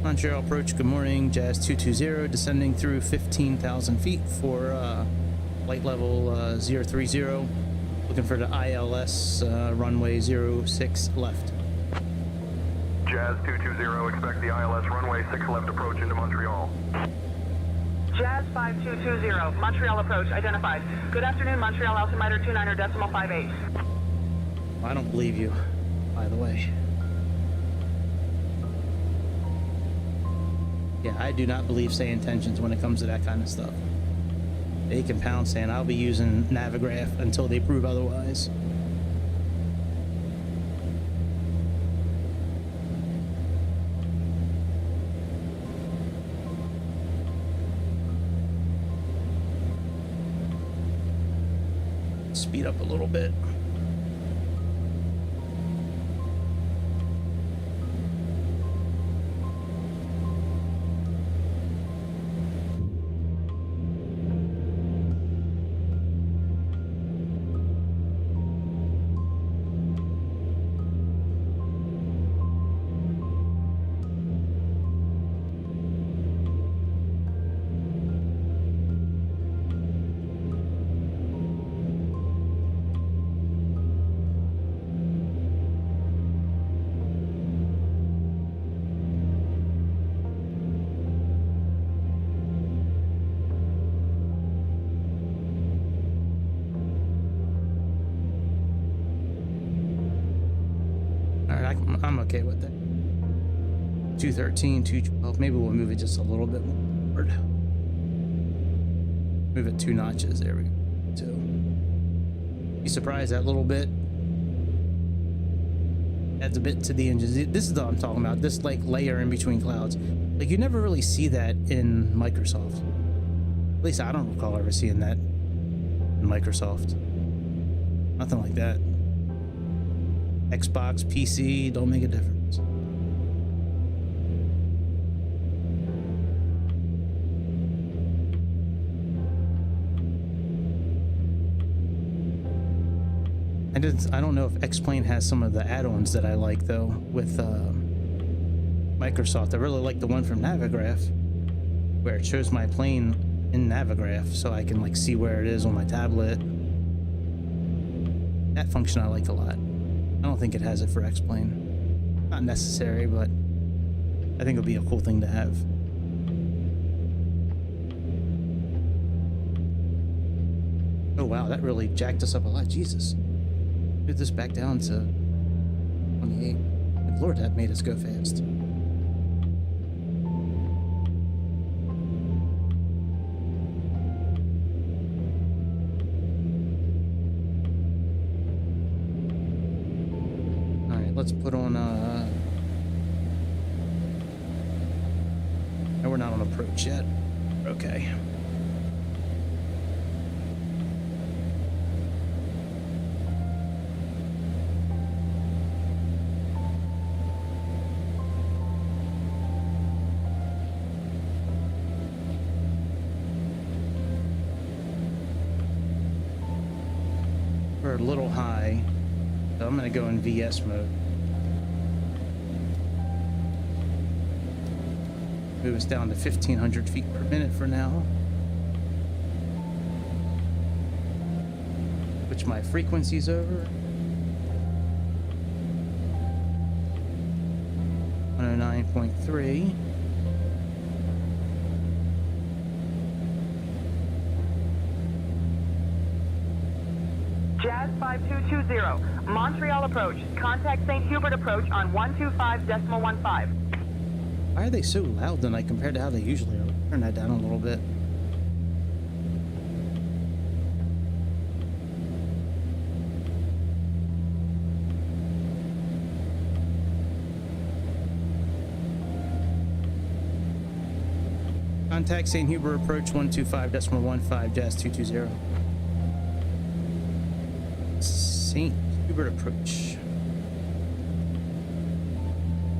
Montreal approach, good morning, Jazz 220, descending through 15,000 feet for flight level 030. Looking for the ILS runway 06 left. Jazz 220, expect the ILS runway 6 left approach into Montreal. Jazz 5220, Montreal approach identified. Good afternoon, Montreal altimeter 29.58. I don't believe you, by the way. Yeah, I do not believe Sayintentions when it comes to that kind of stuff. They can pound sand. I'll be using Navigraph until they prove otherwise. Speed up a little bit. I'm okay with that. 213, 212. Maybe we'll move it just a little bit more. Move it 2 notches. There we go. 2. Be surprised that little bit adds a bit to the engines. This is what I'm talking about. This like layer in between clouds. Like you never really see that in Microsoft. At least I don't recall ever seeing that in Microsoft. Nothing like that. Xbox, PC, don't make a difference. I don't know if X-Plane has some of the add-ons that I like though with Microsoft. I really like the one from Navigraph where it shows my plane in Navigraph so I can like see where it is on my tablet. That function I like a lot. I don't think it has it for X-Plane. Not necessary, but I think it would be a cool thing to have. Oh wow, that really jacked us up a lot. Jesus. Move this back down to 28. Good Lord, that made us go fast. Alright, let's put on no, we're not on approach yet. Okay. A little high, so I'm going to go in VS mode. Move us down to 1,500 feet per minute for now. Switch my frequencies over. 109.3. Jazz 5220, Montreal approach. Contact St. Hubert approach on 125.15. Why are they so loud tonight compared to how they usually are? Turn that down a little bit. Contact St. Hubert approach 125.15, Jazz 220. St. Hubert approach.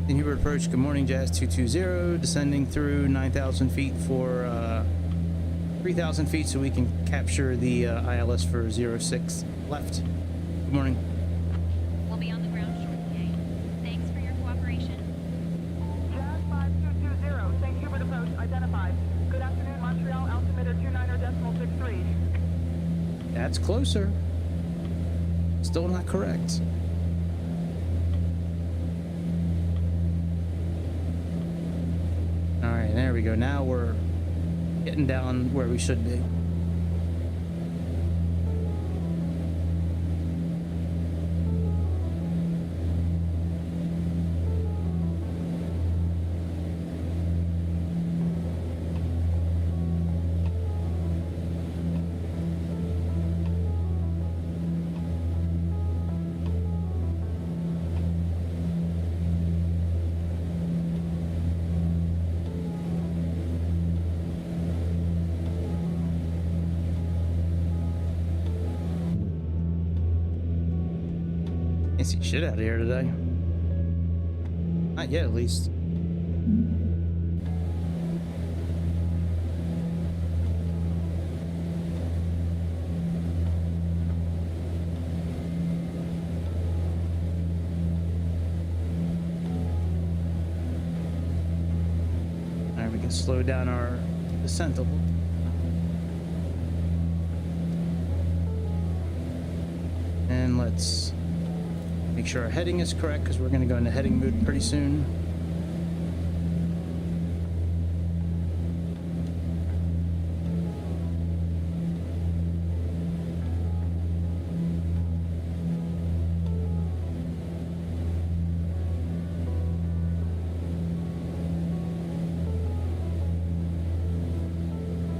St. Hubert approach, good morning, Jazz 220, descending through 9,000 feet for 3,000 feet so we can capture the ILS for 06 left. Good morning. We'll be on the ground shortly. Thanks for your cooperation. Jazz 5220, St. Hubert approach identified. Good afternoon, Montreal, altimeter 29.63. That's closer. Still not correct. All right, there we go. Now we're getting down where we should be. Can't see shit out of here today. Not yet, at least. Alright, we can slow down our descent a little. And let's make sure our heading is correct because we're going to go into heading mode pretty soon.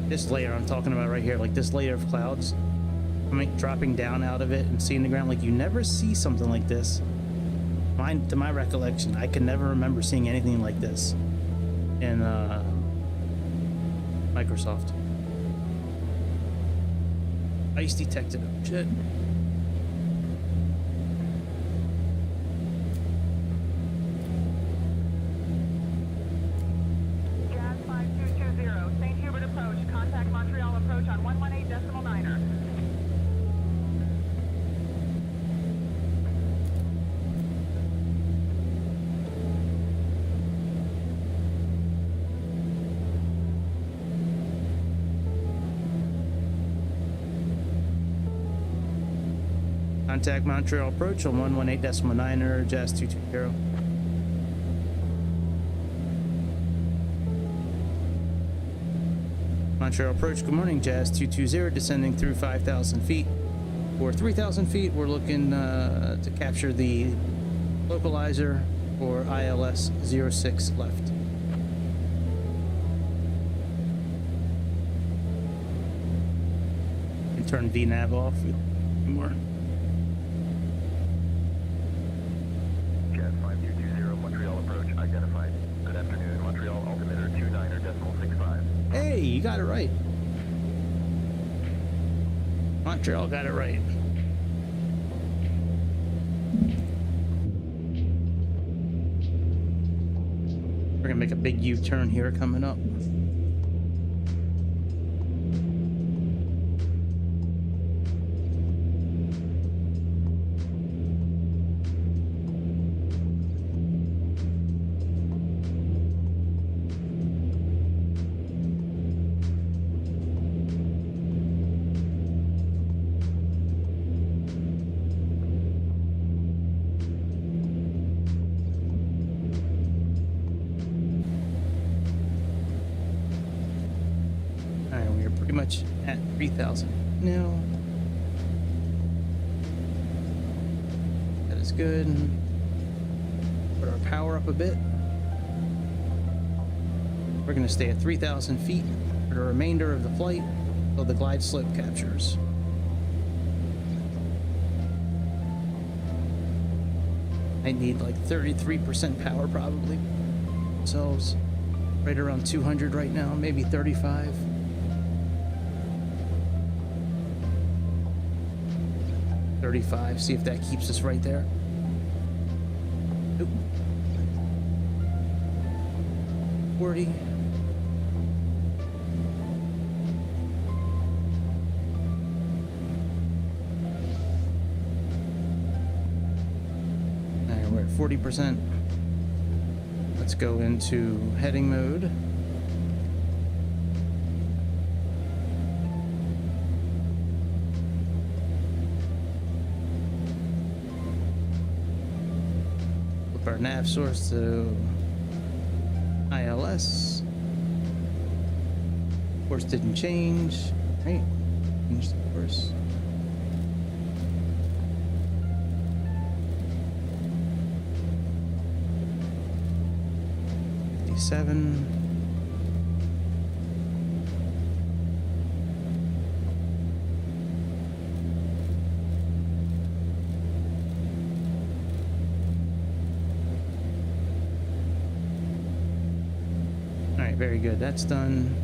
This layer I'm talking about right here, like this layer of clouds, I mean, dropping down out of it and seeing the ground, like you never see something like this To my recollection, I can never remember seeing anything like this in Microsoft. Ice detected. Oh, shit. Jazz 5220, St. Hubert approach. Contact Montreal approach on 118.9er. Contact Montreal approach on 118.9er, Jazz 220. Montreal approach, good morning, Jazz 220, descending through 5,000 feet. For 3,000 feet, we're looking to capture the localizer for ILS 06 left. And turn VNAV off more. Jazz 5220, Montreal approach identified. Good afternoon, Montreal altimeter 29.65. Hey, you got it right. Montreal got it right. We're gonna make a big U-turn here coming up. Much at 3,000 now. That is good. Put our power up a bit. We're going to stay at 3,000 feet for the remainder of the flight until the glide slope captures. I need like 33% power probably. So right around 200 right now, maybe 35. 35, see if that keeps us right there. Oop. 40. Alright, we're at 40%. Let's go into heading mode. Our nav source to ILS. Course didn't change, right? Change the course. $57. Very good, that's done.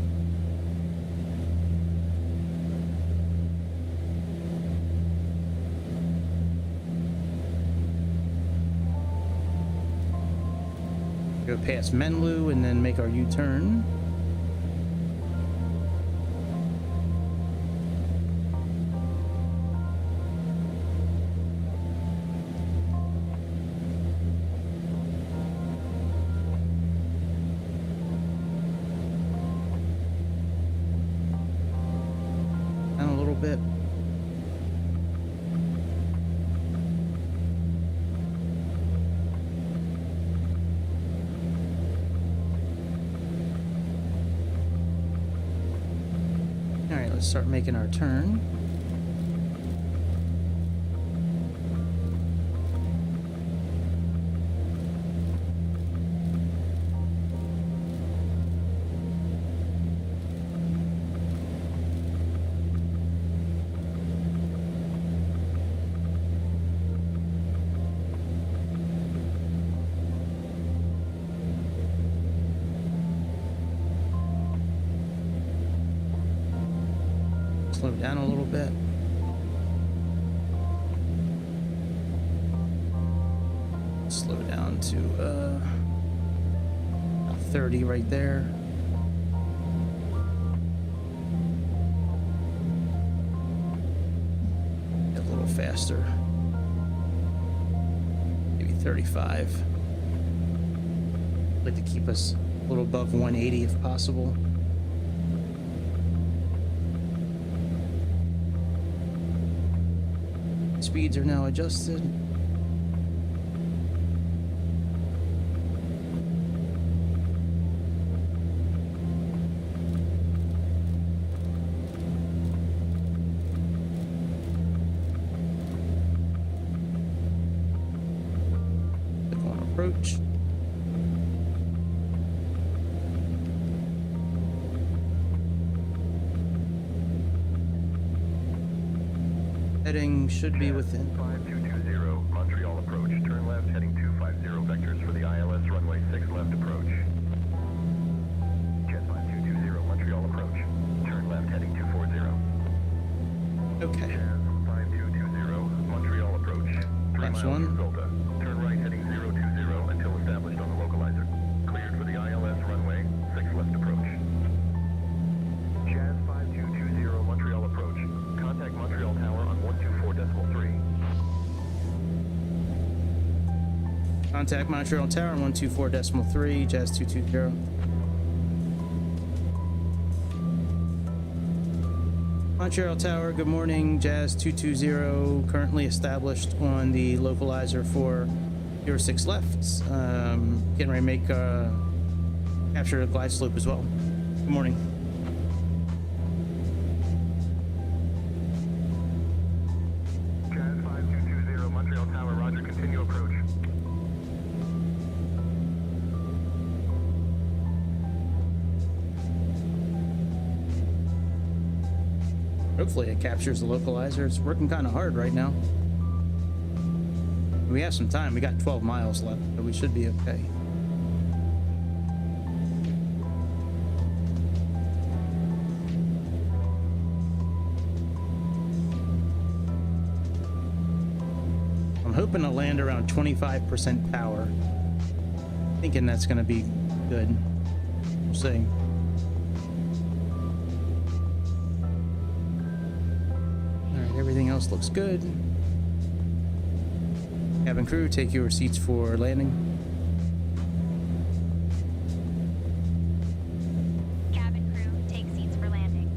Go past Menlo and then make our U-turn. Bit. All right, let's start making our turn. slow down a little bit. Slow down to 30 right there. Get a little faster. Maybe 35. I'd like to keep us a little above 180 if possible. Speeds are now adjusted. Click on approach. Heading should be within 5220, Montreal approach. Turn left, heading 250 vectors for the ILS runway 6 left approach. Jet 5220, Montreal approach. Turn left, heading 240. okay. Jazz 5220, Montreal approach. 3 Flaps miles 1. from Volta. Turn right, heading 020 until established on the localizer. Cleared for the ILS runway 6 left approach. Jazz 5220, Montreal approach. Contact Montreal Tower on 124.3. Contact Montreal Tower on 124.3, Jazz 220. Montreal Tower, good morning, Jazz 220, currently established on the localizer for your 6 lefts. Getting ready to make capture a glide slope as well. Good morning. Jazz 5220, Montreal Tower, roger, continue approach. Hopefully it captures the localizer. It's working kind of hard right now. We have some time. We got 12 miles left, but we should be okay. I'm hoping to land around 25% power. Thinking that's going to be good. We'll see. Alright, everything else looks good. Cabin crew, take your seats for landing. Cabin crew, take seats for landing.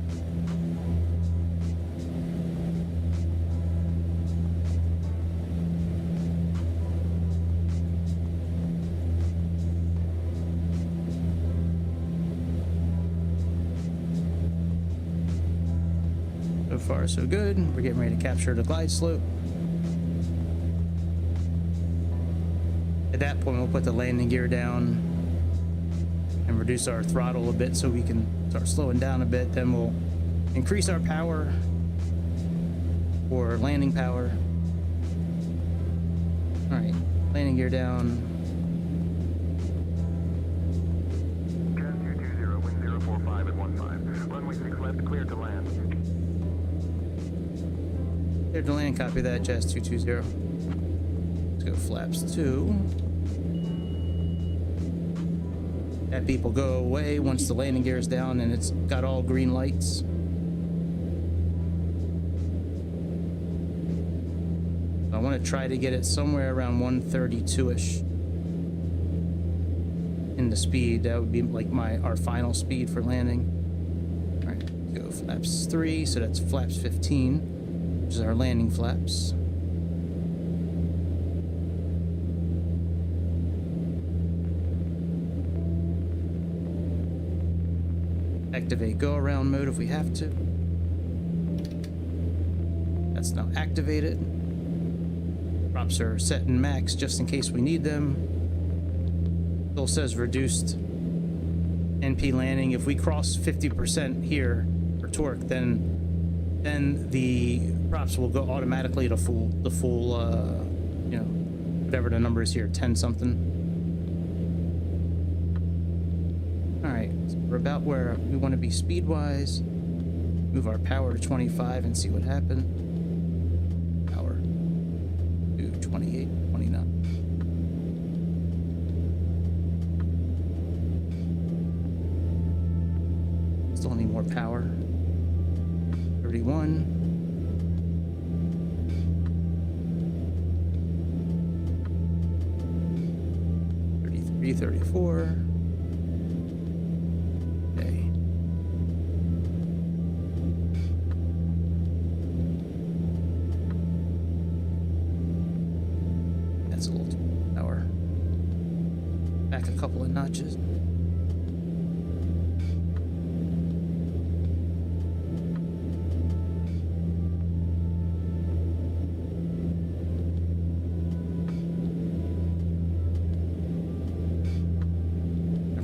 So far, so good. We're getting ready to capture the glide slope. At that point, we'll put the landing gear down and reduce our throttle a bit so we can start slowing down a bit. Then we'll increase our power or landing power. All right, landing gear down. Jazz 220, wind 045 at 15. Runway 6 left, cleared to land. Cleared to land, copy that, Jazz 220. Let's go flaps 2. That beep will go away once the landing gear is down and it's got all green lights. I want to try to get it somewhere around 132-ish in the speed. That would be like our final speed for landing. All right, go flaps 3, so that's flaps 15, which is our landing flaps. Activate go around mode if we have to. That's now activated. Props are set in max just in case we need them. Still says reduced NP landing. If we cross 50% here for torque, then the props will go automatically to the full you know, whatever the number is here, 10 something. All right, so we're about where we want to be speed wise. Move our power to 25 and see what happened. Power to 28, 29. Still need more power. 31. 33, 34. Okay. That's a little too much power. Back a couple of notches.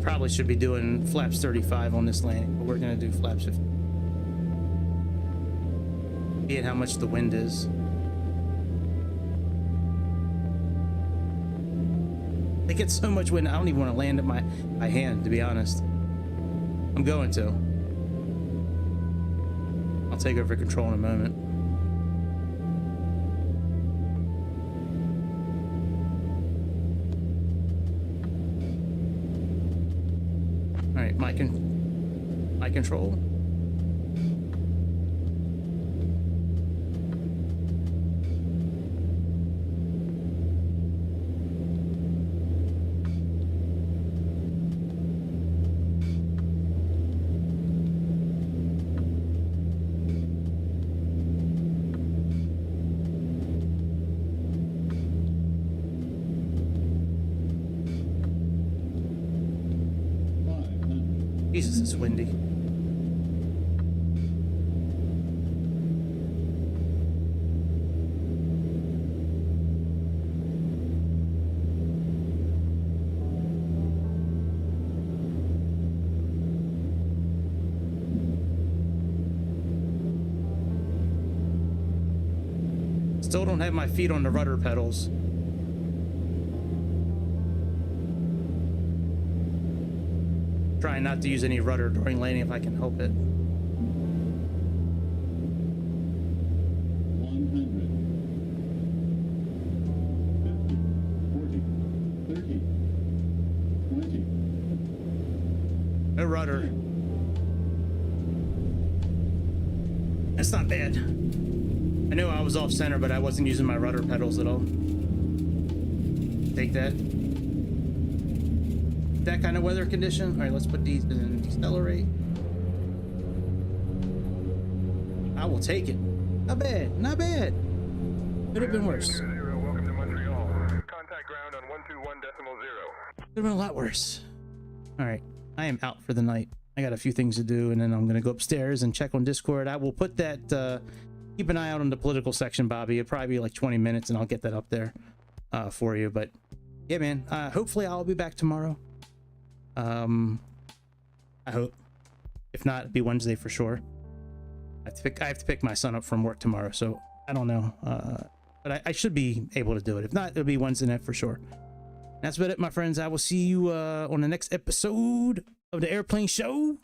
Probably should be doing flaps 35 on this landing, but we're gonna do flaps 50. See how much the wind is. They get so much wind, I don't even want to land it by hand, to be honest. I'm going to. I'll take over control in a moment. All right, my control. Jesus, it's windy. Still don't have my feet on the rudder pedals. Trying not to use any rudder during landing if I can help it. 100, 50, 40, 30, 20. No rudder. That's not bad. I knew I was off center, but I wasn't using my rudder pedals at all. Take that. That kind of weather condition. All right, let's put these in decelerate. I will take it. Not bad, not bad. Could have been worse. Welcome to Montreal. Contact ground on 121.0. Could have been a lot worse. All right, I am out for the night. I got a few things to do, and then I'm gonna go upstairs and check on Discord. I will put that. Keep an eye out on the political section, Bobby. It'll probably be like 20 minutes, and I'll get that up there for you. But yeah, man. Hopefully, I'll be back tomorrow. I hope. If not, it'll be Wednesday for sure. I have to pick my son up from work tomorrow, so I don't know. But I should be able to do it. If not, it'll be Wednesday night for sure. That's about it, my friends. I will see you on the next episode of the Airplane Show.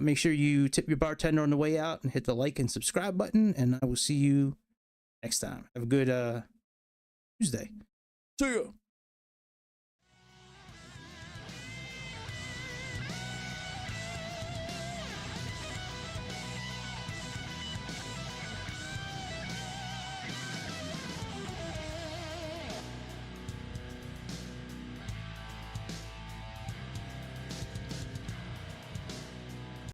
Make sure you tip your bartender on the way out and hit the like and subscribe button, and I will see you next time. Have a good Tuesday. See ya.